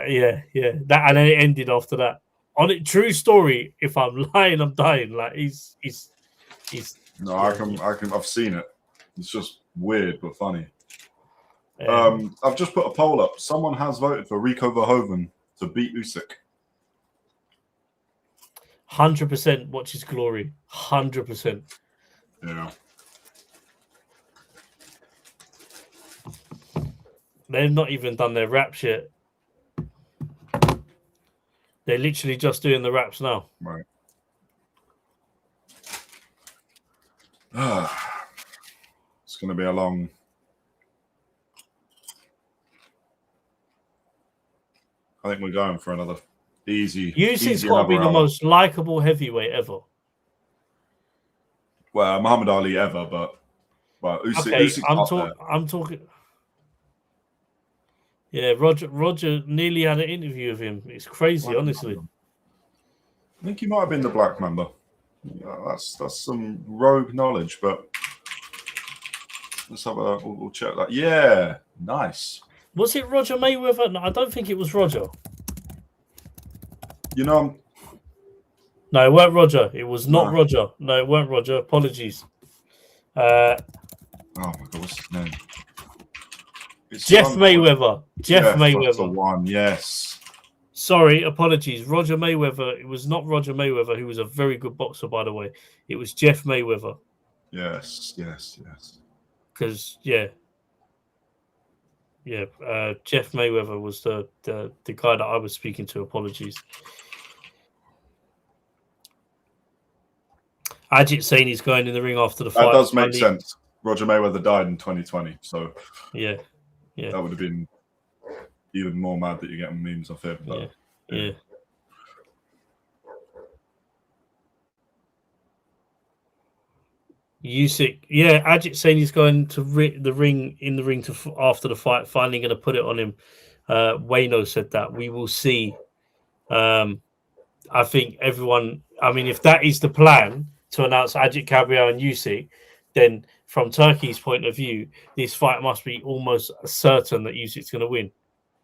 Yeah. That, and then it ended after that. On it, true story. If I'm lying, I'm dying. Like he's No, I've seen it. It's just weird but funny. I've just put a poll up. Someone has voted for Rico Verhoeven to beat Usyk. 100% watch his glory. 100%. Yeah. They've not even done their raps yet. They're literally just doing the raps now. Right. It's going to be a long. I think we're going for another easy. Usyk's got to be the most likable heavyweight ever. Well, Muhammad Ali ever, but Usyk, okay, Usyk's I'm talking. Yeah, Roger nearly had an interview with him. It's crazy, Black honestly. Mamba. I think he might have been the Black Mamba. That's some rogue knowledge, but let's have a we'll check that. Yeah, nice. Was it Roger Mayweather? No, I don't think it was Roger. You know, no, it weren't Roger. It was not Roger. No, it weren't Roger. Apologies. Oh my God, what's his name? It's Jeff Mayweather. Jeff Mayweather. That's the one. Yes. Sorry, apologies. Roger Mayweather. It was not Roger Mayweather, who was a very good boxer, by the way. It was Jeff Mayweather. Yes. Because Jeff Mayweather was the guy that I was speaking to. Apologies. Ajit saying he's going in the ring after the fight. That does make sense. Roger Mayweather died in 2020, so yeah, that would have been even more mad that you're getting memes off him. But, yeah. Usyk, Ajit saying he's going to the ring to after the fight. Finally, going to put it on him. Wayno said that. We will see. I think everyone. I mean, if that is the plan to announce Ajit Kabayel and Usyk, then from Turkey's point of view, this fight must be almost certain that Usyk's going to win.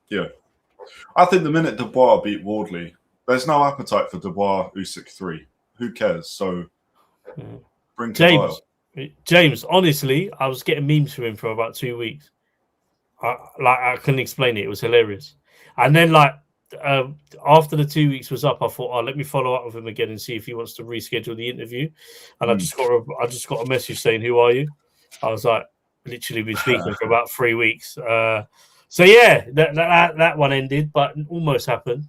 Yeah, I think the minute Dubois beat Wardley, there's no appetite for Dubois Usyk 3. Who cares? So bring James, honestly, I was getting memes from him for about 2 weeks. I couldn't explain it. It was hilarious. And then, after the 2 weeks was up, I thought, let me follow up with him again and see if he wants to reschedule the interview. And I just got a message saying, "Who are you?" I was like, literally been speaking for about 3 weeks. So yeah, that one ended, but almost happened.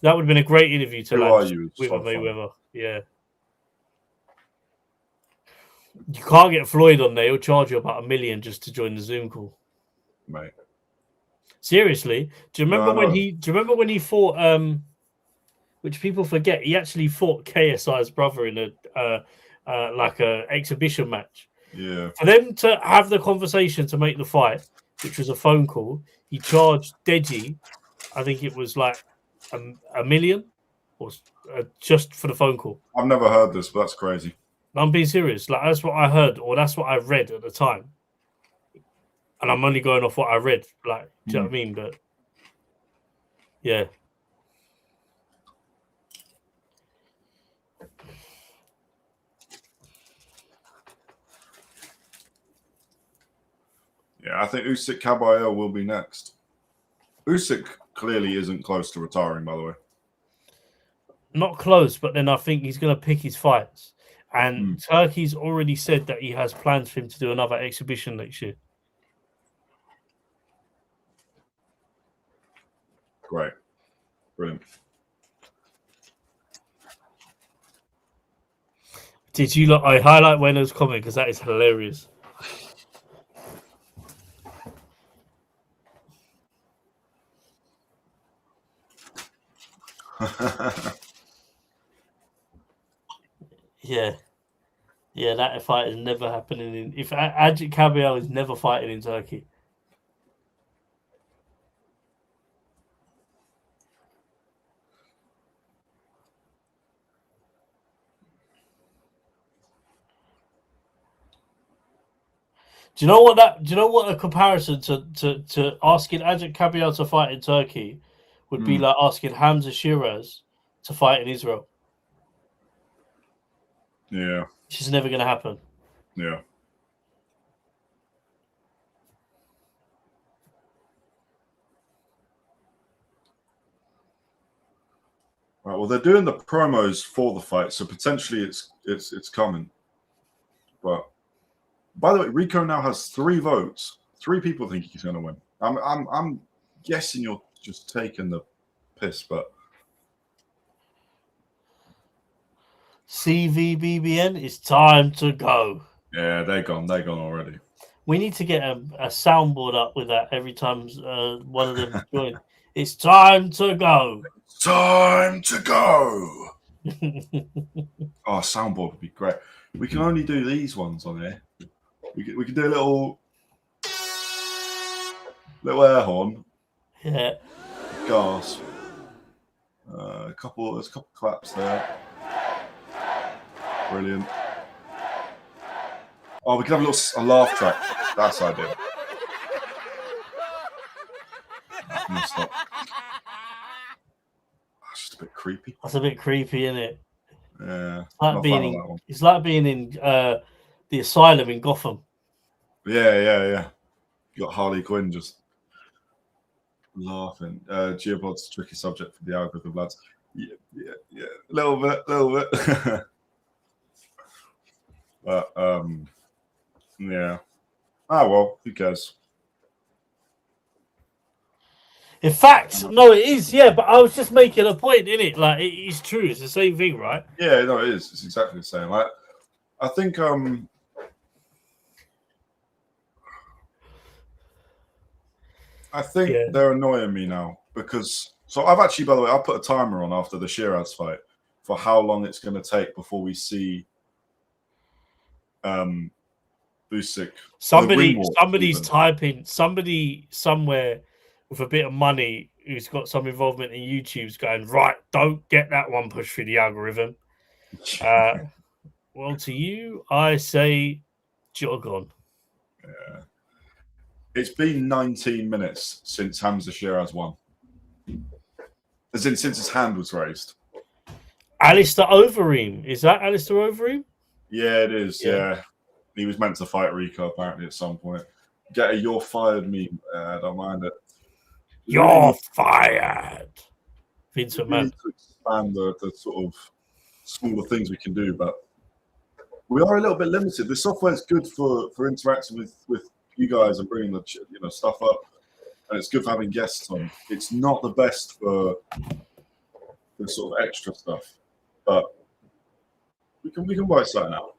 That would have been a great interview to land with Mayweather. Yeah. You can't get Floyd on there. He'll charge you about $1 million just to join the Zoom call. Mate. Seriously, do you remember when he fought? Which people forget, he actually fought KSI's brother in a exhibition match. Yeah. For them to have the conversation to make the fight, which was a phone call, he charged Dedy, I think it was like $1 million, or just for the phone call. I've never heard this, but that's crazy. I'm being serious. That's what I heard, or that's what I read at the time. And I'm only going off what I read. Do you know what I mean? But yeah. Yeah, I think Usyk Kabayel will be next. Usyk clearly isn't close to retiring, by the way. Not close, but then I think he's going to pick his fights. And Turkey's already said that he has plans for him to do another exhibition next year. Great. Brilliant. Did you look? I highlight Wayno's comment because that is hilarious. Yeah, that fight is never happening if Ajit Kabayel is never fighting in Turkey. Do you know what a comparison to asking Ajit Kabayel to fight in Turkey would be like asking Hamzah Sheeraz to fight in Israel? Yeah. Which is never going to happen. Yeah. Right, well, they're doing the promos for the fight, so potentially it's coming. But by the way, Rico now has 3 votes. 3 people think he's going to win. I'm guessing you're just taking the piss, but CVBBN, it's time to go. Yeah, they're gone. They're gone already. We need to get a soundboard up with that every time one of them joins. It's time to go. Time to go. Oh, soundboard would be great. We can only do these ones on here. We could do a little air horn. Yeah. Gasp. There's a couple claps there. Brilliant. Oh, we could have a laugh track. That's the idea. Stop. That's just a bit creepy. That's a bit creepy, isn't it? Yeah. It's like being in the asylum in Gotham. Yeah. You got Harley Quinn just laughing. Geopod's a tricky subject for the algorithm, lads. Yeah. A little bit. But yeah. Ah, well, who cares? In fact, no, it is. Yeah, but I was just making a point, innit? Like, it is true. It's the same thing, right? Yeah, no, it is. It's exactly the same. Like, I think they're annoying me now because. So I've actually, by the way, I put a timer on after the Sheeraz fight for how long it's going to take before we see Usyk. Somebody's typing. Somebody somewhere with a bit of money who's got some involvement in YouTube's going, right, don't get that one pushed through the algorithm. Well, to you, I say jog on. Yeah. It's been 19 minutes since Hamzah Sheeraz won. As in, since his hand was raised. Alistair Overeem. Is that Alistair Overeem? Yeah, it is. Yeah. He was meant to fight Rico, apparently, at some point. Get a "you're fired" meme. I don't mind it. You're fired. Vince McMahon. We need to expand the sort of smaller things we can do, but we are a little bit limited. The software is good for interacting with you guys and bringing the stuff up, and it's good for having guests on. It's not the best for the sort of extra stuff, but we can work something out.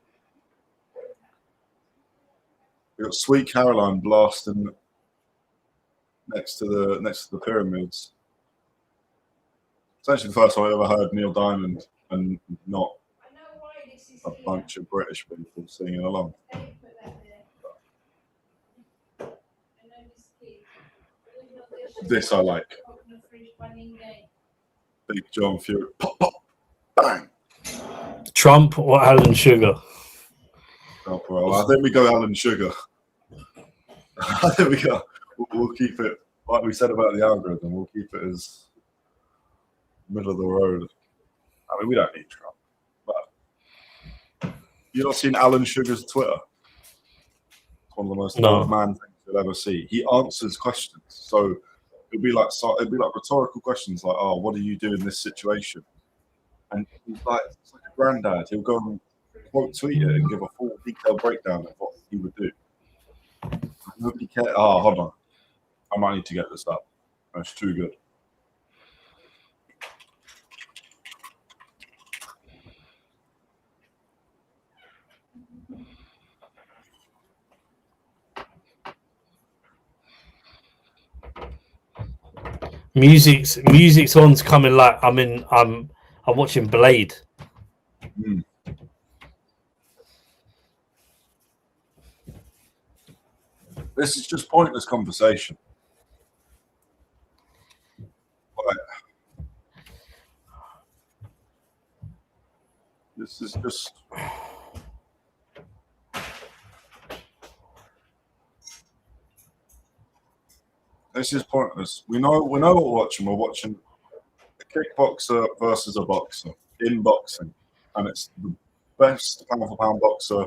We got Sweet Caroline blasting next to the pyramids. It's actually the first time I ever heard Neil Diamond and not a bunch of British people singing along. This I like. Big John Fury. Pop, pop, bang. Trump or Alan Sugar? Oh, well, I think we go Alan Sugar. I think we go. We'll keep it like we said about the algorithm. We'll keep it as middle of the road. I mean, we don't need Trump, but you've not seen Alan Sugar's Twitter. It's one of the most old man things you'll ever see. He answers questions, so it'd be like rhetorical questions like, "Oh, what do you do in this situation?" And he's like, it's like a granddad. He'll go and quote tweet it and give a full detailed breakdown of what he would do. Nobody cares. Oh, hold on. I might need to get this up. That's too good. Music's on's coming like I'm watching Blade. Mm. This is just pointless conversation. This is just. This is pointless. We know what we're watching. We're watching a kickboxer versus a boxer in boxing, and it's the best pound for pound boxer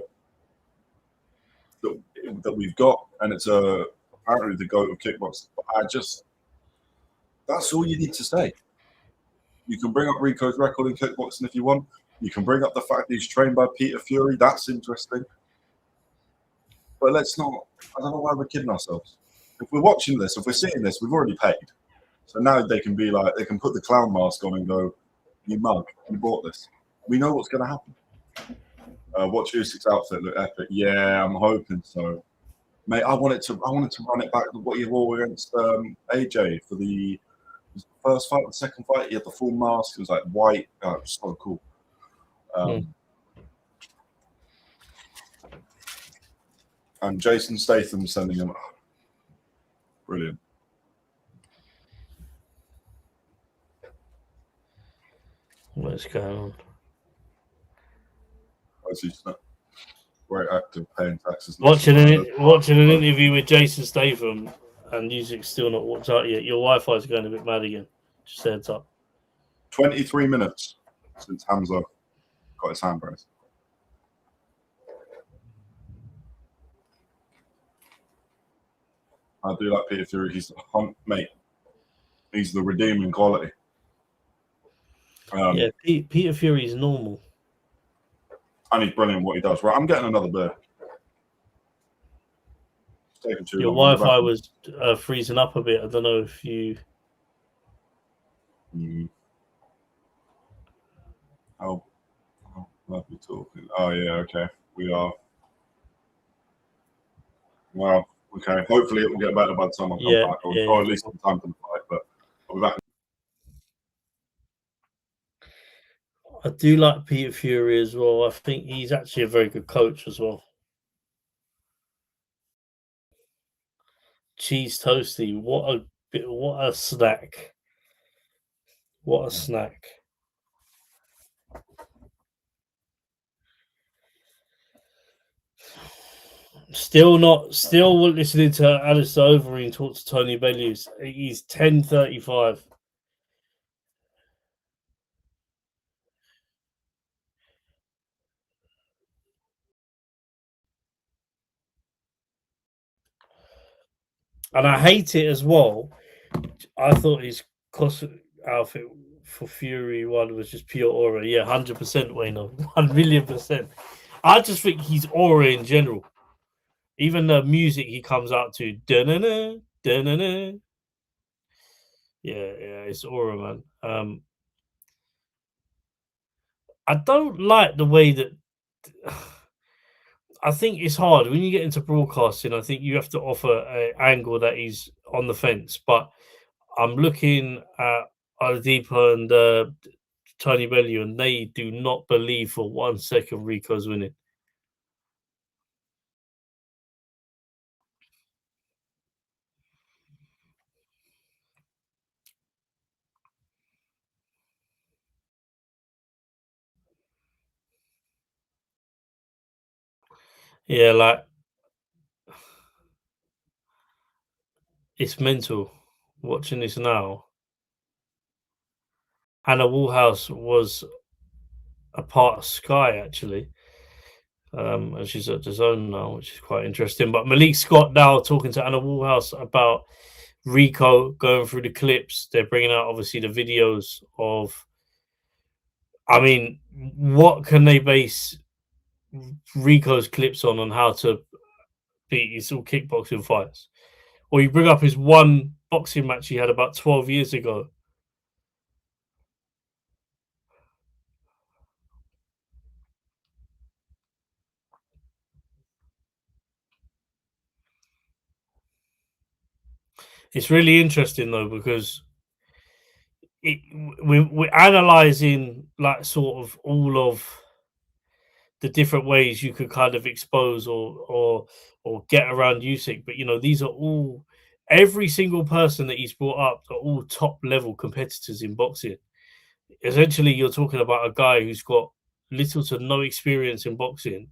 that we've got, and it's apparently the GOAT of kickboxing. But that's all you need to say. You can bring up Rico's record in kickboxing if you want. You can bring up the fact that he's trained by Peter Fury. That's interesting. But let's not. I don't know why we're kidding ourselves. If we're watching this, if we're seeing this, we've already paid. So now they can be like, they can put the clown mask on and go, "You mug, you bought this." We know what's going to happen. Watch Usyk's outfit look epic. Yeah, I'm hoping so. Mate, I wanted to run it back to what he wore against AJ for the first fight, the second fight. He had the full mask. It was like white. Oh, it was so cool. And Jason Statham sending him. Brilliant. What's going on? Very active, paying taxes. Watching an interview with Jason Statham and Usyk's still not walked out yet. Your Wi-Fi's going a bit mad again. Just heads up. 23 minutes since Hamzah got his hand raised. I do like Peter Fury. He's mate. He's the redeeming quality. Yeah, Peter Fury is normal. And he's brilliant at what he does. Right, I'm getting another beer. It's taking too long. Your Wi-Fi was freezing up a bit. I don't know if you... Oh, love you talking. Oh, yeah, okay. We are. Well, okay. Hopefully it will get better by the time I come back. Or at least in time for the fight, but I'll be back. I do like Peter Fury as well. I think he's actually a very good coach as well. Cheese toasty. What a snack. What a snack. Still listening to Alistair Overeem talk to Tony Bellew. He's 10:35. And I hate it as well. I thought his costume outfit for Fury 1 was just pure aura. Yeah, 100% Wayne. 1,000,000%. I just think he's aura in general. Even the music he comes out to. Da-na-na, da-na-na. Yeah, it's aura, man. I don't like the way that... I think it's hard when you get into broadcasting. I think you have to offer an angle that is on the fence. But I'm looking at Oladipo and Tony Bellew, and they do not believe for 1 second Rico's winning. Yeah, like it's mental watching this now. Anna Woolhouse was a part of Sky actually, and she's at the Zone now, which is quite interesting. But Malik Scott now talking to Anna Woolhouse about Rico, going through the clips. They're bringing out obviously the videos of. I mean, what can they base Rico's clips on how to beat his all kickboxing fights? Or you bring up his one boxing match he had about 12 years ago. It's really interesting though, because we're analysing like sort of all of the different ways you could kind of expose or get around Usyk, but you know, these are all, every single person that he's brought up are all top level competitors in boxing. Essentially, you're talking about a guy who's got little to no experience in boxing.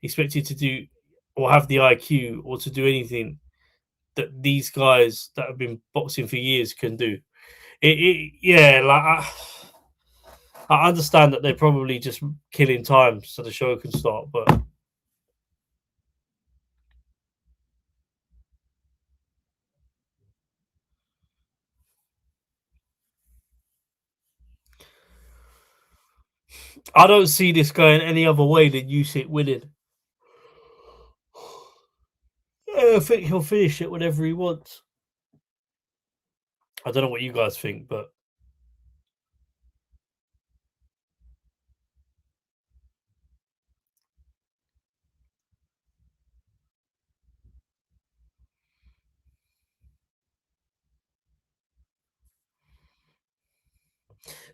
Expected to do or have the IQ or to do anything that these guys that have been boxing for years can do. I understand that they're probably just killing time so the show can start, but I don't see this going any other way than Usyk winning. I think he'll finish it whenever he wants. I don't know what you guys think, but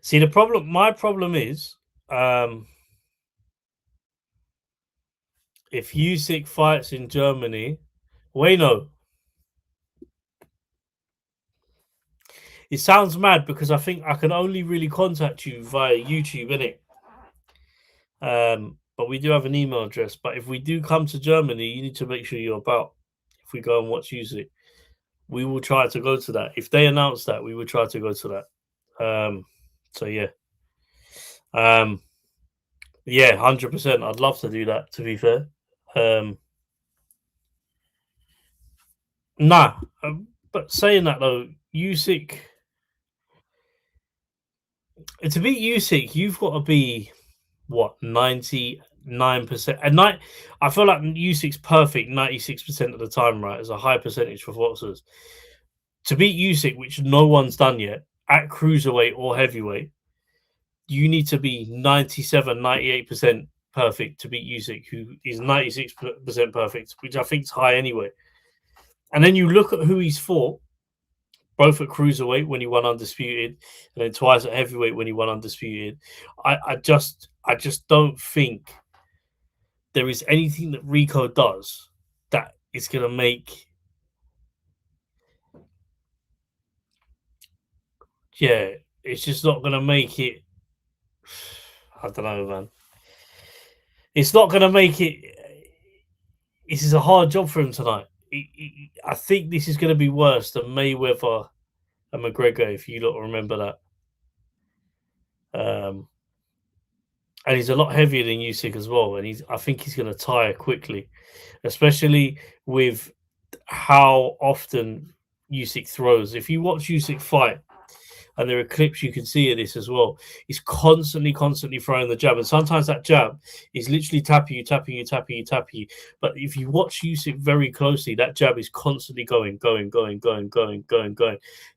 See, my problem is, if Usyk fights in Germany, no. It sounds mad because I think I can only really contact you via YouTube, innit? But we do have an email address. But if we do come to Germany, you need to make sure you're about. If we go and watch Usyk, we will try to go to that. If they announce that, we will try to go to that. So yeah. Yeah, 100%. I'd love to do that, to be fair. But saying that though, Usyk, to beat Usyk, you've got to be what, 99%. And I feel like Usyk's perfect 96% of the time, right? It's a high percentage for boxers. To beat Usyk, which no one's done yet, at cruiserweight or heavyweight, you need to be 97, 98% perfect to beat Usyk, who is 96% perfect, which I think is high anyway. And then you look at who he's fought, both at cruiserweight when he won undisputed, and then twice at heavyweight when he won undisputed. I just don't think there is anything that Rico does that is going to make. Yeah, it's just not going to make it. I don't know, man. It's not going to make it. This is a hard job for him tonight. I think this is going to be worse than Mayweather and McGregor, if you lot remember that. And he's a lot heavier than Usyk as well. And I think he's going to tire quickly, especially with how often Usyk throws. If you watch Usyk fight, and there are clips you can see of this as well, he's constantly throwing the jab. And sometimes that jab is literally tapping you. But if you watch Usyk very closely, that jab is constantly going,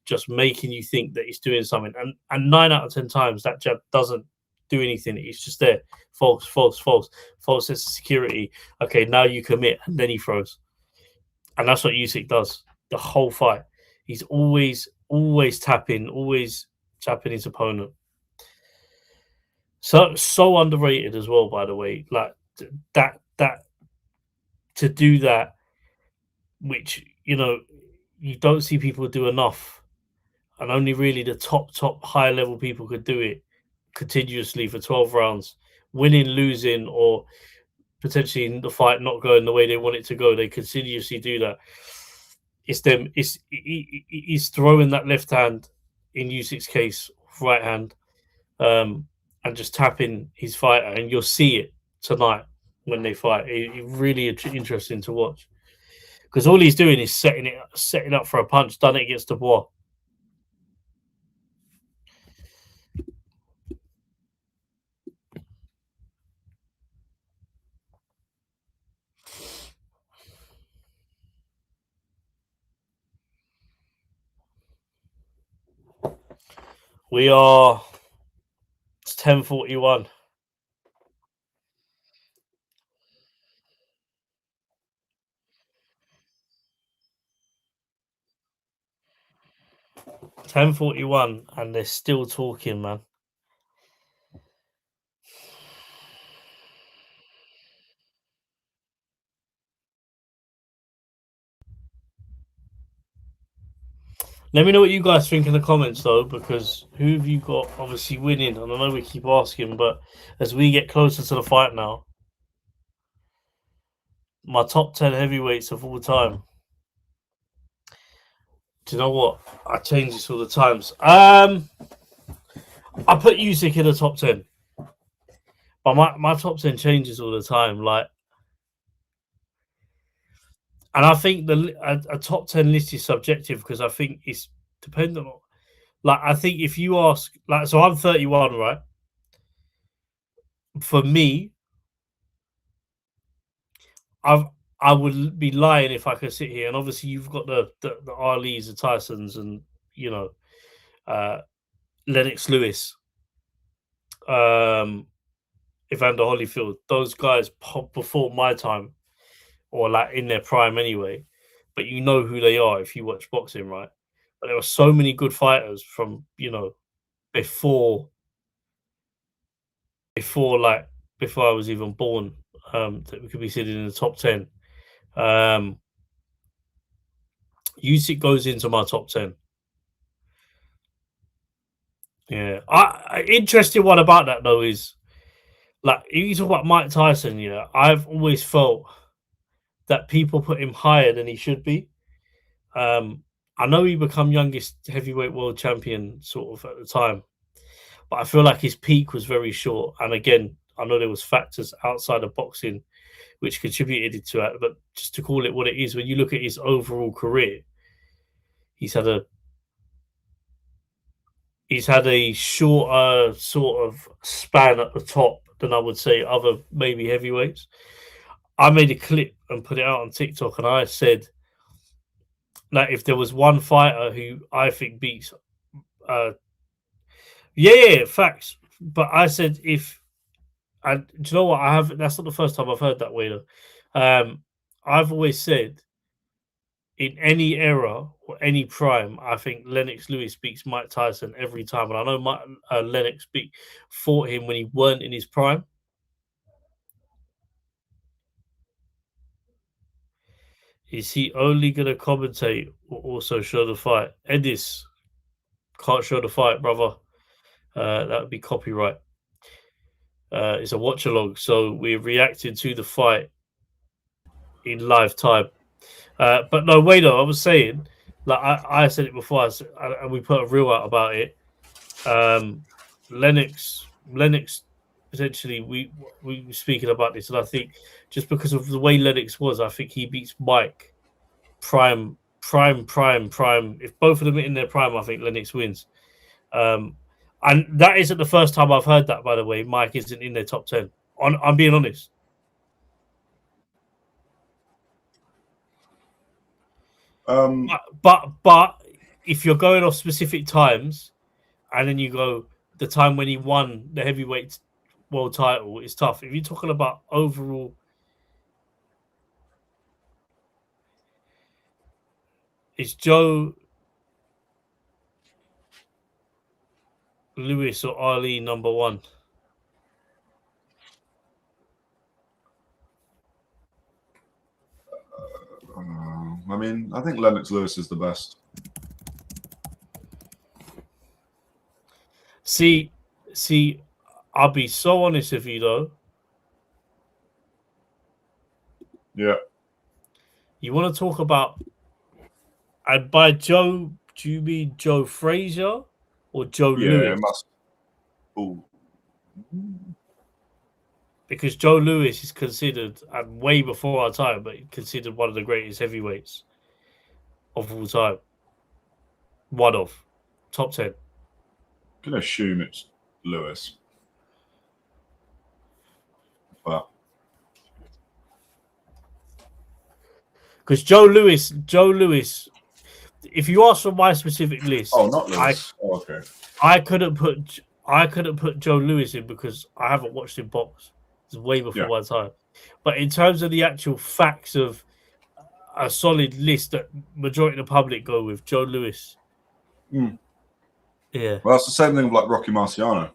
just making you think that he's doing something. And 9 out of 10 times, that jab doesn't do anything. It's just there. False sense of security. Okay, now you commit. And then he throws. And that's what Usyk does the whole fight. He's always tapping his opponent. So underrated as well, by the way. Like that to do that, which you don't see people do enough, and only really the top high level people could do it continuously for 12 rounds, winning, losing, or potentially in the fight not going the way they want it to go. They continuously do that. It's them. He's throwing that left hand, in Usyk's case, right hand, and just tapping his fighter, and you'll see it tonight when they fight. It really interesting to watch because all he's doing is setting up for a punch. Done it against Dubois. We are. It's 10:41. And they're still talking, man. Let me know what you guys think in the comments, though, because who have you got obviously winning? And I know we keep asking, but as we get closer to the fight now, my top 10 heavyweights of all time. Do you know what? I change this all the times. I put Usyk in the top 10. But my top 10 changes all the time. And I think a top 10 list is subjective because I think it's dependent on. I think if you ask, so I'm 31, right? For me, I would be lying if I could sit here. And obviously, you've got the Ali's, the Tysons, and Lennox Lewis, Evander Holyfield. Those guys before my time, or in their prime anyway. But you know who they are if you watch boxing, right? But there were so many good fighters from before I was even born, that we could be sitting in the top 10. Usyk goes into my top 10. Yeah. Interesting one about that though is, like, you talk about Mike Tyson, yeah, I've always felt that people put him higher than he should be. I know he became youngest heavyweight world champion sort of at the time, but I feel like his peak was very short. And again, I know there was factors outside of boxing which contributed to it, but just to call it what it is, when you look at his overall career, he's had a shorter sort of span at the top than I would say other maybe heavyweights. I made a clip and put it out on TikTok, and I said that if there was one fighter who I think beats, facts. But I said and do you know what? That's not the first time I've heard that way though. I've always said, in any era or any prime, I think Lennox Lewis beats Mike Tyson every time. And I know Lennox fought him when he weren't in his prime. Is he only going to commentate or also show the fight? Edis can't show the fight, brother. That would be copyright. It's a watch along, so we're reacting to the fight in live time. But no, wait, though, I was saying, like I said it before, and we put a reel out about it. Lennox, potentially, we were speaking about this, and I think just because of the way Lennox was, I think he beats Mike prime. If both of them are in their prime, I think Lennox wins. And that isn't the first time I've heard that, by the way. Mike isn't in their top 10. I'm being honest. But if you're going off specific times, and then you go the time when he won the heavyweight world title, it's tough. If you're talking about overall, it's Joe Lewis or Ali number one? I mean, I think Lennox Lewis is the best. See, I'll be so honest with you though. Yeah. You want to talk about, and by Joe, do you mean Joe Frazier or Joe Lewis? Yeah, it must. Ooh. Because Joe Lewis is considered, and way before our time, but considered one of the greatest heavyweights of all time. One of top 10. I'm gonna assume it's Lewis, but because Joe Lewis. If you ask for my specific list, not Lewis. Okay. I couldn't put Joe Lewis in because I haven't watched him box. It's way before my time. But in terms of the actual facts of a solid list that majority of the public go with, Joe Lewis. Mm. Yeah. Well, that's the same thing with like Rocky Marciano.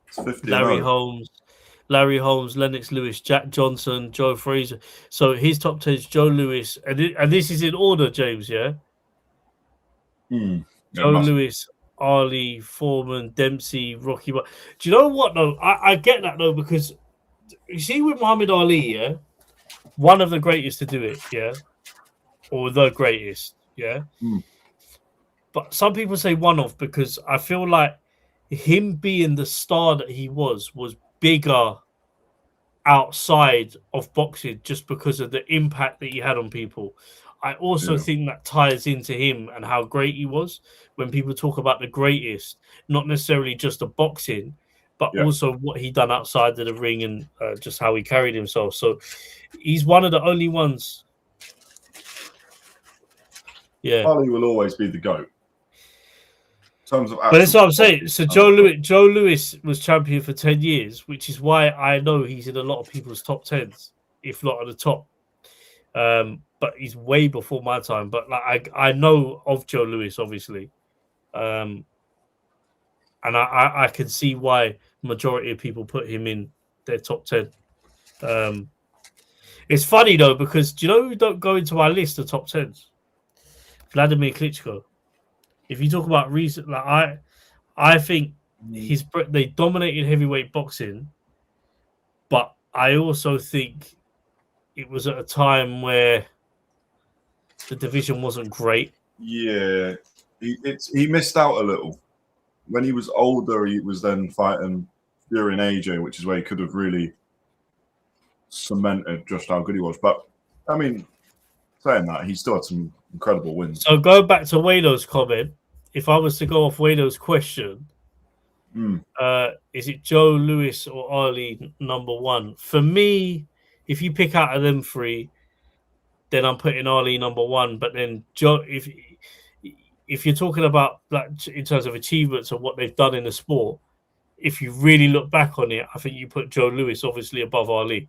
It's 50. Larry Holmes, Lennox Lewis, Jack Johnson, Joe Frazier. So his top 10 is Joe Lewis, and this is in order, James. Yeah. Joe Lewis, Ali, Foreman, Dempsey, Rocky. Do you know what though? I get that though, because you see with Muhammad Ali, yeah, one of the greatest to do it, yeah, or the greatest, yeah. But some people say one of, because I feel like him being the star that he was bigger outside of boxing just because of the impact that he had on people. I also think that ties into him and how great he was. When people talk about the greatest, not necessarily just the boxing, but also what he done outside of the ring and just how he carried himself. So he's one of the only ones. Yeah, Ali will always be the GOAT. But that's what I'm saying. So Joe Lewis was champion for 10 years, which is why I know he's in a lot of people's top 10s, if not at the top. But he's way before my time. But like I know of Joe Lewis, obviously. And I can see why majority of people put him in their top 10. It's funny though, because do you know who don't go into our list of top 10s? Vladimir Klitschko. If you talk about recent, like I think they dominated heavyweight boxing, but I also think it was at a time where the division wasn't great. Yeah, he missed out a little. When he was older, he was then fighting Fury and AJ, which is where he could have really cemented just how good he was. But, I mean, saying that, he still had some incredible wins. So go back to Wado's comment. If I was to go off Wado's question, is it Joe, Lewis, or Ali number one? For me, if you pick out of them three, then I'm putting Ali number one. But then Joe, if you're talking about like in terms of achievements of what they've done in the sport, if you really look back on it, I think you put Joe Lewis obviously above Ali.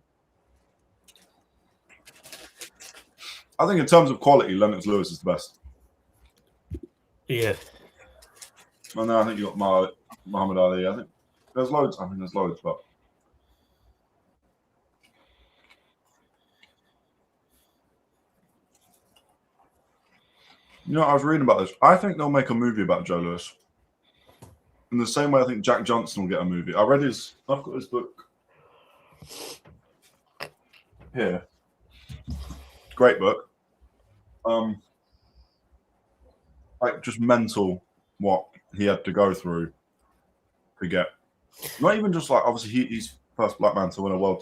I think in terms of quality, Lennox Lewis is the best. Yeah. And then I think you got Muhammad Ali. I think there's loads. I mean, there's loads, but you know, I was reading about this. I think they'll make a movie about Joe Lewis. In the same way, I think Jack Johnson will get a movie. I've got his book here. Great book. Like just mental what he had to go through to get. Not even just like obviously he's first black man to win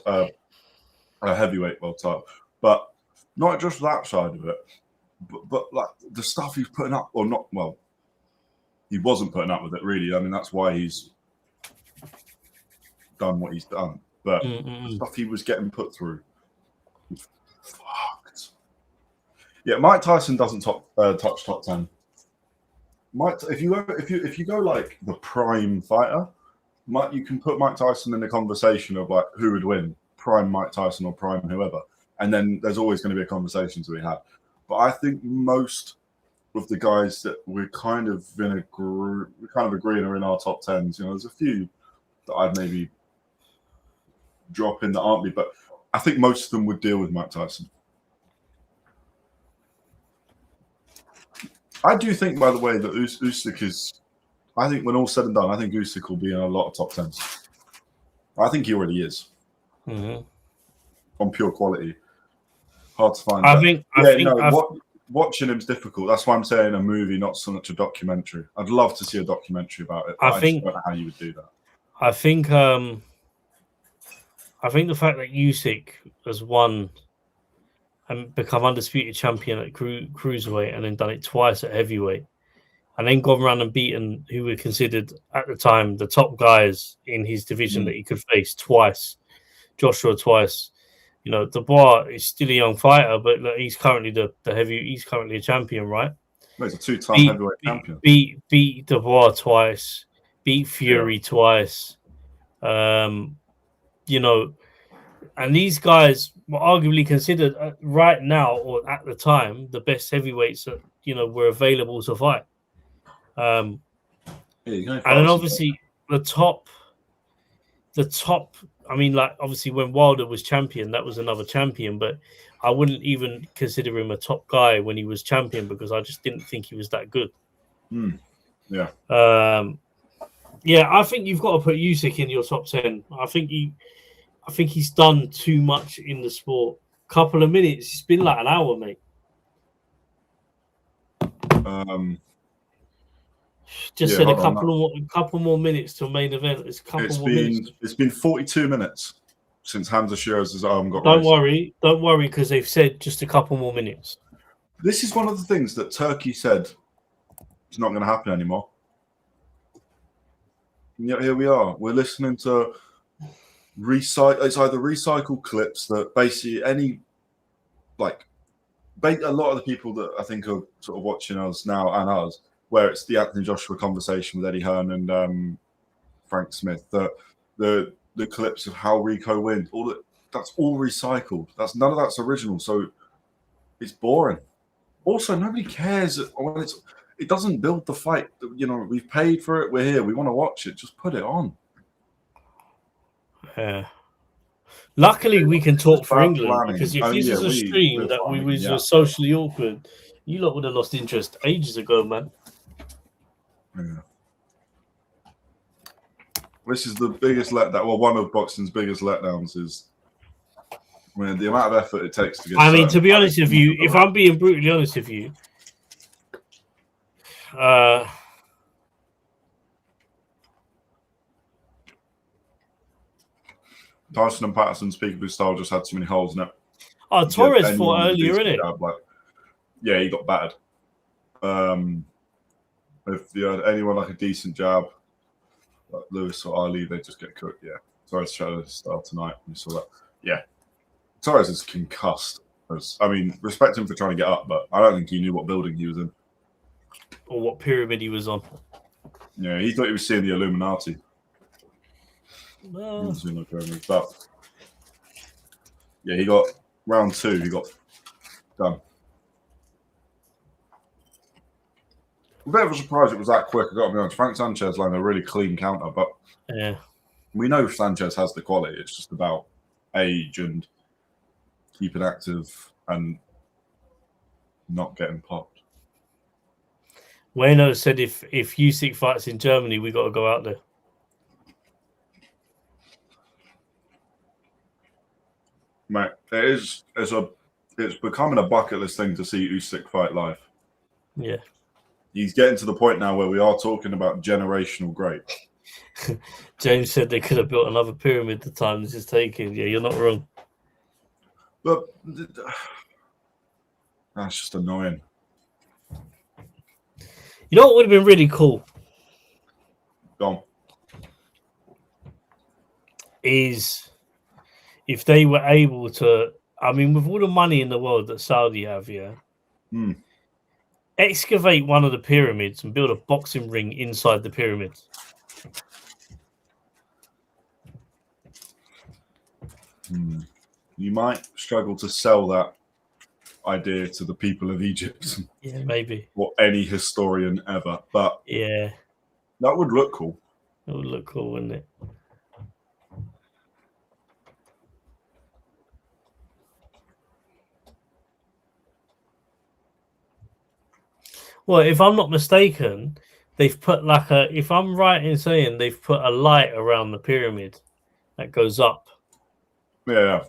a heavyweight world title, but not just that side of it. But like the stuff he's putting up, or not, well, he wasn't putting up with it really. I mean, that's why he's done what he's done. But the stuff he was getting put through was fucked. Yeah, Mike Tyson doesn't touch top 10. If you go like the prime fighter, you can put Mike Tyson in the conversation of like who would win, prime Mike Tyson or prime whoever, and then there's always going to be a conversation to be had. But I think most of the guys that we're kind of agreeing are in our top 10s. You know, there's a few that I'd maybe drop in that aren't me, but I think most of them would deal with Mike Tyson. I do think, by the way, that Usyk is. I think when all's said and done, I think Usyk will be in a lot of top 10s. I think he already is. On pure quality. Hard to find. Watching him's difficult. That's why I'm saying a movie, not so much a documentary. I'd love to see a documentary about it. I just don't know how you would do that. I think the fact that Usyk has won and become undisputed champion at cruiserweight and then done it twice at heavyweight and then gone around and beaten who were considered at the time the top guys in his division that he could face twice, Joshua twice. You know, Dubois is still a young fighter, but look, he's currently he's currently a champion, right? Well, he's a two-time heavyweight champion. Beat Dubois twice, beat Fury twice. You know, and these guys were arguably considered right now or at the time the best heavyweights that were available to fight. And then obviously the top. I mean, like obviously when Wilder was champion, that was another champion, but I wouldn't even consider him a top guy when he was champion because I just didn't think he was that good. Yeah. Yeah, I think you've got to put Usyk in your top 10. I think he's done too much in the sport. Couple of minutes, it's been like an hour, mate. Just said a couple more minutes to main event. It's been 42 minutes since Hamzah Sheeraz's arm got raised. Don't worry, because they've said just a couple more minutes. This is one of the things that Turkey said is not going to happen anymore. And yet here we are. We're listening to it's either recycled clips that basically a lot of the people that I think are sort of watching us now and us, where it's the Anthony Joshua conversation with Eddie Hearn and Frank Smith, the clips of how Rico wins, that's all recycled. None of that's original, so it's boring. Also, nobody cares when it doesn't build the fight. You know, we've paid for it. We're here. We want to watch it. Just put it on. Yeah. Luckily, we can talk for England planning. because if this is a stream that we was socially awkward, you lot would have lost interest ages ago, man. Yeah. This is the biggest letdown. Well, one of boxing's biggest letdowns is when the amount of effort it takes to get. I mean, to be honest with you, if I'm being brutally honest with you, Tyson and Patterson's peekaboo style just had too many holes in it. Oh, Torrez fought earlier, innit? Yeah, he got battered. If you had anyone like a decent jab, like Lewis or Ali, they just get cooked. Yeah, Torrez showed his style tonight. You saw that. Yeah, Torrez is concussed. I mean, respect him for trying to get up, but I don't think he knew what building he was in or what pyramid he was on. Yeah, he thought he was seeing the Illuminati. No. But yeah, he got round 2. He got done. A bit of a surprise it was that quick. I got to be honest. Frank Sanchez landed a really clean counter, but yeah, we know Sanchez has the quality. It's just about age and keeping active and not getting popped. Wayno said if Usyk fights in Germany, we got to go out there. Mate, it's becoming a bucket list thing to see Usyk fight live. Yeah. He's getting to the point now where we are talking about generational great. James said they could have built another pyramid the time this is taking. Yeah, you're not wrong. But that's just annoying. You know what would have been really cool? Gone. Is if they were able to, I mean, with all the money in the world that Saudi have, yeah, excavate one of the pyramids and build a boxing ring inside the pyramids. You might struggle to sell that idea to the people of Egypt. Yeah, maybe. Or any historian ever. But yeah, that would look cool. It would look cool, wouldn't it? Well, if I'm not mistaken, they've put like a, if I'm right in saying they've put a light around the pyramid that goes up. Yeah.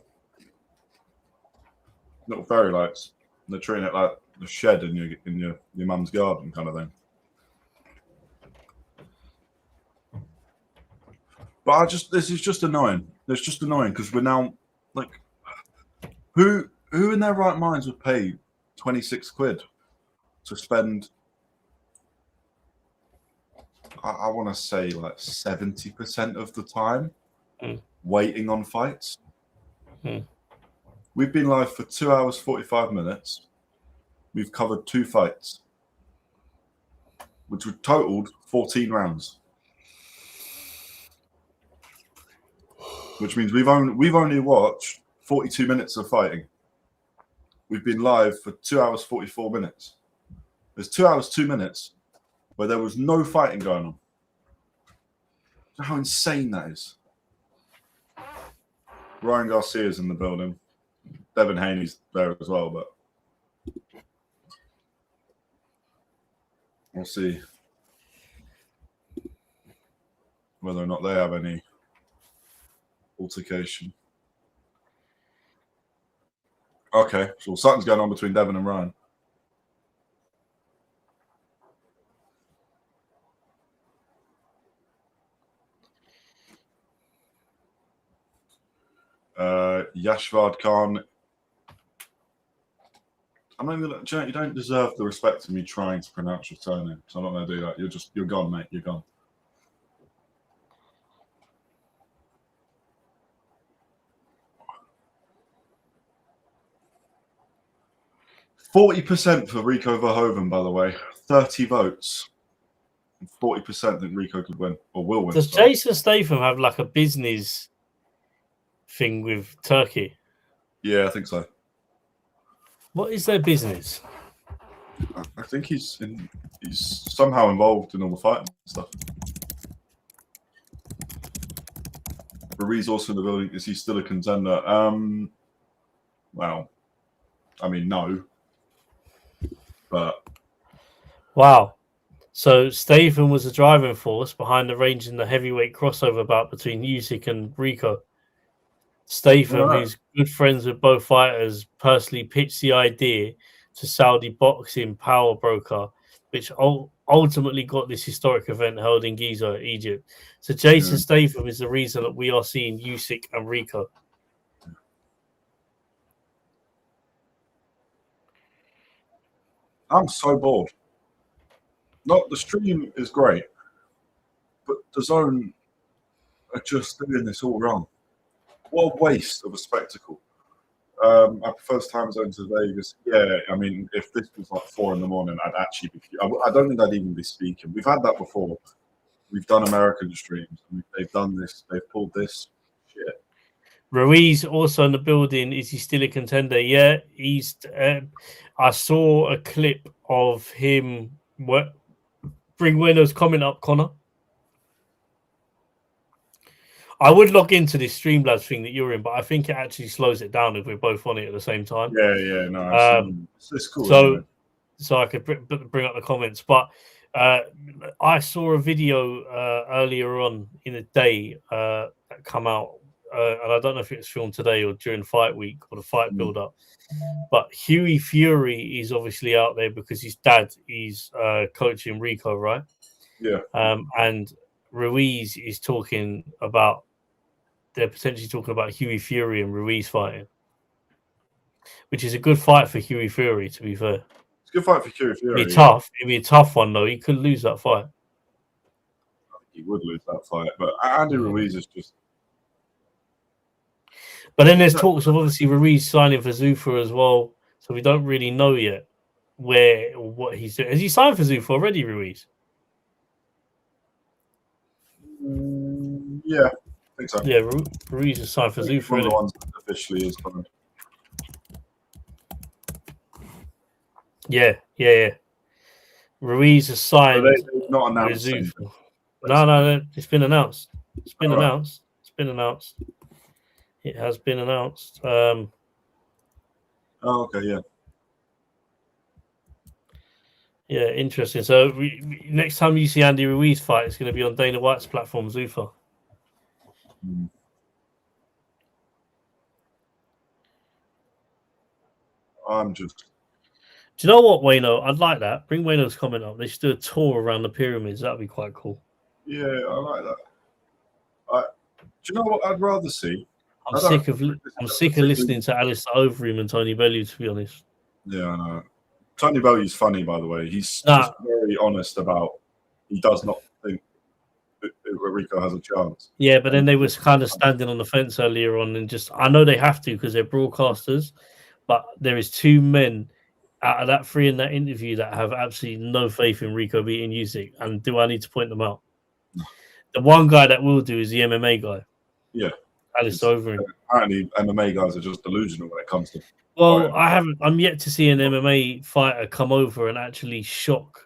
Little fairy lights. They're treating it like the shed in your mum's garden kind of thing. But this is just annoying. It's just annoying because we're now like, who in their right minds would pay 26 quid to spend, I want to say like 70% of the time waiting on fights. We've been live for 2 hours, 45 minutes. We've covered 2 fights, which would totaled 14 rounds. Which means we've only watched 42 minutes of fighting. We've been live for 2 hours, 44 minutes. There's 2 hours, 2 minutes where there was no fighting going on. You know how insane that is. Ryan Garcia's in the building. Devin Haney's there as well, but we'll see whether or not they have any altercation. Okay, so something's going on between Devin and Ryan. Yashvad Khan. I'm not even gonna, you don't deserve the respect of me trying to pronounce your surname, so I'm not going to do that. You're gone, mate. You're gone. %40 for Rico Verhoeven, by the way. 30 votes. 40% think Rico could win or will win. Does Jason Statham have like a business thing with Turkey? Yeah, I think so. What is their business? I think he's somehow involved in all the fighting stuff. Ruiz also in the building. Is he still a contender? Well, I mean, no. But wow. So Statham was the driving force behind arranging the heavyweight crossover bout between Usyk and Rico. Statham, who's good friends with both fighters, personally pitched the idea to Saudi boxing power broker, which ultimately got this historic event held in Giza, Egypt. So Jason Statham is the reason that we are seeing Usyk and Rico. I'm so bored. Not the stream is great, but the zone are just doing this all wrong. What a waste of a spectacle. I prefer time zone to Vegas. Yeah, I mean, if this was like 4 in the morning, I'd actually be. I don't think I'd even be speaking. We've had that before. We've done American streams. They've done this. They've pulled this shit. Ruiz also in the building. Is he still a contender? Yeah, he's. I saw a clip of him. Bring Weno's comment up, Connor. I would log into this Streamlabs thing that you're in, but I think it actually slows it down if we're both on it at the same time. Yeah, no. It's cool. So I could bring up the comments, but I saw a video earlier on in the day that come out, and I don't know if it's filmed today or during fight week or the fight build up. But Hughie Fury is obviously out there because his dad is coaching Rico, right? Yeah. And Ruiz is talking about they're potentially talking about Hughie Fury and Ruiz fighting, which is a good fight for Hughie Fury. To be fair, it's a good fight for Hughie Fury. It'd be a tough one though. He could lose that fight. I think he would lose that fight, but Andy Ruiz is just. But then there's talks of obviously Ruiz signing for Zuffa as well, so we don't really know yet where or what he's doing. Has he signed for Zuffa already, Ruiz? Yeah, I think so. Yeah, Ruiz is signed for Zuffa. One of the ones that officially is coming. Yeah. Ruiz is signed. Not announced. No, it's been announced. It's been announced. It has been announced. Oh, okay, yeah. Yeah, interesting. So next time you see Andy Ruiz fight, it's going to be on Dana White's platform, Zuffa. I'm just. Do you know what, Wayno? I'd like that. Bring Wayno's comment up. They should do a tour around the pyramids. That'd be quite cool. Yeah, I like that. Do you know what I'd rather see? I'm sick of listening to Alistair Overeem and Tony Bellew, to be honest. Yeah, I know. Tony Bellew's funny, by the way. He's just very honest about he does not think that Rico has a chance. Yeah, but then they was kind of standing on the fence earlier on, and just I know they have to because they're broadcasters, but there is 2 men out of that 3 in that interview that have absolutely no faith in Rico beating Usyk. And do I need to point them out? The one guy that will do is the MMA guy. Yeah. Alistair Overeem. Apparently, MMA guys are just delusional when it comes to. Well, I'm yet to see an MMA fighter come over and actually shock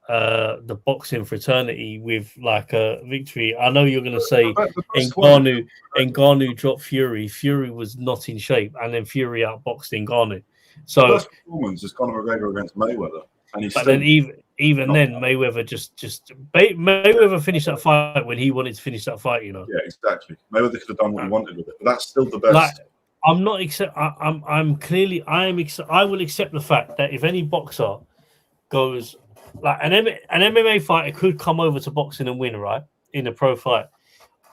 the boxing fraternity with like a victory. I know you're going to say Ngannou dropped Fury. Fury was not in shape, and then Fury outboxed Ngannou. So the best performance is Conor McGregor against Mayweather, and then even then Mayweather Mayweather finished that fight when he wanted to finish that fight. You know. Yeah, exactly. Mayweather could have done what he wanted with it, but that's still the best. I'm not accept. I will accept the fact that if any boxer goes like an MMA fighter could come over to boxing and win, right, in a pro fight.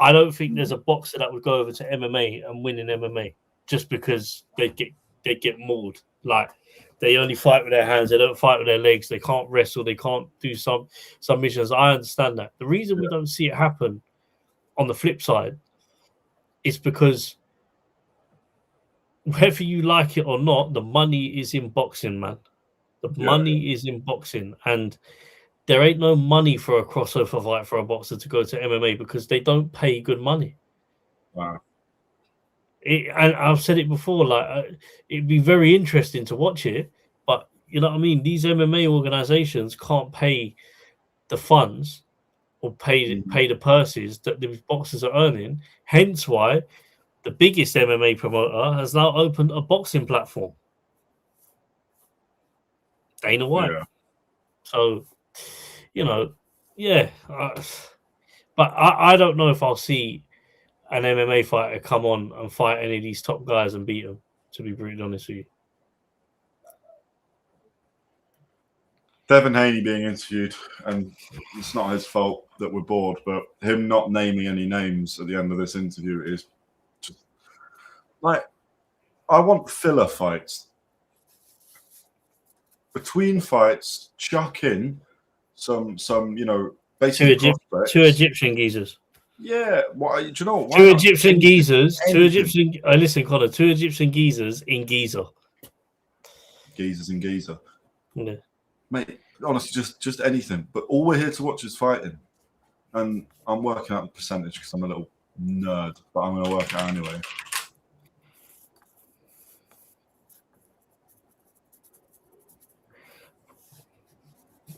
I don't think there's a boxer that would go over to MMA and win in MMA just because they get mauled. Like they only fight with their hands, they don't fight with their legs, they can't wrestle, they can't do some missions. I understand that. The reason we don't see it happen on the flip side is because whether you like it or not, the money is in boxing, man. The money is in boxing, and there ain't no money for a crossover fight for a boxer to go to MMA because they don't pay good money. Wow. And I've said it before, like it'd be very interesting to watch it, but you know what I mean? These MMA organizations can't pay the funds or pay the purses that the boxers are earning. Hence why the biggest MMA promoter has now opened a boxing platform. Dana White. Yeah. So, you know, yeah. But I don't know if I'll see an MMA fighter come on and fight any of these top guys and beat them, to be brutally honest with you. Devin Haney being interviewed, and it's not his fault that we're bored, but him not naming any names at the end of this interview is just like, I want filler fights. Between fights, chuck in some basic prospects. Two Egyptian geezers. Yeah, do you know what? Two Egyptian geezers. Listen, Connor. Two Egyptian geezers in Giza. Geezers in Giza. Yeah. Mate, honestly, just anything. But all we're here to watch is fighting. And I'm working out the percentage because I'm a little nerd, but I'm going to work it out anyway.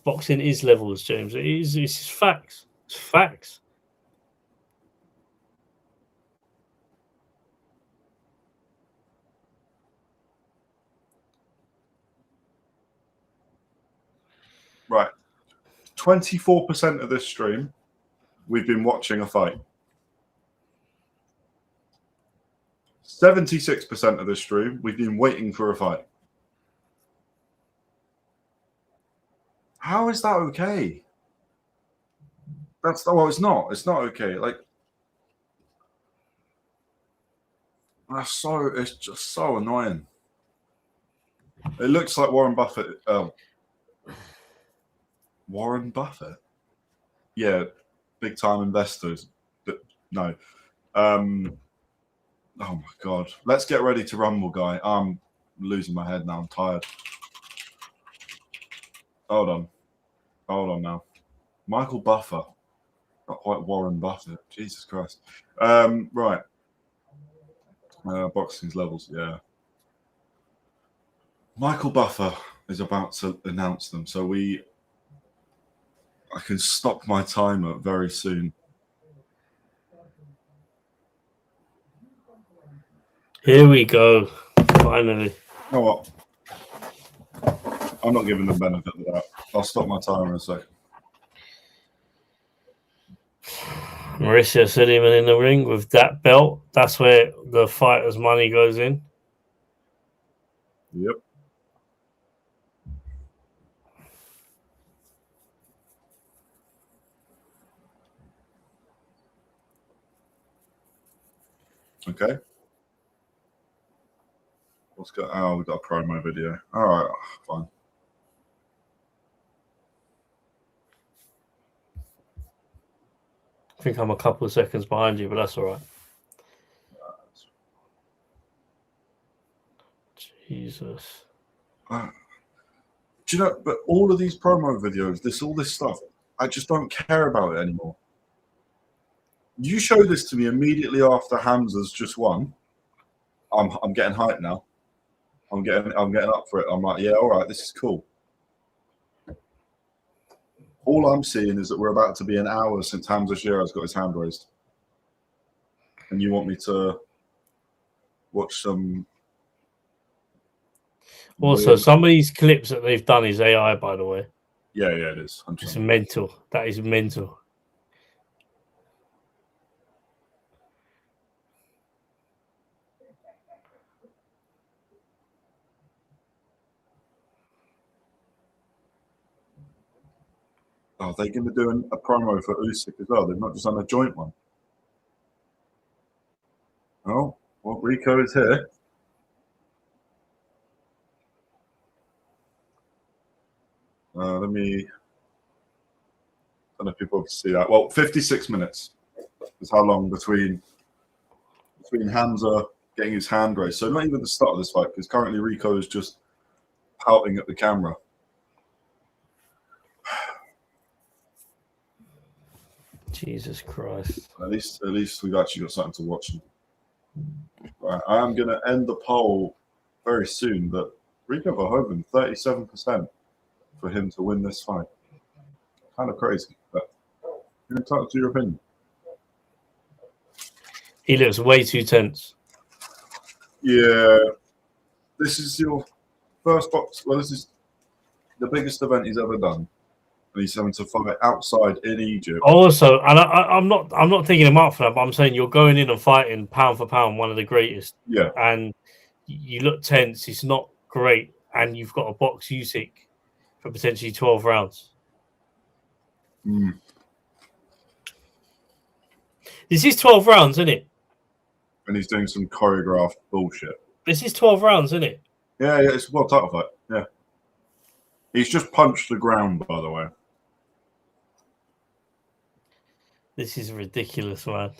Boxing is levels, James. It's facts. It's facts. Right. 24% of this stream, we've been watching a fight. 76% of this stream, we've been waiting for a fight. How is that okay? It's not. It's not okay. Like, it's just so annoying. It looks like Warren Buffett. Warren Buffett? Yeah, big time investors. But no. Oh my God. Let's get ready to rumble, guy. I'm losing my head now. I'm tired. Hold on now. Michael Buffer. Not quite Warren Buffett. Jesus Christ. Right. Boxing's levels, yeah. Michael Buffer is about to announce them, so I can stop my timer very soon. Here we go. Finally. You know what? I'm not giving them benefit of that. I'll stop my timer in a second. Mauricio Soliman in the ring with that belt. That's where the fighter's money goes in. Yep. Okay. We've got a promo video. All right, fine. I think I'm a couple of seconds behind you, but that's all right. Jesus. Do you know, but all of these promo videos, all this stuff, I just don't care about it anymore. You show this to me immediately after Hamzah's just won. I'm getting hyped now. I'm getting up for it. I'm like, yeah, all right, this is cool. All I'm seeing is that we're about to be an hour since Hamzah Sheeraz got his hand raised. And you want me to watch some... Also, some of these clips that they've done is AI, by the way. Yeah, it is. 100%. It's mental. That is mental. Oh, they're going to do a promo for Usyk as well. They've not just done a joint one. Oh, well, Rico is here. Let me... I don't know if people can see that. Well, 56 minutes is how long between Hamzah getting his hand raised. So not even the start of this fight, because currently Rico is just pouting at the camera. Jesus Christ. At least we've actually got something to watch. Right, I am going to end the poll very soon, but Rico Verhoeven, 37% for him to win this fight. Kind of crazy, but you're entitled to your opinion. He looks way too tense. Yeah. This is your first box. Well, this is the biggest event he's ever done. And he's having to fight outside in Egypt. Also, and I'm not thinking him up for that, but I'm saying you're going in and fighting pound for pound one of the greatest. Yeah. And you look tense. It's not great, and you've got to box Usyk for potentially 12 rounds. This is 12 rounds, isn't it? And he's doing some choreographed bullshit. This is 12 rounds, isn't it? Yeah, it's a world title fight. Yeah. He's just punched the ground, by the way. This is ridiculous, man.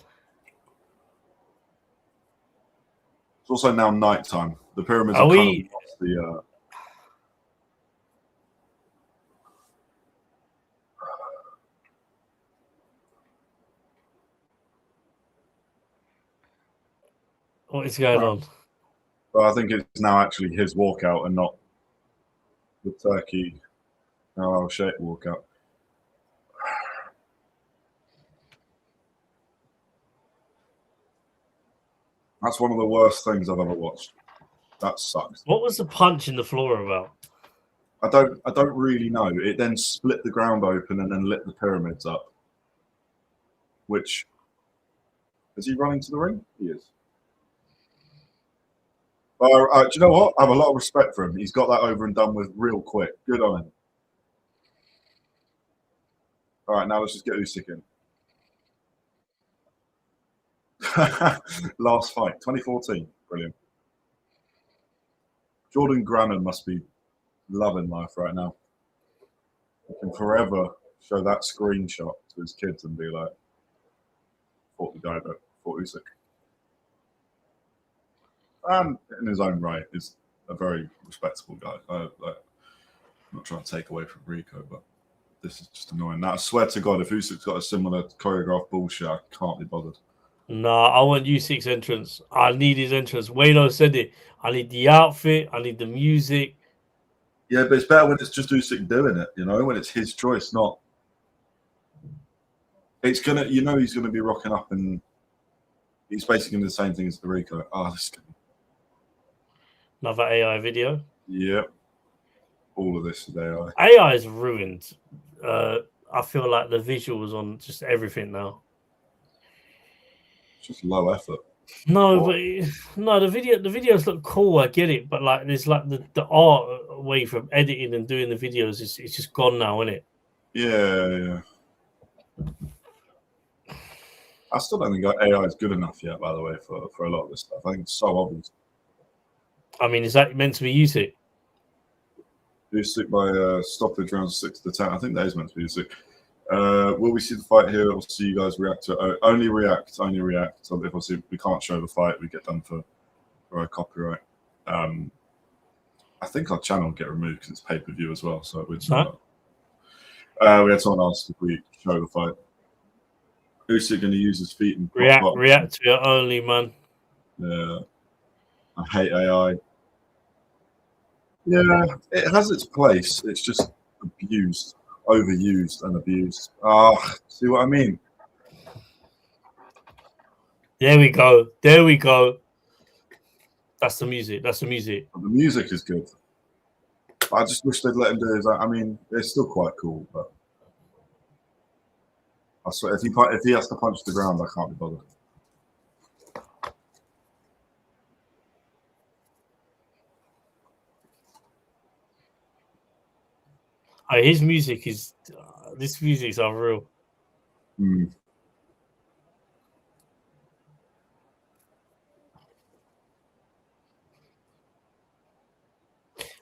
It's also now nighttime. The pyramids Are are we... kind of lost the... What is going on? But I think it's now actually his walkout and not the Turkey Al-Sheikh walkout. That's one of the worst things I've ever watched. That sucks. What was the punch in the floor about? I don't really know. It then split the ground open and then lit the pyramids up. Which is he running to the ring? He is. Do you know what? I have a lot of respect for him. He's got that over and done with real quick. Good on him. All right, now let's just get Usyk in. Last fight, 2014. Brilliant. Jordan Grannon must be loving life right now. He can forever show that screenshot to his kids and be like, fought the guy that fought Usyk. And in his own right, is a very respectable guy. I'm not trying to take away from Rico, but this is just annoying. Now, I swear to God, if Usyk's got a similar choreographed bullshit, I can't be bothered. Nah, I want Usyk's entrance. I need his entrance. Wayno said it. I need the outfit. I need the music. Yeah, but it's better when it's just Usyk doing it, you know, when it's his choice, not... It's gonna, you know, he's gonna be rocking up and he's basically gonna do the same thing as the Rico. Oh, this is gonna... Another AI video. Yep. All of this is AI. AI is ruined. I feel like the visuals on just everything now. It's just low effort. No, but no, the videos look cool. I get it, but like there's like the art away from editing and doing the videos. It's just gone now, isn't it? Yeah. I still don't think AI is good enough yet, by the way, for a lot of this stuff. I think it's so obvious. I mean, is that meant to be Usyk? Usyk by stoppage rounds 6 to 10. I think that is meant to be Usyk. Will we see the fight here? We'll see you guys react to it. Only react. So if obviously we can't show the fight, we get done for a copyright. I think our channel will get removed because it's pay-per-view as well. So we had someone ask if we show the fight. Usyk going to use his feet and react to it only, man. Yeah. I hate AI. Yeah, it has its place. It's just abused, overused, and abused. See what I mean? There we go. There we go. That's the music. That's the music. The music is good. I just wish they'd let him do his. I mean, it's still quite cool, but I swear, if he has to punch the ground, I can't be bothered. His music is. This music's unreal.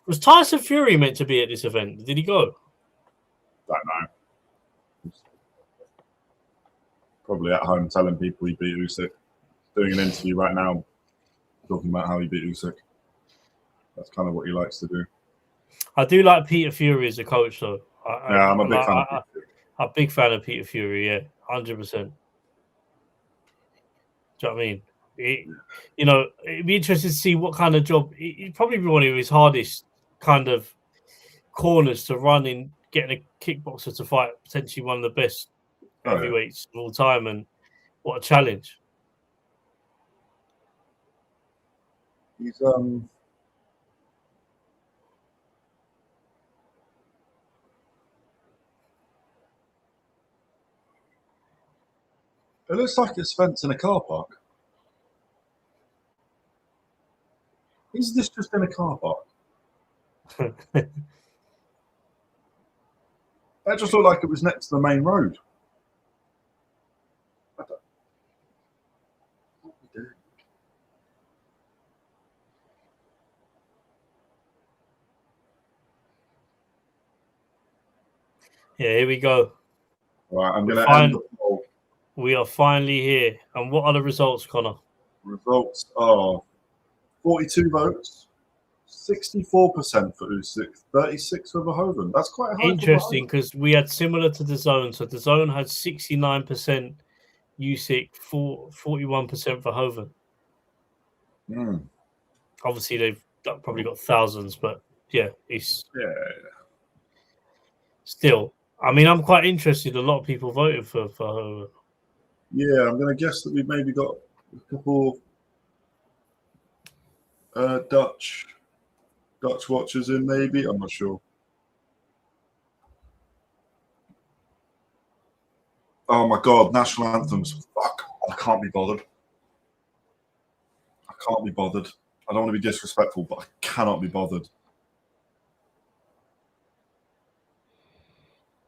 Was Tyson Fury meant to be at this event? Did he go? Don't know. Probably at home telling people he beat Usyk. Doing an interview right now, talking about how he beat Usyk. That's kind of what he likes to do. I do like Peter Fury as a coach, though. I'm a big fan of Peter Fury. I'm a big fan of Peter Fury, yeah, 100%. Do you know what I mean? You know, it'd be interesting to see what kind of job. It'd probably be one of his hardest kind of corners to run in getting a kickboxer to fight potentially one of the best heavyweights of all time, and what a challenge. He's it looks like it's fenced in a car park. Is this just in a car park? That just looked like it was next to the main road. What are we doing? Yeah, here we go. All right, I'm going to end the poll. We are finally here. And what are the results, Connor? Results are 42 votes, 64% for Usyk, 36 for Verhoeven. That's quite high. Interesting, because we had similar to the Zone. So the Zone had 69% Usyk, 41% for Verhoeven. Obviously, they've probably got thousands, but yeah, it's still. I mean, I'm quite interested. A lot of people voted for Verhoeven. Yeah, I'm going to guess that we've maybe got a couple Dutch watchers in, maybe. I'm not sure. Oh my God, national anthems. Fuck, I can't be bothered. I can't be bothered. I don't want to be disrespectful, but I cannot be bothered.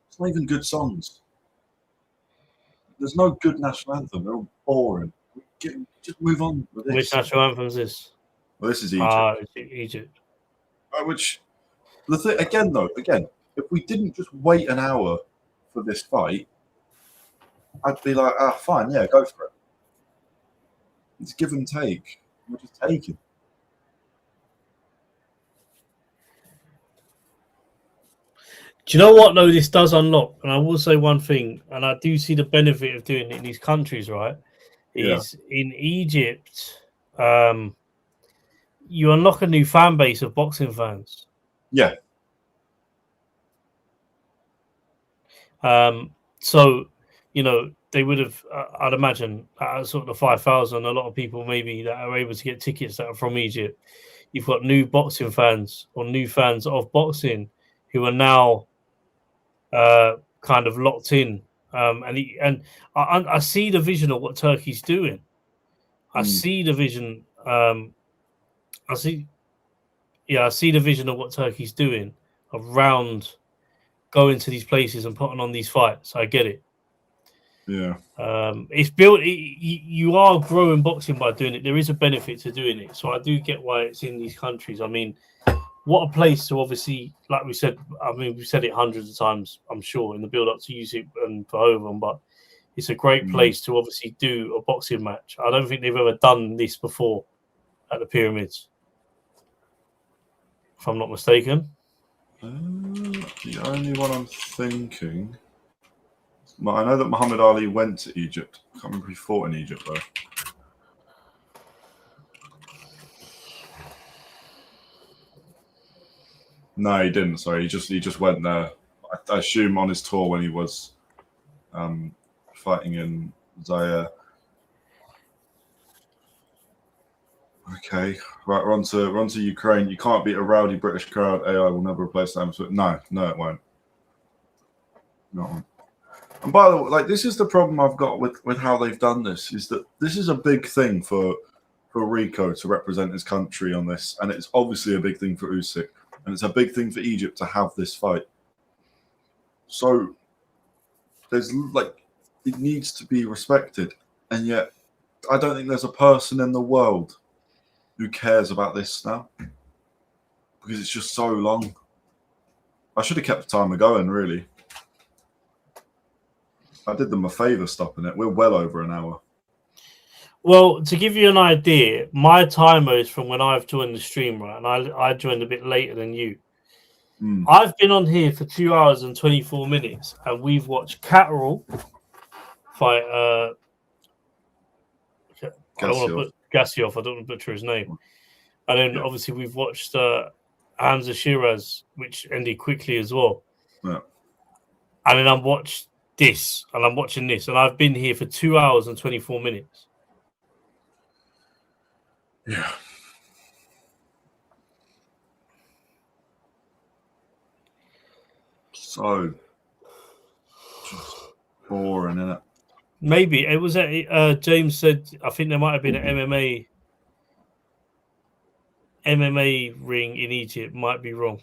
It's not even good songs. There's no good national anthem. They're all boring. Just move on with this. Which national anthem is this? Well, this is Egypt. Egypt. Which, the thing again, if we didn't just wait an hour for this fight, I'd be like, fine, yeah, go for it. It's give and take. We're just taking. Do you know what, though, this does unlock? And I will say one thing, and I do see the benefit of doing it in these countries, right? Is in Egypt, you unlock a new fan base of boxing fans. Yeah. So, you know, they would have, I'd imagine, sort of the 5,000, a lot of people maybe that are able to get tickets that are from Egypt. You've got new boxing fans or new fans of boxing who are now kind of locked in. And I see the vision of what Turkey's doing. I see the vision. I see the vision of what Turkey's doing around going to these places and putting on these fights. I get it. Yeah. It's built. You are growing boxing by doing it. There is a benefit to doing it. So I do get why it's in these countries. I mean, what a place to obviously, like we said, I mean, we've said it hundreds of times, I'm sure, in the build-up to Usyk and Verhoeven, but it's a great place to obviously do a boxing match. I don't think they've ever done this before at the Pyramids, if I'm not mistaken. The only one I'm thinking... I know that Muhammad Ali went to Egypt. I can't remember if he fought in Egypt, though. No, he didn't. Sorry, he just went there. I assume on his tour when he was fighting in Zaire. Okay, right. We're on to Ukraine. You can't beat a rowdy British crowd. AI will never replace them. No, it won't. No. And by the way, like, this is the problem I've got with how they've done this, is that this is a big thing for Rico to represent his country on this, and it's obviously a big thing for Usyk, and it's a big thing for Egypt to have this fight. So there's it needs to be respected, and yet I don't think there's a person in the world who cares about this now, because it's just so long. I should have kept the timer going, really. I did them a favour stopping it. We're well over an hour. Well, to give you an idea, my timer is from when I've joined the stream, right? And I joined a bit later than you. I've been on here for 2 hours and 24 minutes, and we've watched Catterall fight Giyasov. Giyasov. I don't want to butcher his name. And then obviously we've watched Hamzah Sheeraz, which ended quickly as well. Yeah. And then I'm watching this, and I've been here for 2 hours and 24 minutes. Yeah. So just boring, isn't it? Maybe it was. James said, I think there might have been an MMA ring in Egypt. Might be wrong.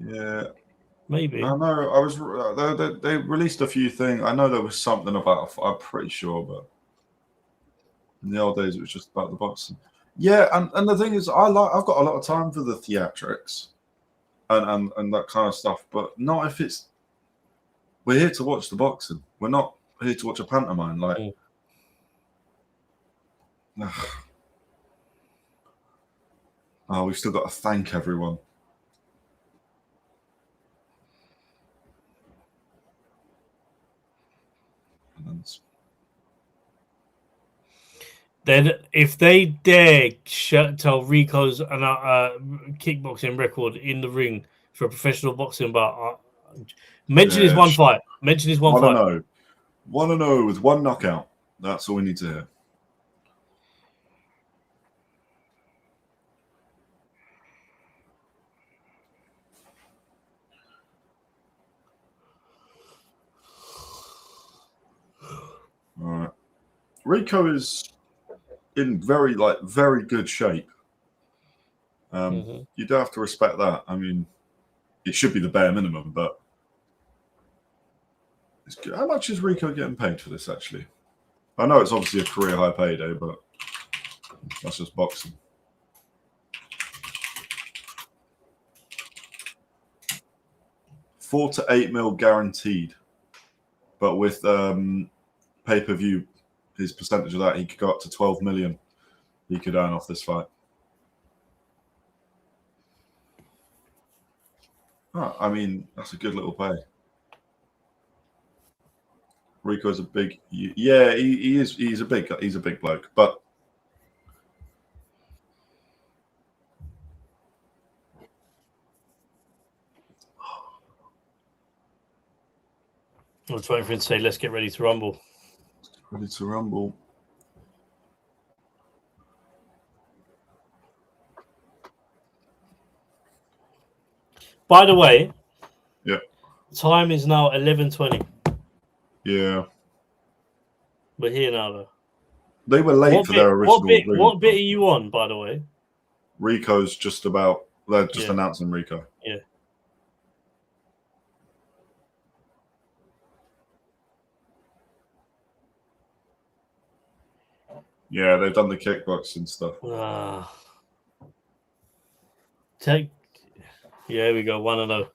Yeah. Maybe. I know. I was. They released a few things. I know there was something about. I'm pretty sure, but in the old days it was just about the boxing. Yeah, and the thing is, I've got a lot of time for the theatrics, and that kind of stuff, but not if it's. We're here to watch the boxing. We're not here to watch a pantomime. Like, oh, we've still got to thank everyone. Then, if they dare tell Rico's kickboxing record in the ring for a professional boxing bout, mention his one fight. Mention his one fight. 1-0 with one knockout. That's all we need to hear. All right. Rico is in very good shape. You do have to respect that. I mean, it should be the bare minimum, but it's good. How much is Rico getting paid for this, actually? I know it's obviously a career high payday, but that's just boxing. $4 to $8 mil guaranteed, but with pay-per-view, his percentage of that, he could go up to 12 million. He could earn off this fight. Oh, I mean, that's a good little pay. Rico's a big, yeah, he is. He's a big bloke, but I was waiting for him to say, "Let's get ready to rumble." Ready to rumble. By the way, yeah, time is now 11:20. Yeah, we're here now, though. They were late for their original. What bit are you on, by the way? Rico's just about. They're just announcing Rico. Yeah. Yeah, they've done the kickboxing stuff. Yeah, we go 1-0.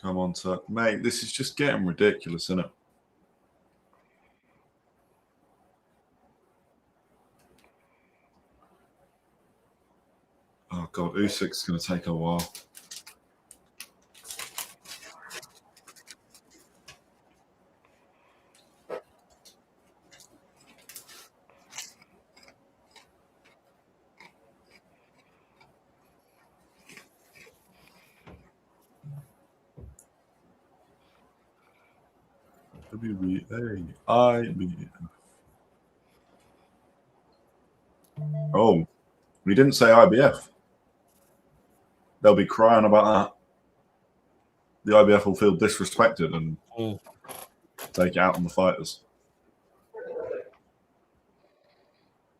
Come on, Turk. Mate, this is just getting ridiculous, isn't it? Oh, God, Usyk's going to take a while. WBA. Oh, we didn't say IBF. They'll be crying about that. The IBF will feel disrespected and take it out on the fighters.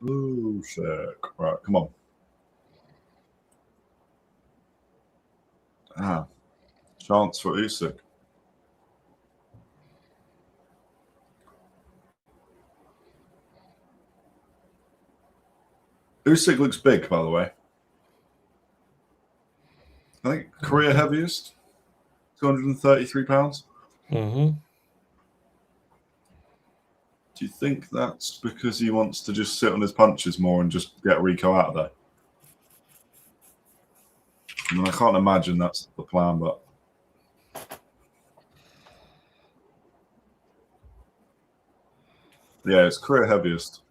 Ooh, sick. Right, come on. Chance for Usyk. Usyk looks big, by the way. I think career heaviest, 233 pounds. Mm-hmm. Do you think that's because he wants to just sit on his punches more and just get Rico out of there? And I can't imagine that's the plan, but yeah, it's career heaviest.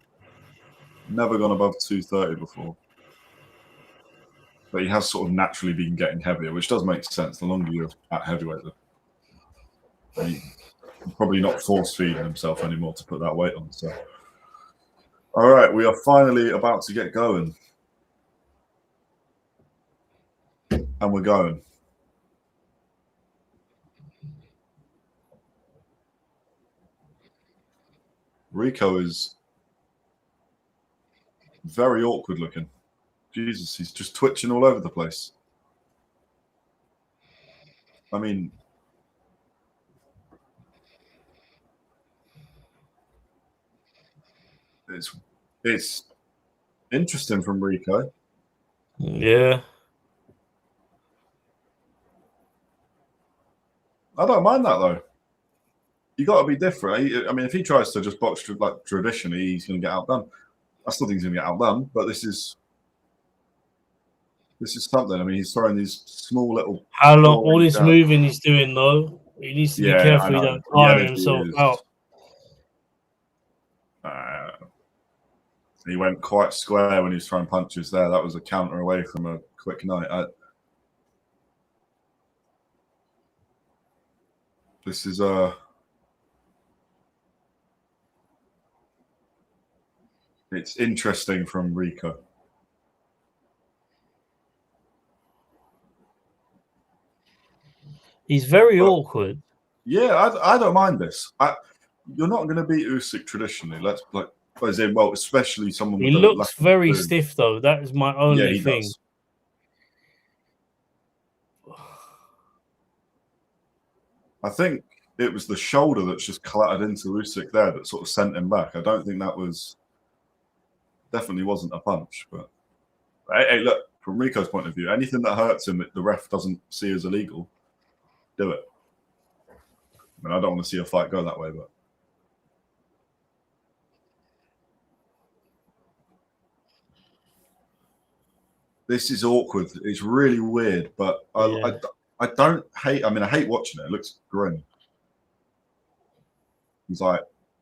Never gone above 230 before. But he has sort of naturally been getting heavier, which does make sense. The longer you're at heavyweight, he's probably not force feeding himself anymore to put that weight on. So, all right, we are finally about to get going. And we're going. Rico is very awkward looking. Jesus, he's just twitching all over the place. I mean, it's interesting from Rico. Yeah. I don't mind that though. You got to be different. I mean, if he tries to just box like traditionally, he's going to get outdone. I still think he's going to get outdone, but this is something. I mean, he's throwing these small little. How long? All this moving he's doing though. He needs to be careful. He don't tire himself out. He went quite square when he was throwing punches there. That was a counter away from a quick night. This is it's interesting from Rico. He's very awkward. Yeah, I don't mind this. You're not going to beat Usyk traditionally. Well, especially someone. He looks very stiff, though. That is my only thing. Does. I think it was the shoulder that's just clattered into Usyk there that sort of sent him back. I don't think that was. Definitely wasn't a punch, but hey, look, from Rico's point of view, anything that hurts him, the ref doesn't see as illegal. Do it. I mean, I don't want to see a fight go that way, but this is awkward. It's really weird, but I don't hate. I mean, I hate watching it. It looks grim. He's like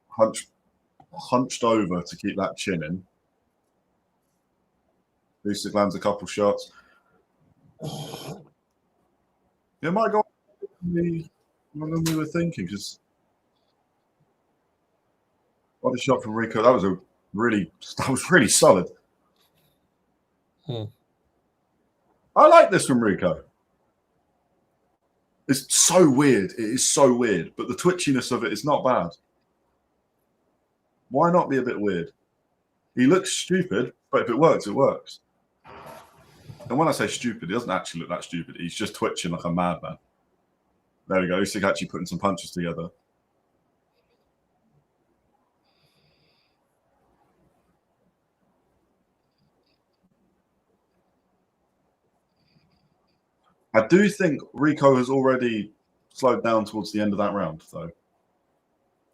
hunched over to keep that chin in. Usyk lands a couple shots. It might go when we were thinking, because what a shot from Rico. That was really solid. I like this from Rico. It's so weird. It is so weird, but the twitchiness of it is not bad. Why not be a bit weird? He looks stupid, but if it works, it works. And when I say stupid, he doesn't actually look that stupid. He's just twitching like a madman. There we go. Usyk actually putting some punches together. I do think Rico has already slowed down towards the end of that round, though.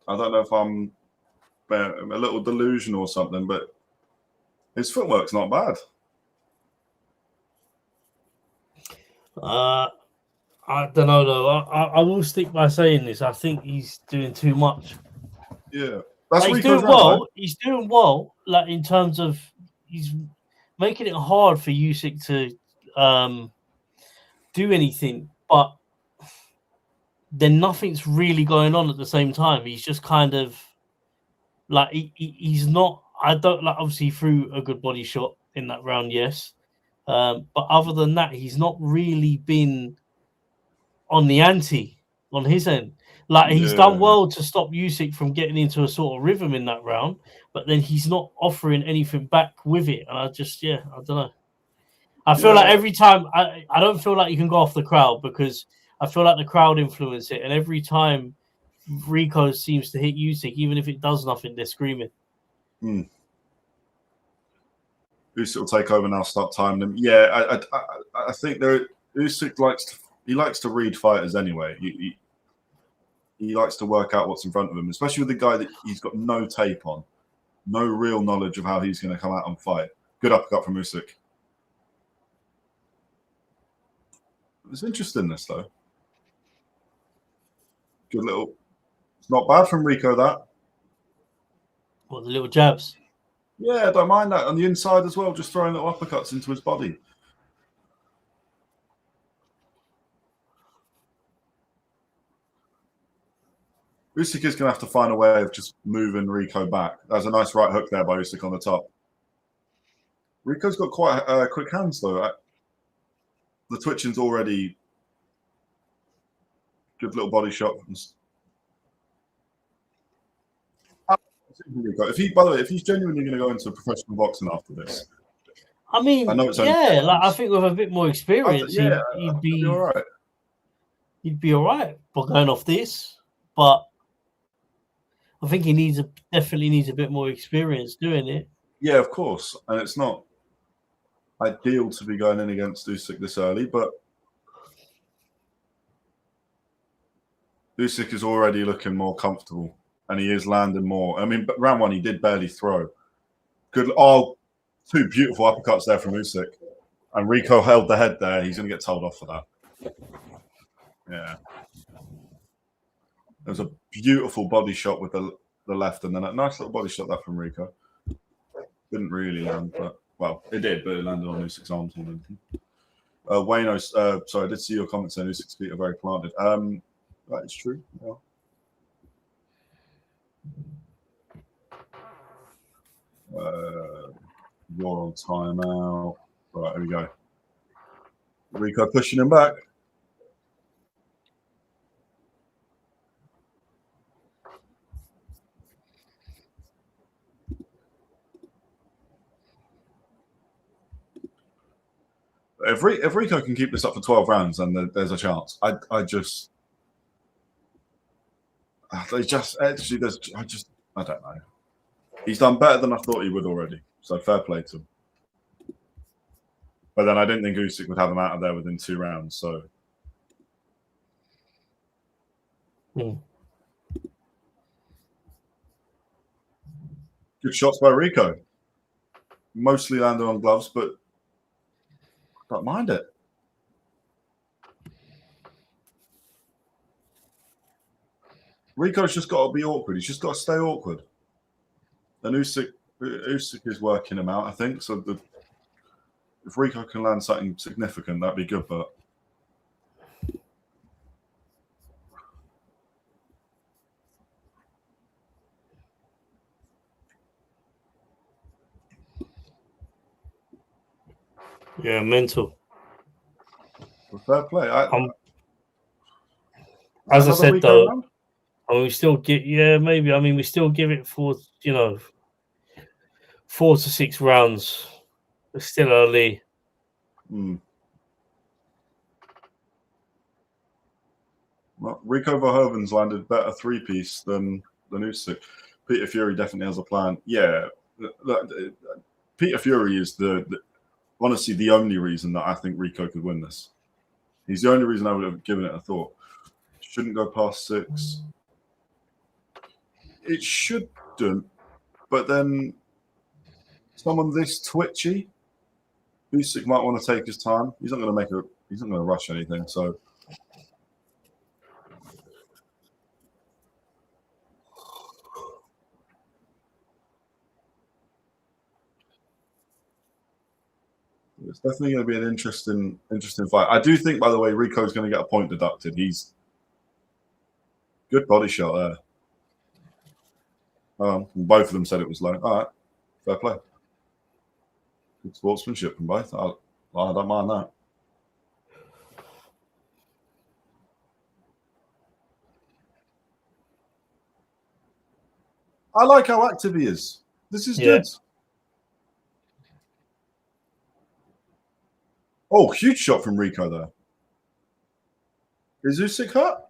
I don't know if I'm a little delusional or something, but his footwork's not bad. I don't know though. I will stick by saying this. I think he's doing too much. Yeah, that's he's doing well. Though. He's doing well. Like in terms of he's making it hard for Usyk to do anything, but then nothing's really going on at the same time. He's just kind of like he's not. I don't like. Obviously, he threw a good body shot in that round, yes. But other than that, he's not really been on the ante on his end. Like he's done well to stop Usyk from getting into a sort of rhythm in that round, but then he's not offering anything back with it. And I don't know. I feel like every time I don't feel like you can go off the crowd because I feel like the crowd influence it. And every time Rico seems to hit Usyk, even if it does nothing, they're screaming. Usyk will take over now, start timing them. Yeah, I think Usyk likes to read fighters anyway. He likes to work out what's in front of him, especially with the guy that he's got no tape on, no real knowledge of how he's going to come out and fight. Good uppercut from Usyk. It's interesting, this, though. Good little... It's not bad from Rico, that. What, the little jabs? Yeah, don't mind that. On the inside as well, just throwing little uppercuts into his body. Usyk is going to have to find a way of just moving Rico back. There's a nice right hook there by Usyk on the top. Rico's got quite quick hands, though. The twitching's already... Good little body shot. If he, by the way, if he's genuinely going to go into professional boxing after this, I mean, yeah, like I think with a bit more experience, he'd be all right. He'd be all right for going off this, but I think he definitely needs a bit more experience doing it. Yeah, of course, and it's not ideal to be going in against Usyk this early, but Usyk is already looking more comfortable, and he is landing more. I mean, round one, he did barely throw. Good. Oh, two beautiful uppercuts there from Usyk. And Rico held the head there. He's going to get told off for that. Yeah. There was a beautiful body shot with the left, and then a nice little body shot there from Rico. Didn't really land, but, well, it did, but it landed on Usyk's arms more than anything. Wayno, sorry, I did see your comment saying Usyk's feet are very planted. That is true. Yeah. You're on timeout. Right, here we go. Rico pushing him back. If Rico can keep this up for 12 rounds, then there's a chance. I don't know. He's done better than I thought he would already. So fair play to him. But then I didn't think Usyk would have him out of there within 2 rounds. So. Good shots by Rico. Mostly landed on gloves, but I don't mind it. Rico's just got to be awkward. He's just got to stay awkward. And Usyk is working him out, I think. So if Rico can land something significant, that'd be good. But yeah, mental. Fair play. As I said, though, round? We still get maybe. I mean, we still give it 4 to 6 rounds. It's still early. Well, Rico Verhoeven's landed better 3-piece than Usyk. Peter Fury definitely has a plan. Yeah, Peter Fury is honestly the only reason that I think Rico could win this. He's the only reason I would have given it a thought. Shouldn't go past 6. It shouldn't, but then someone this twitchy, Usyk might want to take his time. He's not going to rush anything. So it's definitely going to be an interesting fight. I do think, by the way, Rico's going to get a point deducted. He's good body shot there. Both of them said it was low. All right, fair play. Good sportsmanship from both. I don't mind that. I like how active he is. This is good. Oh, huge shot from Rico there. Is Usyk hurt?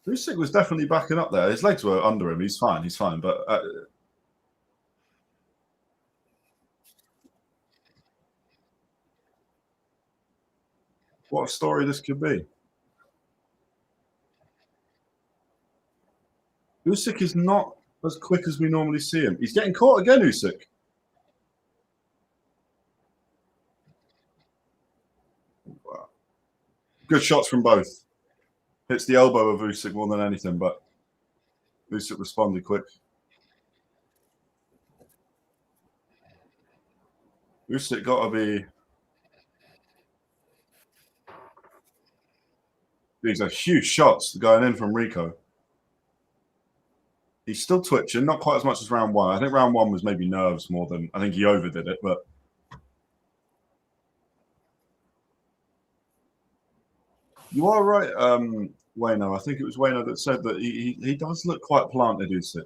Usyk was definitely backing up there. His legs were under him. He's fine. He's fine. But what a story this could be. Usyk is not as quick as we normally see him. He's getting caught again, Usyk. Wow. Good shots from both. Hits the elbow of Usyk more than anything, but Usyk responded quick. Usyk got to be... These are huge shots going in from Rico. He's still twitching, not quite as much as round one. I think round one was maybe nerves more than... I think he overdid it, but... You are right, Wayno. I think it was Wayno that said that he does look quite planted, Usyk.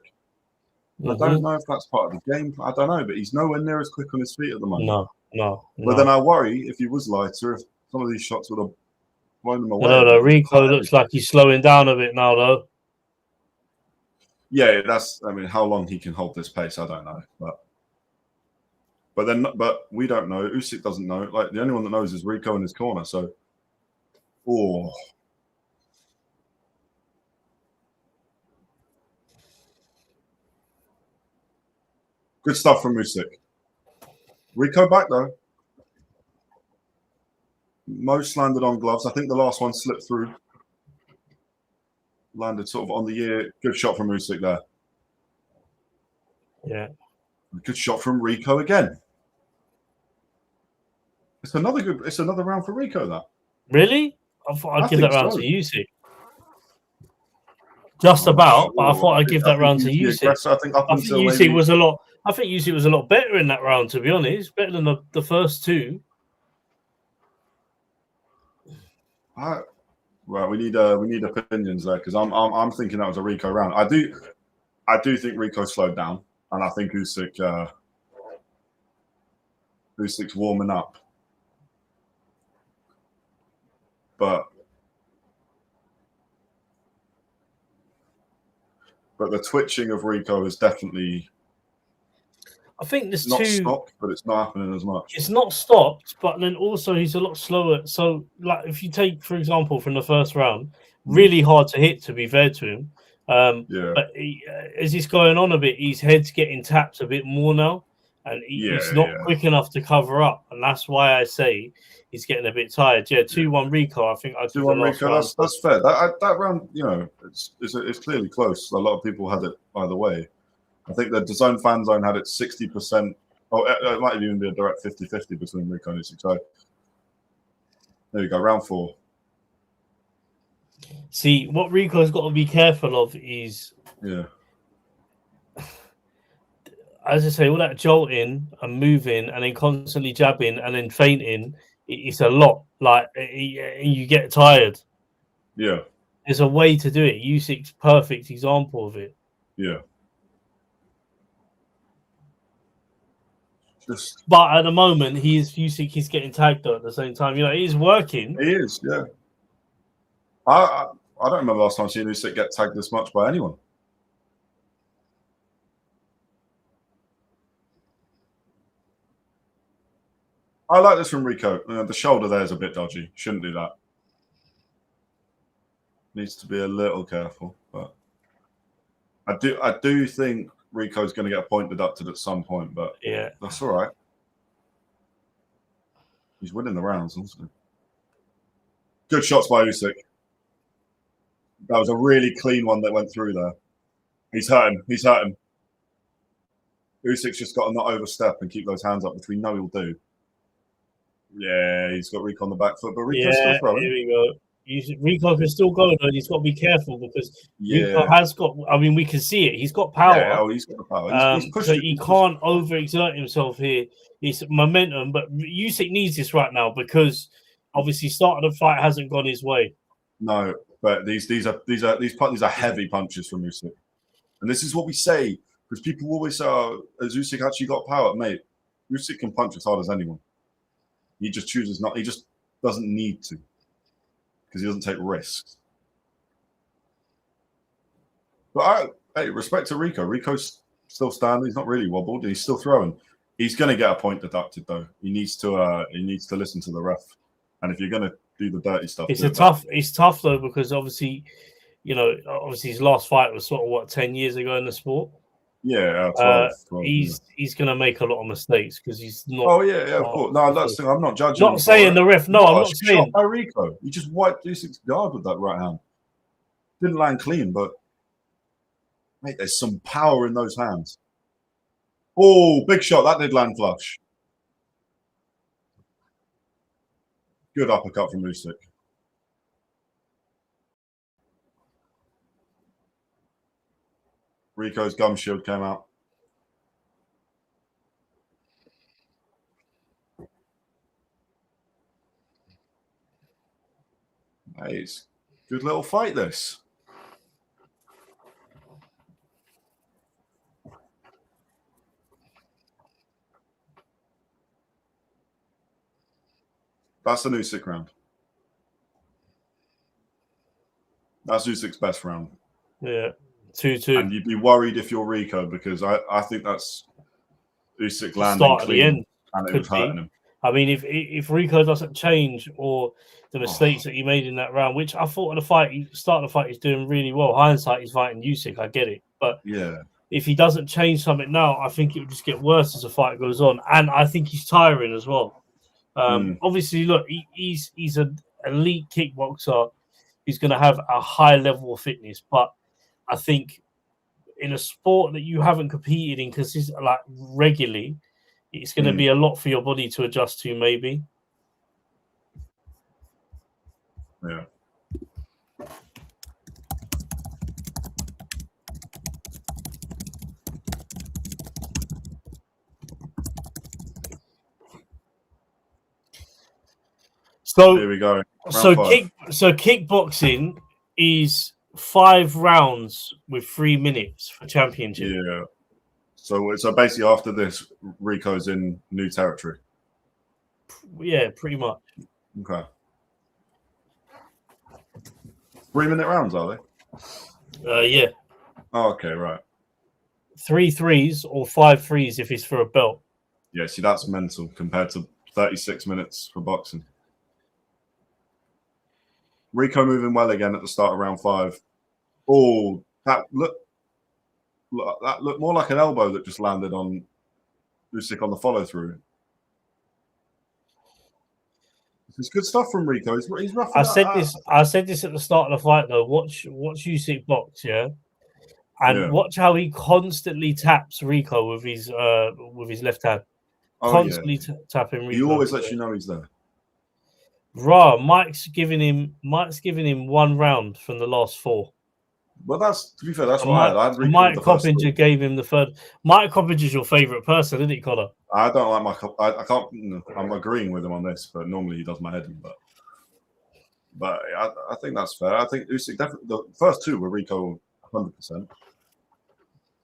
I don't know if that's part of the game. I don't know, but he's nowhere near as quick on his feet at the moment. No. But then I worry if he was lighter, if some of these shots would have blown him away. No. Rico looks like he's slowing down a bit now, though. Yeah, that's. I mean, how long he can hold this pace, I don't know. But we don't know. Usyk doesn't know. Like the only one that knows is Rico in his corner. So, oh. Good stuff from Usyk. Rico back though. Most landed on gloves. I think the last one slipped through. Landed sort of on the ear. Good shot from Usyk there. Yeah. Good shot from Rico again. It's another round for Rico, that. Really? I thought I'd give that round to Usyk. Just about, but I thought I'd give that round to Usyk. I think Usyk was a lot. I think Usyk was a lot better in that round, to be honest. Better than the first two. Right, we need opinions there because I'm thinking that was a Rico round. I do think Rico slowed down, and I think Usyk's warming up, but the twitching of Rico is definitely. I think there's not stopped, but it's not happening as much. It's not stopped, but then also he's a lot slower. So, like, if you take, for example, from the first round, really hard to hit, to be fair to him. But as he's going on a bit, his head's getting tapped a bit more now, and he's not quick enough to cover up, and that's why I say he's getting a bit tired. Yeah, 2-1 Rico. I think 2-1 Rico. That's fair. That round, it's clearly close. A lot of people had it either way. I think the DAZN fan zone had it 60%. Oh, it might even be a direct 50-50 between Rico and Usyk. So there you go, round 4. See, what Rico's got to be careful of is, as I say, all that jolting and moving and then constantly jabbing and then feinting, it's a lot. Like, you get tired. Yeah. There's a way to do it. Usyk's perfect example of it. Yeah. But at the moment, he's getting tagged though at the same time. He's working. He is, yeah. I don't remember last time I've seen Usyk get tagged this much by anyone. I like this from Rico. The shoulder there is a bit dodgy. Shouldn't do that. Needs to be a little careful. But I do think Rico's going to get a point deducted at some point, but yeah, that's all right. He's winning the rounds, isn't he? Good shots by Usyk. That was a really clean one that went through there. He's hurting. Usyk's just got to not overstep and keep those hands up, which we know he'll do. Yeah, he's got Rico on the back foot, but Rico's still throwing. Here we go. Rico can still go, though, and he's got to be careful because Rico has got. I mean, we can see it. He's got power. Yeah, he's got the power. He's so he can't overexert himself here. It's momentum, but Usyk needs this right now because obviously, start of the fight hasn't gone his way. No, but these are heavy punches from Usyk, and this is what we say because people always say, "Oh, has Usyk actually got power, mate?" Usyk can punch as hard as anyone. He just chooses not. He just doesn't need to. Because he doesn't take risks. But hey, respect to Rico. Rico's still standing. He's not really wobbled. He's still throwing. He's going to get a point deducted though. He needs to listen to the ref. And if you're going to do the dirty stuff, it's tough though because obviously his last fight was sort of 10 years ago in the sport. Yeah, 12. He's going to make a lot of mistakes because he's not. Oh yeah, of course. No, that's I'm not judging. Not saying the ref. No, I'm not saying. Shot by Rico. He just wiped Usyk's guard with that right hand. Didn't land clean, but mate, there's some power in those hands. Oh, big shot. That did land flush. Good uppercut from Usyk. Rico's gum shield came out. Hey, it's a good little fight, this. That's an Usyk round. That's Usyk's best round. Yeah, 2-2. And you'd be worried if you're Rico because I think that's Usyk landing clean and it was hurting him. I mean, if Rico doesn't change or the mistakes that he made in that round, which I thought of the fight, start of the fight, he's doing really well. Hindsight, he's fighting Usyk. I get it, but yeah, if he doesn't change something now, I think it will just get worse as the fight goes on, and I think he's tiring as well. Obviously, look, he's an elite kickboxer. He's going to have a high level of fitness, but I think in a sport that you haven't competed in like regularly, it's going to be a lot for your body to adjust to, maybe. Yeah. So here we go. So kickboxing is 5 rounds with 3 minutes for championship. Yeah. So basically after this, Rico's in new territory. Yeah, pretty much. Okay. 3-minute rounds, are they? Yeah. Oh, okay, right. 3 threes or 5 threes if it's for a belt. Yeah, see, that's mental compared to 36 minutes for boxing. Rico moving well again at the start of round 5. Oh, that looked more like an elbow that just landed on Usyk on the follow through. It's good stuff from Rico. He's rough. I said this at the start of the fight though. Watch Usyk box, yeah, and watch how he constantly taps Rico with his left hand. Constantly tapping Rico. He always lets you know he's there. Mike's giving him 1 round from the last 4. Well, to be fair, that's what I had. Mike Coppinger gave him the third. Mike Coppinger's your favourite person, isn't it, Connor? I don't like Mike. I can't. I'm agreeing with him on this, but normally he does my head in. But I think that's fair. I think Usyk definitely. The first 2 were Rico 100%.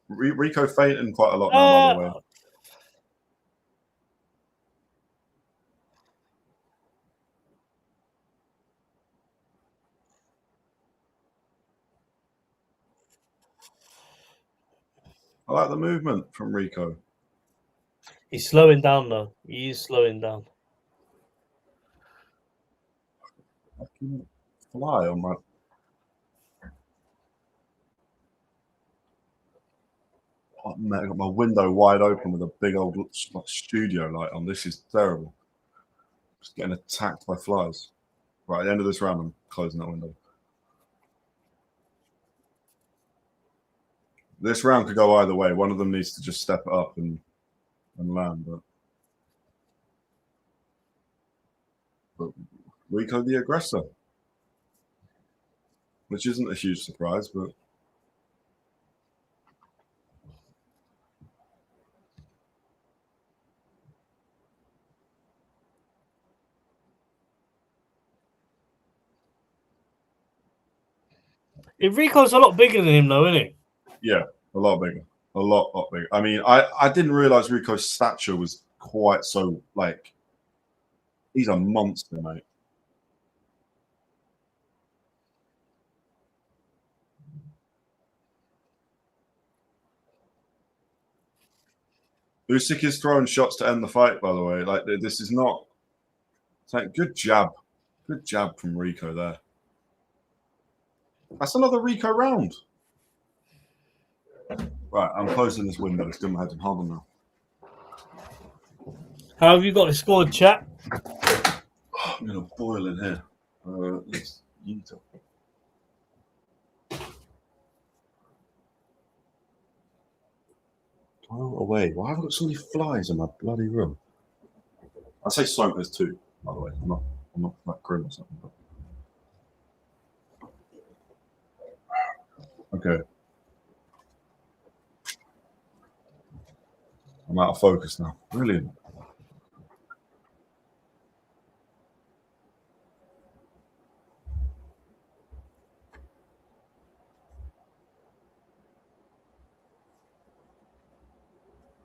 Rico fainting quite a lot now, by the way. I like the movement from Rico. He's slowing down though. He is slowing down. I can fly on my. Oh, man, I got my window wide open with a big old studio light on. This is terrible. Just getting attacked by flies. Right, at the end of this round, I'm closing that window. This round could go either way. One of them needs to just step it up and land. But Rico the aggressor, which isn't a huge surprise, but Rico's a lot bigger than him, though, isn't he? Yeah, a lot bigger. A lot bigger. I mean, I didn't realize Rico's stature was quite so, like, he's a monster, mate. Usyk is throwing shots to end the fight, by the way. Like, this is not... It's like, good jab. Good jab from Rico there. That's another Rico round. Right, I'm closing this window. It's doing my head in. Hold on now. How have you got it scored, chat? Oh, I'm going to boil in here. Let's use it. Oh, away. Why have I got so many flies in my bloody room? I say smoke, there's two, by the way. I'm not that grim or something. But... Okay. I'm out of focus now. Brilliant.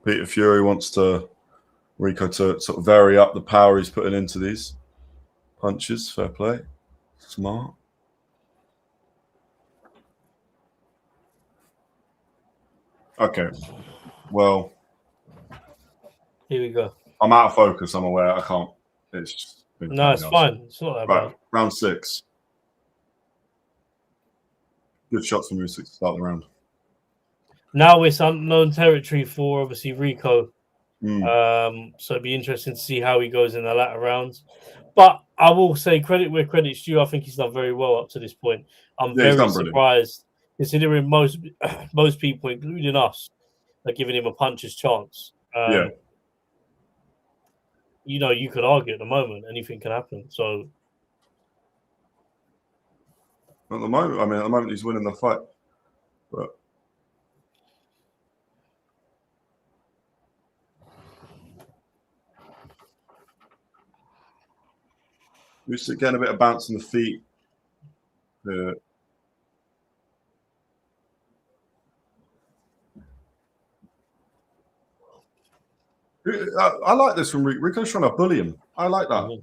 Peter Fury wants Rico to sort of vary up the power he's putting into these punches. Fair play. Smart. Okay. Well, here we go. I'm out of focus. I'm aware. I can't. It's just been no, it's fine. It's not that bad. Round 6. Good shots from Usyk to start the round. Now it's unknown territory for obviously Rico. Mm. So it'd be interesting to see how he goes in the latter rounds. But I will say credit where credit's due. I think he's done very well up to this point. I'm very surprised, considering most people, including us, are giving him a puncher's chance. Yeah. You know, you could argue at the moment anything can happen. So at the moment he's winning the fight. But Usyk getting a bit of bounce in the feet. I like this from Rico. Rico's trying to bully him. I like that. Mm-hmm.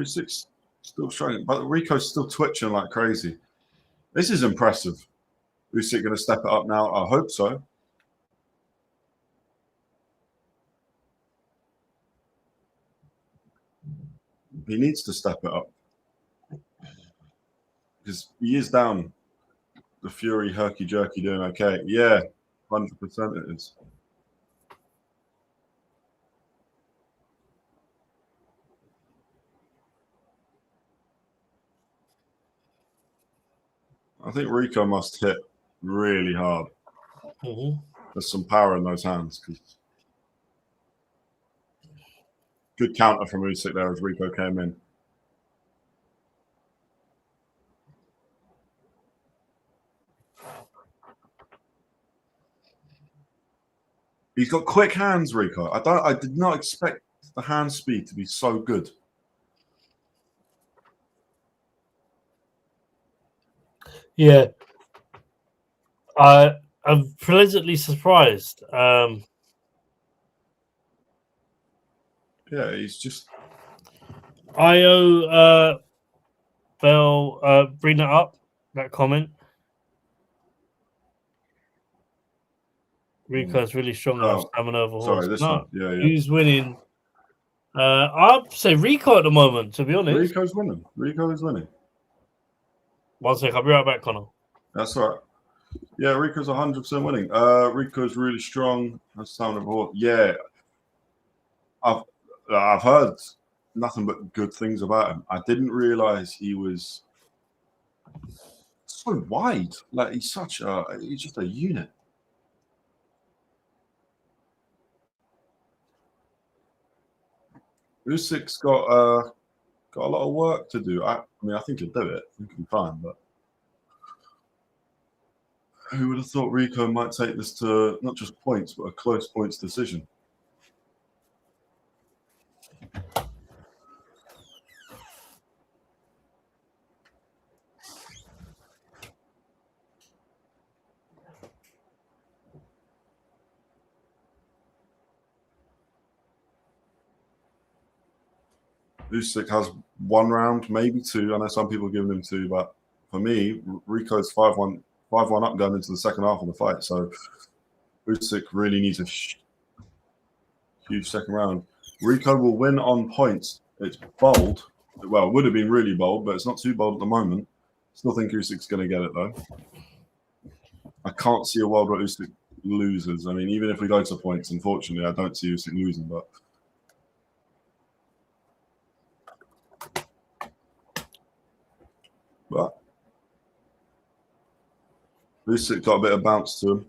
6 still struggling, but Rico's still twitching like crazy. This is impressive. Usyk going to step it up now? I hope so. He needs to step it up because he is down. The Fury herky jerky doing okay. Yeah, 100% it is. I think Rico must hit really hard. Mm-hmm. There's some power in those hands. Good counter from Usyk there as Rico came in. He's got quick hands, Rico. I did not expect the hand speed to be so good. Yeah. I'm pleasantly surprised. Yeah, he's just. Bell, bring that up, that comment. Rico's really strong enough stamina over horse. Sorry, this one. Yeah. Who's winning? I'd say Rico at the moment, to be honest. Rico's winning. Rico is winning. 1 sec, I'll be right back, Connor. That's all right. Yeah, Rico's 100% winning. Rico's really strong. That's stamina over horse. Yeah. I've heard nothing but good things about him. I didn't realize he was so wide. Like he's just a unit. Usyk's got a lot of work to do. I think he'll do it. I think he'll be fine, but who would have thought Rico might take this to not just points, but a close points decision? Usyk has 1 round, maybe 2. I know some people are giving him 2, but for me, Rico's 5-1 up going into the second half of the fight. So Usyk really needs a huge second round. Rico will win on points. It's bold. Well, it would have been really bold, but it's not too bold at the moment. Still think Usyk's going to get it, though. I can't see a world where Usyk loses. I mean, even if we go to points, unfortunately, I don't see Usyk losing, but Usyk got a bit of bounce to him.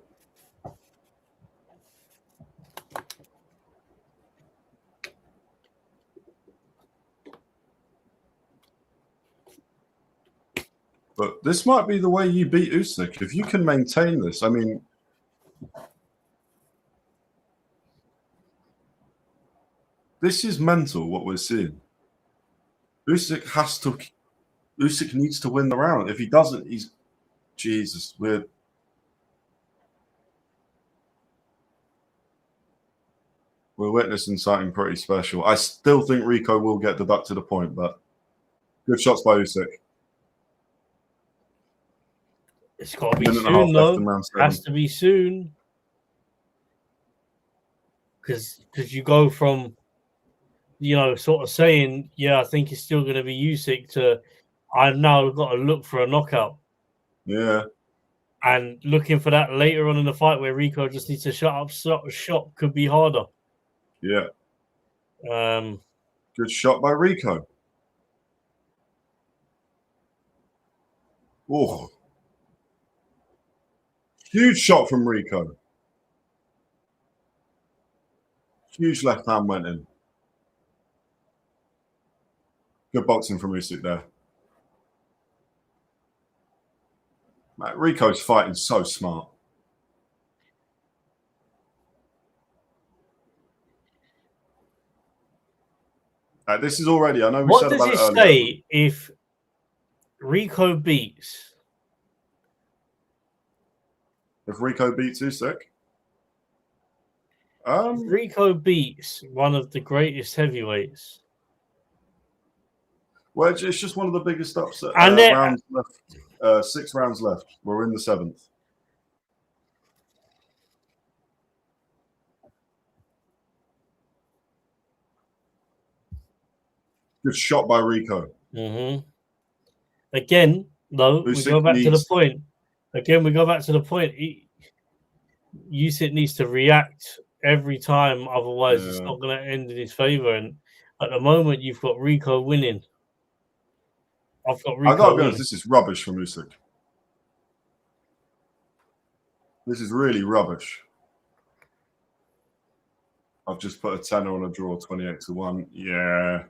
But this might be the way you beat Usyk. If you can maintain this, I mean, this is mental, what we're seeing. Usyk needs to win the round. If he doesn't, he's... Jesus, we're witnessing something pretty special. I still think Rico will get deducted a point, but good shots by Usyk. It's got to be soon, though. It has to be soon. Because you go from, you know, sort of saying, yeah, I think it's still going to be Usyk to, I've now got to look for a knockout. Yeah. And looking for that later on in the fight where Rico just needs to shut up shop could be harder. Yeah. Good shot by Rico. Oh. Huge shot from Rico. Huge left hand went in. Good boxing from Usyk there. Man, Rico's fighting so smart. This is already, I know we said about it earlier. What does it say if Rico beats? If Rico beats Usyk? Rico beats one of the greatest heavyweights. Well, it's just one of the biggest upset And rounds left. 6 rounds left. We're in the 7th. Good shot by Rico. Again, though, Usyk we go back to the point. Again, we go back to the point. Usyk needs to react every time, otherwise it's not going to end in his favor. And at the moment, you've got Rico winning. I've got Rico. I gotta be honest, this is rubbish from Usyk. This is really rubbish. I've just put a tenner on a draw, 28-1. Yeah.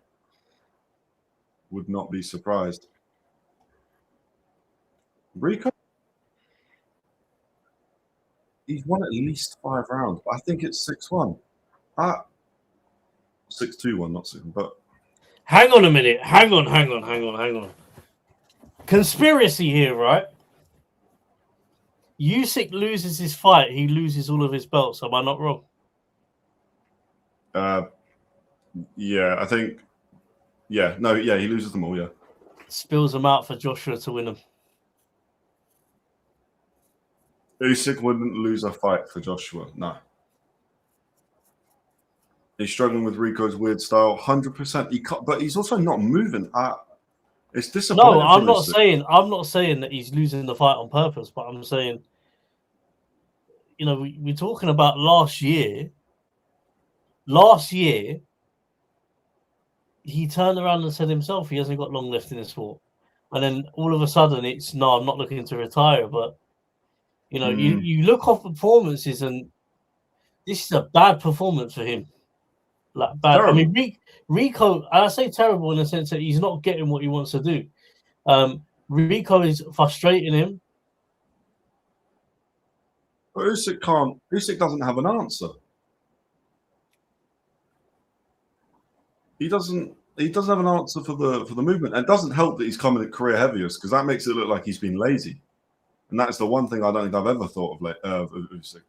Would not be surprised. Rico? He's won at least 5 rounds, but I think it's 6-1. 6-2-1, not 6, but... Hang on a minute. Hang on. Conspiracy here, right? Usyk loses his fight, he loses all of his belts. Am I not wrong? Yeah, I think... Yeah, no, yeah, he loses them all, yeah. Spills them out for Joshua to win them. Usyk wouldn't lose a fight for Joshua, no. He's struggling with Rico's weird style, 100%. But he's also not moving. It's disappointing. No, I'm not saying that he's losing the fight on purpose, but I'm saying, you know, we're talking about last year. Last year, he turned around and said himself he hasn't got long left in the sport. And then all of a sudden it's, no, I'm not looking to retire. But, you know, you look off performances and this is a bad performance for him. Like bad. Terrible. I mean, Rico, I say terrible in the sense that he's not getting what he wants to do. Rico is frustrating him. But Usyk doesn't have an answer. He doesn't have an answer for the movement. And it doesn't help that he's coming at career heaviest because that makes it look like he's been lazy. And that's the one thing I don't think I've ever thought of Usyk.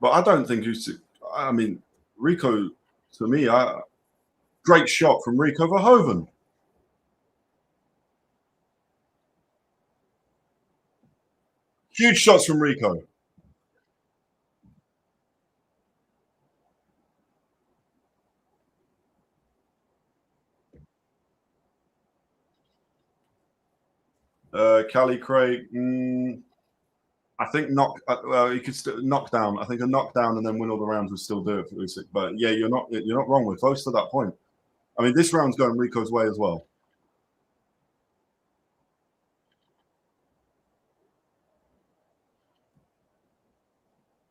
But I don't think Usyk. I mean, Rico, to me, great shot from Rico Verhoeven. Huge shots from Rico. Cali Craig. I think he could still knock down. I think a knockdown and then win all the rounds would still do it for Usyk. But yeah, you're not wrong. We're close to that point. I mean, this round's going Rico's way as well.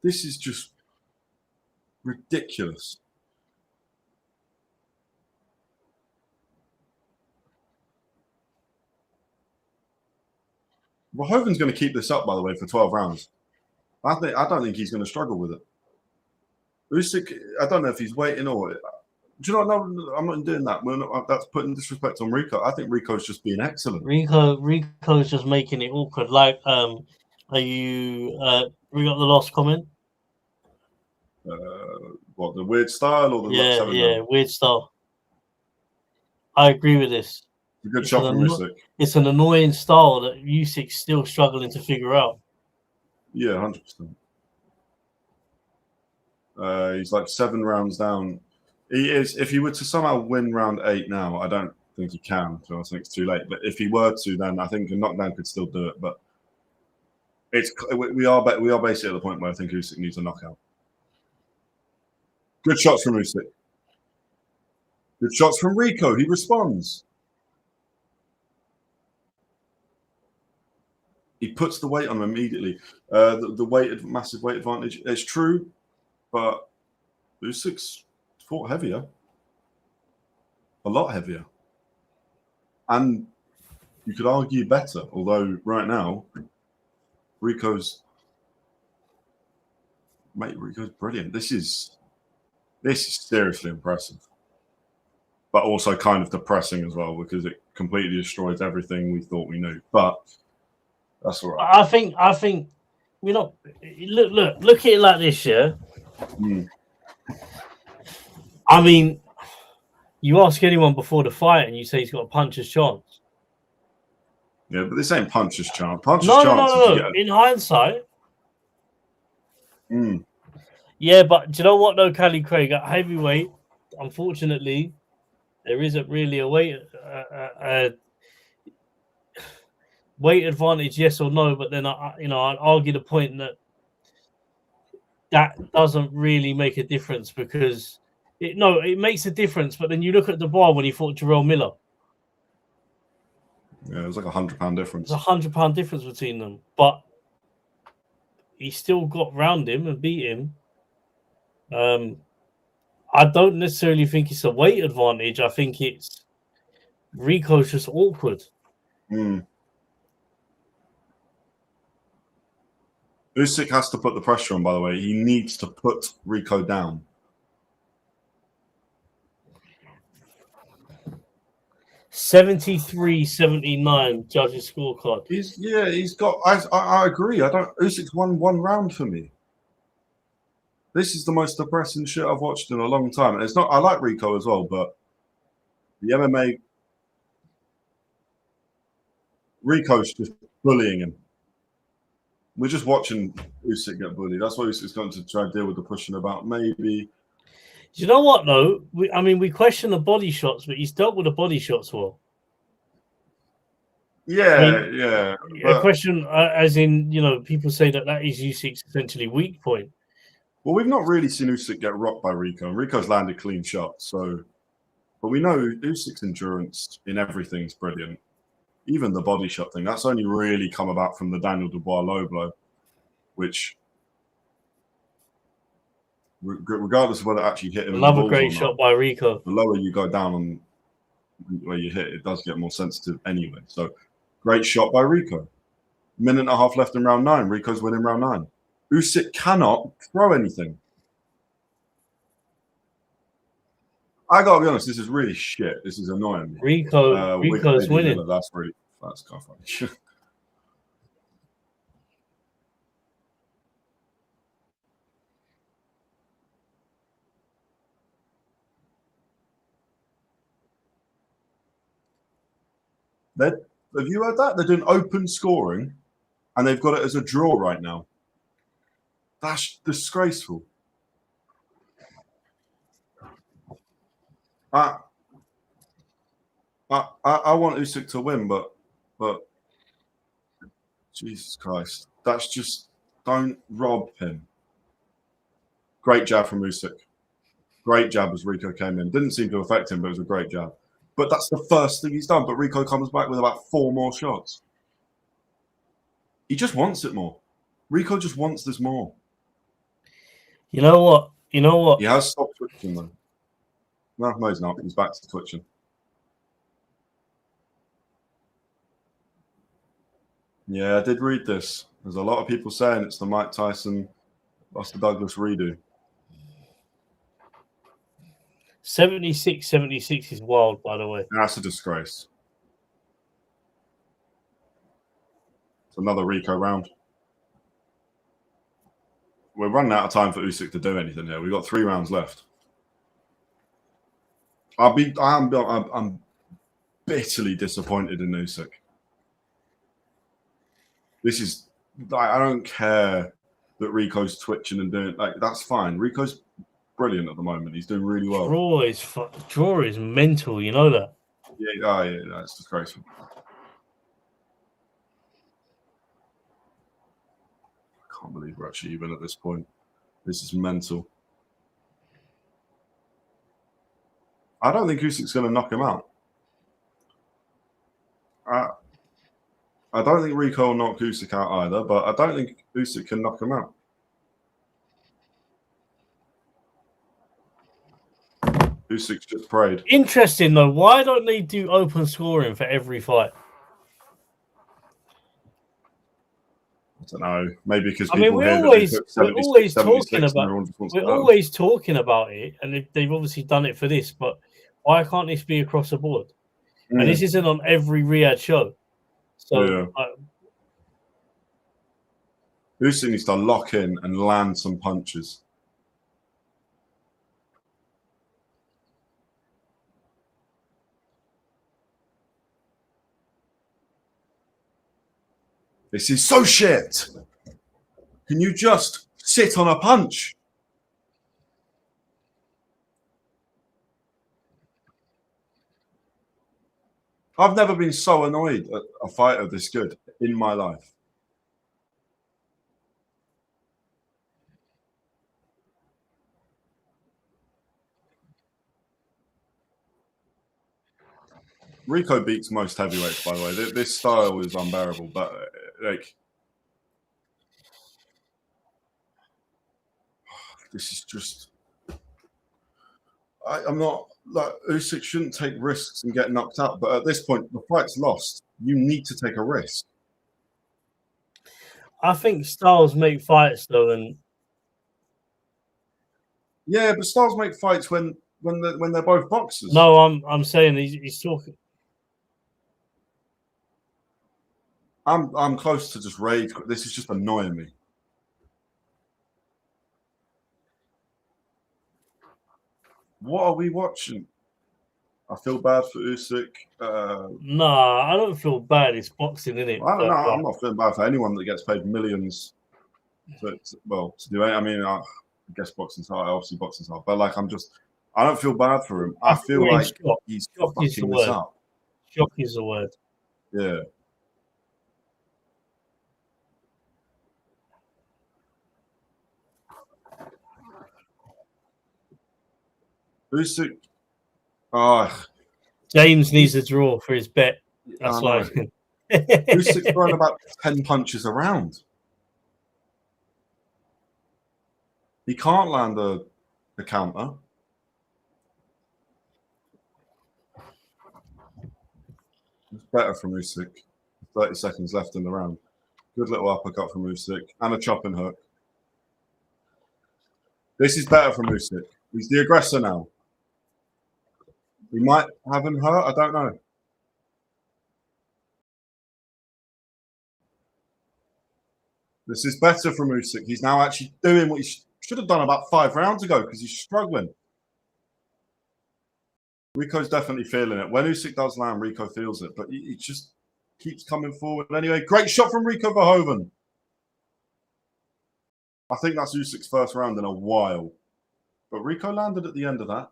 This is just ridiculous. Verhoeven's going to keep this up, by the way, for 12 rounds. I don't think he's going to struggle with it. Usyk, I don't know if he's waiting or. Do you not know? I'm not doing that. That's putting disrespect on Rico. I think Rico's just being excellent. Rico's just making it awkward. Like, are you? We got the last comment. What, the weird style or the weird style. I agree with this. A good shot from Usyk. It's an annoying style that Usyk's still struggling to figure out. Yeah, 100%. He's like 7 rounds down. He is. If he were to somehow win round 8 now, I don't think he can. So I think it's too late. But if he were to, then I think a knockdown could still do it. But we are basically at the point where I think Usyk needs a knockout. Good shots from Usyk. Good shots from Rico. He responds. He puts the weight on him immediately. The massive weight advantage. It's true, but Usyk's fought heavier. A lot heavier. And you could argue better, although right now, Rico's brilliant. This is seriously impressive. But also kind of depressing as well, because it completely destroys everything we thought we knew. But that's all right. I think we're not. Look at it like this, yeah. I mean, you ask anyone before the fight, and you say he's got a puncher's chance. Yeah, but this ain't puncher's chance. No. In hindsight, yeah, but do you know what though, Cali Craig at heavyweight? Unfortunately, there isn't really a weight advantage, yes or no, but then I'd argue the point that doesn't really make a difference, because it makes a difference, but then you look at the bar when he fought Jarrell Miller. Yeah, it was like £100 difference. It's £100 difference between them, but he still got round him and beat him. I don't necessarily think it's a weight advantage. I think it's Rico's just awkward. Usyk has to put the pressure on, by the way. He needs to put Rico down. $73-79 judges scorecard. He's got. I agree. Usyk's won 1 round for me. This is the most depressing shit I've watched in a long time. And it's not. I like Rico as well, but the MMA, Rico's just bullying him. We're just watching Usyk get bullied. That's why Usyk's going to try and deal with the pushing about. Maybe. Do you know what though? We question the body shots, but he's dealt with the body shots well. Yeah. A question, as in, people say that is Usyk's essentially weak point. Well, we've not really seen Usyk get rocked by Rico, and Rico's landed clean shots. But we know Usyk's endurance in everything is brilliant. Even the body shot thing, that's only really come about from the Daniel Dubois low blow, which, regardless of whether it actually hit him, another great shot by Rico. The lower you go down on where you hit, it does get more sensitive anyway. So, great shot by Rico. 1.5 minutes left in round 9. Rico's winning round 9. Usyk cannot throw anything. I gotta be honest, this is really shit. This is annoying me. Rico's winning. That's kind of funny. Have you heard that? They're doing open scoring, and they've got it as a draw right now. That's disgraceful. I want Usyk to win, but Jesus Christ, that's just, don't rob him. Great jab from Usyk. Great jab as Rico came in. Didn't seem to affect him, but it was a great jab. But that's the first thing he's done. But Rico comes back with about 4 more shots. He just wants it more. Rico just wants this more. You know what? You know what? He has stopped twitching, though. No, he's not. He's back to twitching. Yeah, I did read this. There's a lot of people saying it's the Mike Tyson, Buster Douglas redo. 76 is wild, by the way. That's a disgrace. It's another Rico round. We're running out of time for Usyk to do anything here. We've got 3 rounds left. I'm bitterly disappointed in Usyk. This is, I don't care that Rico's twitching and doing, like, that's fine. Rico's brilliant at the moment. He's doing really well. Draw is mental, you know that? Yeah, that's disgraceful. I can't believe we're actually even at this point. This is mental. I don't think Usyk's going to knock him out. I don't think Rico will knock Usyk out either, but I don't think Usyk can knock him out. Usyk's just prayed. Interesting, though. Why don't they do open scoring for every fight? I don't know. Maybe because we're always talking about it, and they've obviously done it for this. But why can't this be across the board? And this isn't on every Riyadh show. So Usyk needs to lock in and land some punches. This is so shit. Can you just sit on a punch? I've never been so annoyed at a fighter this good in my life. Rico beats most heavyweights, by the way. This style is unbearable, but like, this is just. I'm not like Usyk shouldn't take risks and get knocked out, but at this point, the fight's lost. You need to take a risk. I think styles make fights, though, and yeah, but styles make fights when they're both boxers. No, I'm saying he's talking. I'm close to just rage. This is just annoying me. What are we watching? I feel bad for Usyk. Nah, I don't feel bad. It's boxing, isn't it? I'm not feeling bad for anyone that gets paid millions to do it. I mean, I guess boxing's hard. Obviously, boxing's hard. But like, I don't feel bad for him. I feel like he's fucking this up. Shock is the word. Yeah. Usyk. James needs a draw for his bet. That's why. Usyk's throwing about 10 punches around. He can't land a counter. It's better from Usyk. 30 seconds left in the round. Good little uppercut from Usyk and a chopping hook. This is better from Usyk. He's the aggressor now. He might have him hurt. I don't know. This is better from Usyk. He's now actually doing what he should have done about 5 rounds ago because he's struggling. Rico's definitely feeling it. When Usyk does land, Rico feels it, but he just keeps coming forward. Anyway, great shot from Rico Verhoeven. I think that's Usyk's first round in a while. But Rico landed at the end of that.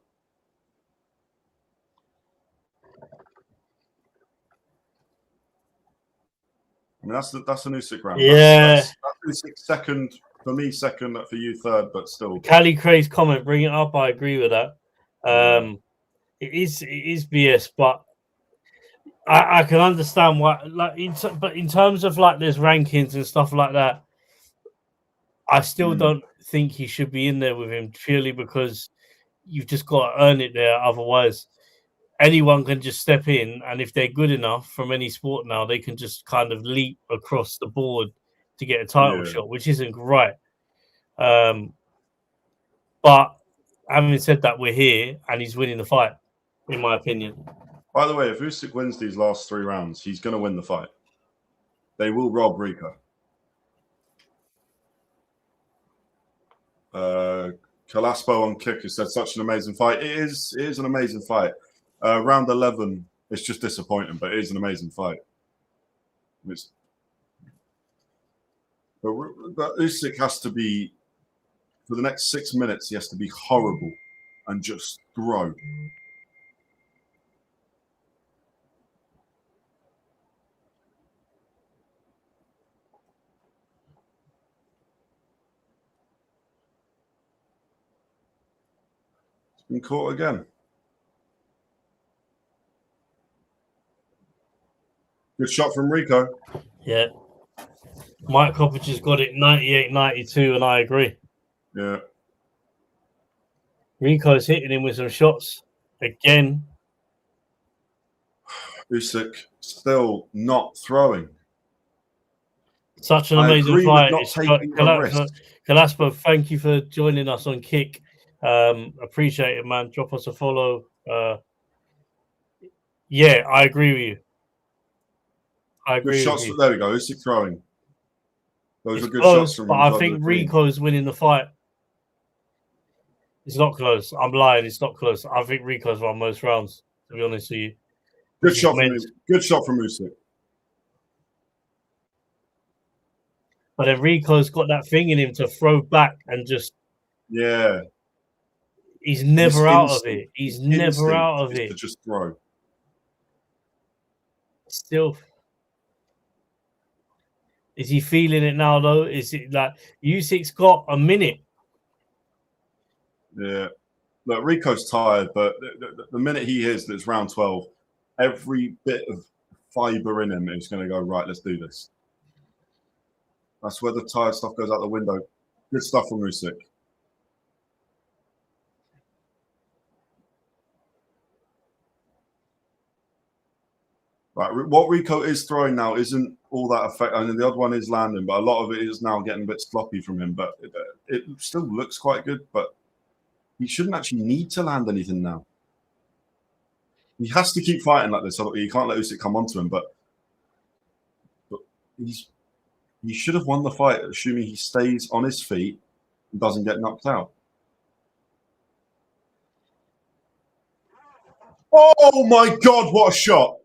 I mean, that's an Usyk round. Yeah. That's Usyk's second, for me, second, for you, third, but still. Cali Cray's comment, bring it up. I agree with that. It is BS, but I can understand why. Like, but in terms of like there's rankings and stuff like that, I still don't think he should be in there with him purely because you've just got to earn it there. Otherwise, anyone can just step in, and if they're good enough from any sport now, they can just kind of leap across the board to get a title shot, which isn't right. But having said that, we're here, and he's winning the fight, in my opinion. By the way, if Usyk wins these last 3 rounds, he's going to win the fight. They will rob Rico. Kalaspo on kick has said such an amazing fight. It is an amazing fight. Round 11, it's just disappointing, but it is an amazing fight. But Usyk has to be, for the next 6 minutes, he has to be horrible and just throw. Been caught again. Good shot from Rico. Yeah. Mike Coppage has got it 98-92, and I agree. Yeah. Rico's hitting him with some shots again. Usyk still not throwing. Such an amazing fight. Kalaspo, thank you for joining us on Kick. Appreciate it, man. Drop us a follow. Yeah, I agree with you. Good shots. There we go. Usyk throwing. Those are good close, shots from but I think Rico's winning the fight. It's not close. I'm lying. It's not close. I think Rico's won most rounds, to be honest with you. Good shot from Usyk. But then Rico's got that thing in him to throw back and just... Yeah. He's never out of it. He's never out of it. To just throw. Still... Is he feeling it now, though? Is it like Usyk's got a minute? Yeah. Look, Rico's tired, but the minute he hears that it's round 12, every bit of fiber in him is going to go, right, let's do this. That's where the tired stuff goes out the window. Good stuff from Usyk. Right, what Rico is throwing now isn't all that effective. I mean, the odd one is landing, but a lot of it is now getting a bit sloppy from him. But it still looks quite good. But he shouldn't actually need to land anything now. He has to keep fighting like this. He can't let Usyk come onto him. But he should have won the fight, assuming he stays on his feet and doesn't get knocked out. Oh my God! What a shot!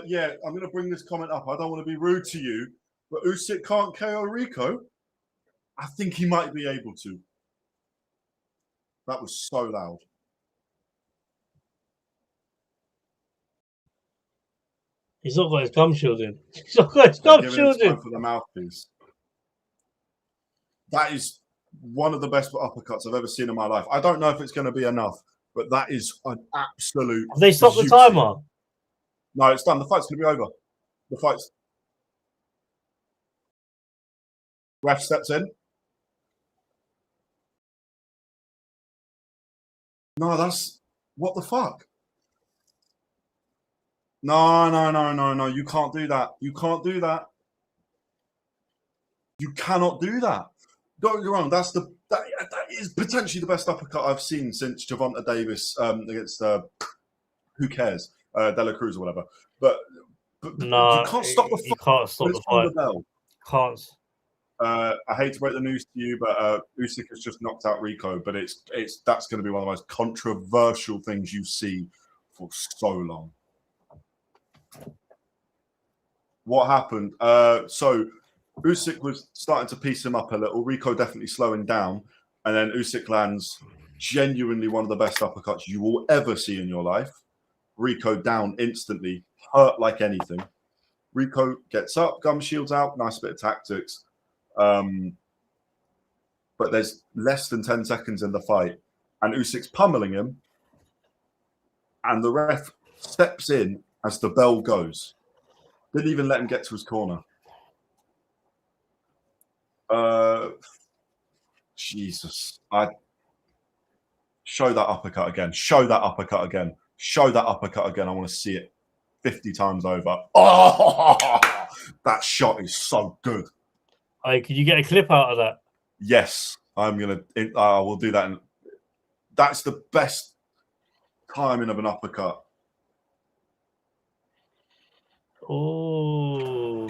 Yeah, I'm going to bring this comment up. I don't want to be rude to you, but Usyk can't KO Rico. I think he might be able to. That was so loud. He's not got his gum shield in. He's not got his gum shield in. For the mouthpiece. That is one of the best uppercuts I've ever seen in my life. I don't know if it's going to be enough, but that is an absolute... Have they stopped the timer? No, it's done. The fight's going to be over. The fight's... Ref steps in. No, that's... What the fuck? No. You can't do that. You can't do that. You cannot do that. Don't get me wrong. That is potentially the best uppercut I've seen since Gervonta Davis against who cares, De La Cruz or whatever. But no, you can't stop the fight. You can't stop the fight. Can't. I hate to break the news to you, but Usyk has just knocked out Rico. But that's going to be one of the most controversial things you see for so long. What happened? So Usyk was starting to piece him up a little. Rico definitely slowing down, and then Usyk lands genuinely one of the best uppercuts you will ever see in your life. Rico down instantly, hurt like anything. Rico gets up, gum shields out, nice bit of tactics. But there's less than 10 seconds in the fight, and Usyk's pummeling him, and the ref steps in as the bell goes. Didn't even let him get to his corner. Jesus. Show that uppercut again. Show that uppercut again. Show that uppercut again. I want to see it 50 times over. Oh, that shot is so good. Hey, could you get a clip out of that? Yes, I'm going to. I will do that. That's the best timing of an uppercut. Oh.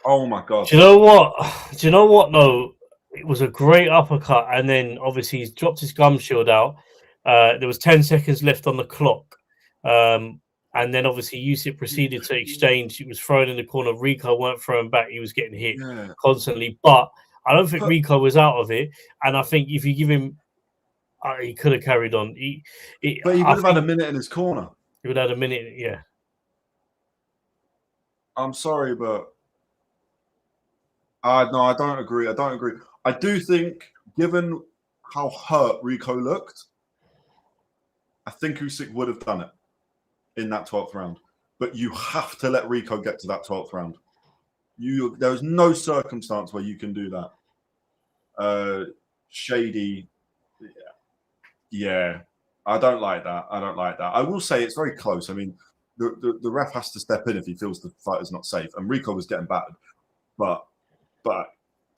Oh, my God. Do you know what? Do you know what, though? It was a great uppercut, and then obviously he's dropped his gum shield out. There was 10 seconds left on the clock. And then obviously Usyk proceeded to exchange. He was thrown in the corner. Rico weren't throwing back. He was getting hit constantly. But I don't think Rico was out of it. And I think if you give him, he could have carried on. But he would have had a minute in his corner. He would have had a minute, yeah. I'm sorry, but no, I don't agree. I don't agree. I do think, given how hurt Rico looked, I think Usyk would have done it in that 12th round. But you have to let Rico get to that 12th round. There's no circumstance where you can do that. Shady. Yeah. I don't like that. I don't like that. I will say it's very close. I mean, the ref has to step in if he feels the fight is not safe. And Rico was getting battered. But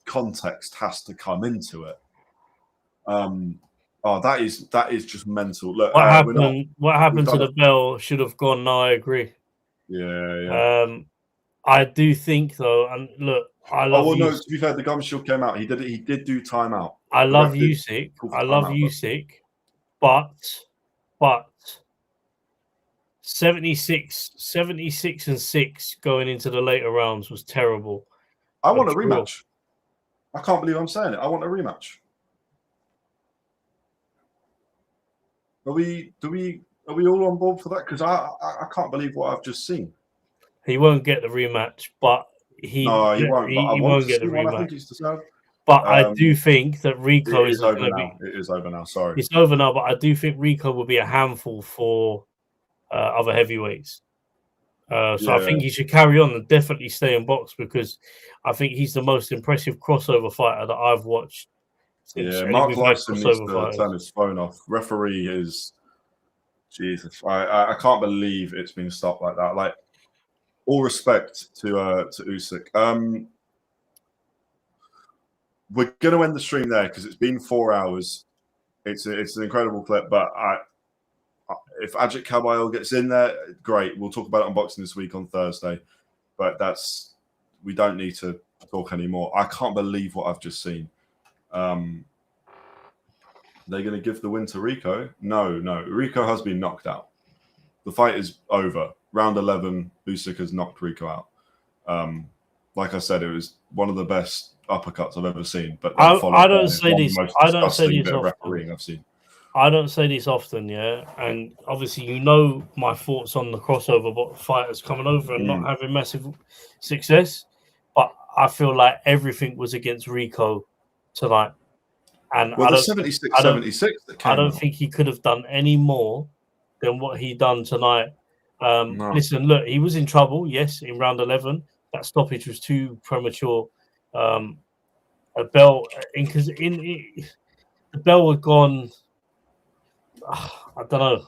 context has to come into it. That is just mental. Look, what happened to the bell should have gone. No, I agree. Yeah. I do think though, and look, I love. No. To be fair, the gum shield came out. He did do timeout. I love Usyk. I love Usyk, but 76 and 6 going into the later rounds was terrible. I want a rematch. I can't believe I'm saying it. I want a rematch. Are we all on board for that? Because I can't believe what I've just seen. He won't get the rematch, but he won't get the rematch. I think he's deserved. But I do think that Rico is over now. It is over now. Sorry, it's over now. But I do think Rico will be a handful for other heavyweights. I think he should carry on and definitely stay in box because I think he's the most impressive crossover fighter that I've watched. Mark Lyson needs to turn his phone off. Referee is Jesus. I can't believe it's been stopped like that. Like, all respect to Usyk. We're going to end the stream there because it's been 4 hours. It's an incredible clip, but if Ajit Kabayel gets in there, great. We'll talk about it on Boxing This Week on Thursday. But we don't need to talk anymore. I can't believe what I've just seen. They're going to give the win to Rico? No. Rico has been knocked out. The fight is over. Round 11, Usyk has knocked Rico out. Like I said, it was one of the best uppercuts I've ever seen. But I don't say this. I don't say this often. Refereeing I've seen. I don't say this often, yeah. And obviously, you know my thoughts on the crossover fighters coming over and not having massive success. But I feel like everything was against Rico tonight. And the 76 that came I don't think he could have done any more than what he done tonight. No. Listen, look, he was in trouble, yes, in round 11. That stoppage was too premature. A bell, because the bell had gone. I don't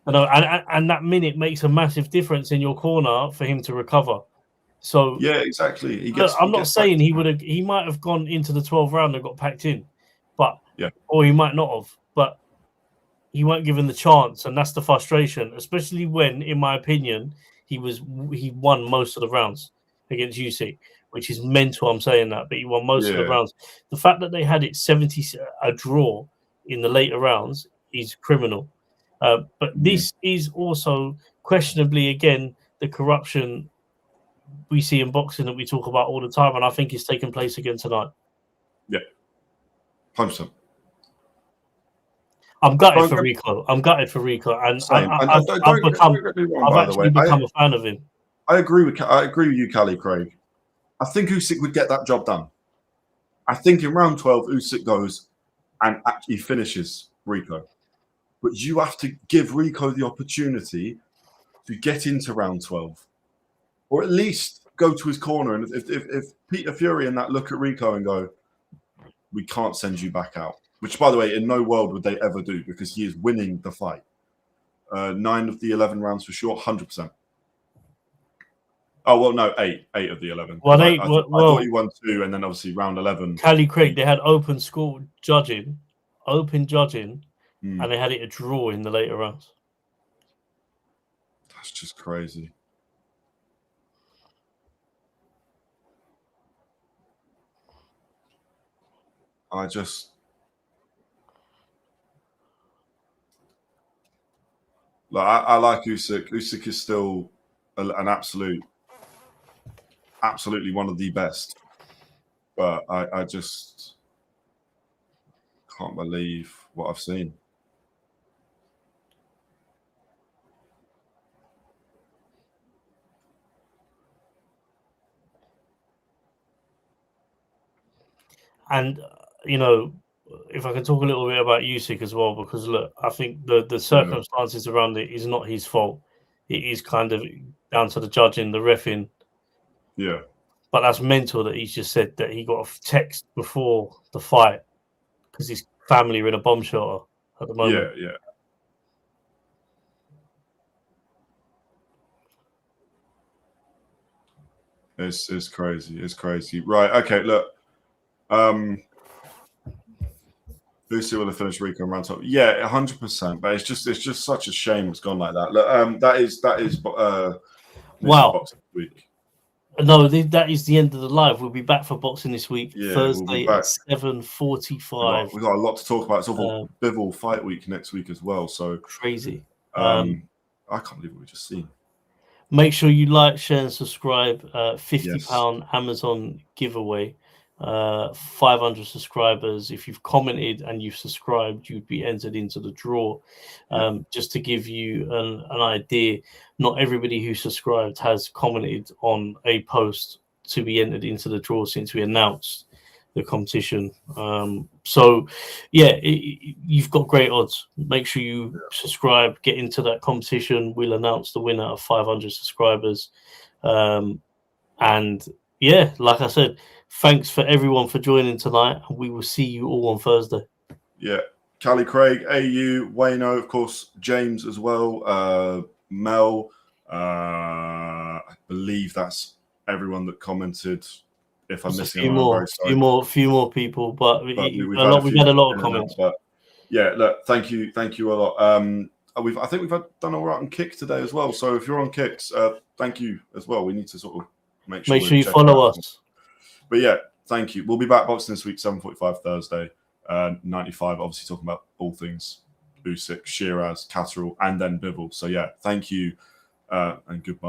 know. And that minute makes a massive difference in your corner for him to recover. So yeah, exactly. I'm not saying he might have gone into the 12th round and got packed in, or he might not have, but he weren't given the chance, and that's the frustration. Especially when, in my opinion, he won most of the rounds against Usyk, which is mental. I'm saying that, but he won most of the rounds. The fact that they had it 70 a draw in the later rounds is criminal. But this is also questionably, again, the corruption we see in boxing that we talk about all the time, and I think it's taking place again tonight. Yeah, 100%. I'm gutted for Rico. I'm gutted for Rico, and I've actually become a fan of him. I agree with you, Cali Craig. I think Usyk would get that job done. I think in round 12, Usyk goes and actually finishes Rico. But you have to give Rico the opportunity to get into round 12. Or at least go to his corner. And if Peter Fury and that look at Rico and go, we can't send you back out. Which, by the way, in no world would they ever do because he is winning the fight. 9 of the 11 rounds for sure, 100%. Oh, well, no, 8 of the 11. Well, I thought he won 2, and then obviously round 11. Cali Craig, they had open judging, and they had it a draw in the later rounds. That's just crazy. I like Usyk. Usyk is still an absolutely one of the best. But I just can't believe what I've seen. And, you know, if I can talk a little bit about Usyk as well, because, look, I think the circumstances around it is not his fault. It is kind of down to the judging, the reffing. Yeah. But that's mental that he's just said that he got a text before the fight because his family are in a bomb shelter at the moment. Yeah. It's crazy. It's crazy. Right. Okay. Look. Usyk will have finished Rico and round top. Yeah, 100%. But it's just such a shame it's gone like that. Look, that is wow. Boxing Week. No, that is the end of the live. We'll be back for boxing this week, Thursday we'll at 7:45. We've got a lot to talk about. It's also Bivol fight week next week as well. So crazy. I can't believe what we just seen. Make sure you like, share, and subscribe. £50 Amazon giveaway. 500 subscribers. If you've commented and you've subscribed, you'd be entered into the draw. Just to give you an idea, not everybody who subscribed has commented on a post to be entered into the draw since we announced the competition. So yeah, you've got great odds. Make sure you subscribe, get into that competition. We'll announce the winner of 500 subscribers. And yeah, like I said, thanks for everyone for joining tonight. We will see you all on Thursday. Yeah. Cali Craig, AU, Wayno, of course, James as well, Mel. I believe that's everyone that commented. If I'm missing a few more people, but we've had a lot of comments. But yeah, look, thank you a lot. I think we've done all right on Kick today as well. So if you're on Kicks, thank you as well. We need to sort of make sure you follow us. But yeah, thank you. We'll be back boxing this week, 7:45 Thursday, 95. Obviously talking about all things Usyk, Sheeraz, Catterall, and then Bivol. So yeah, thank you and goodbye.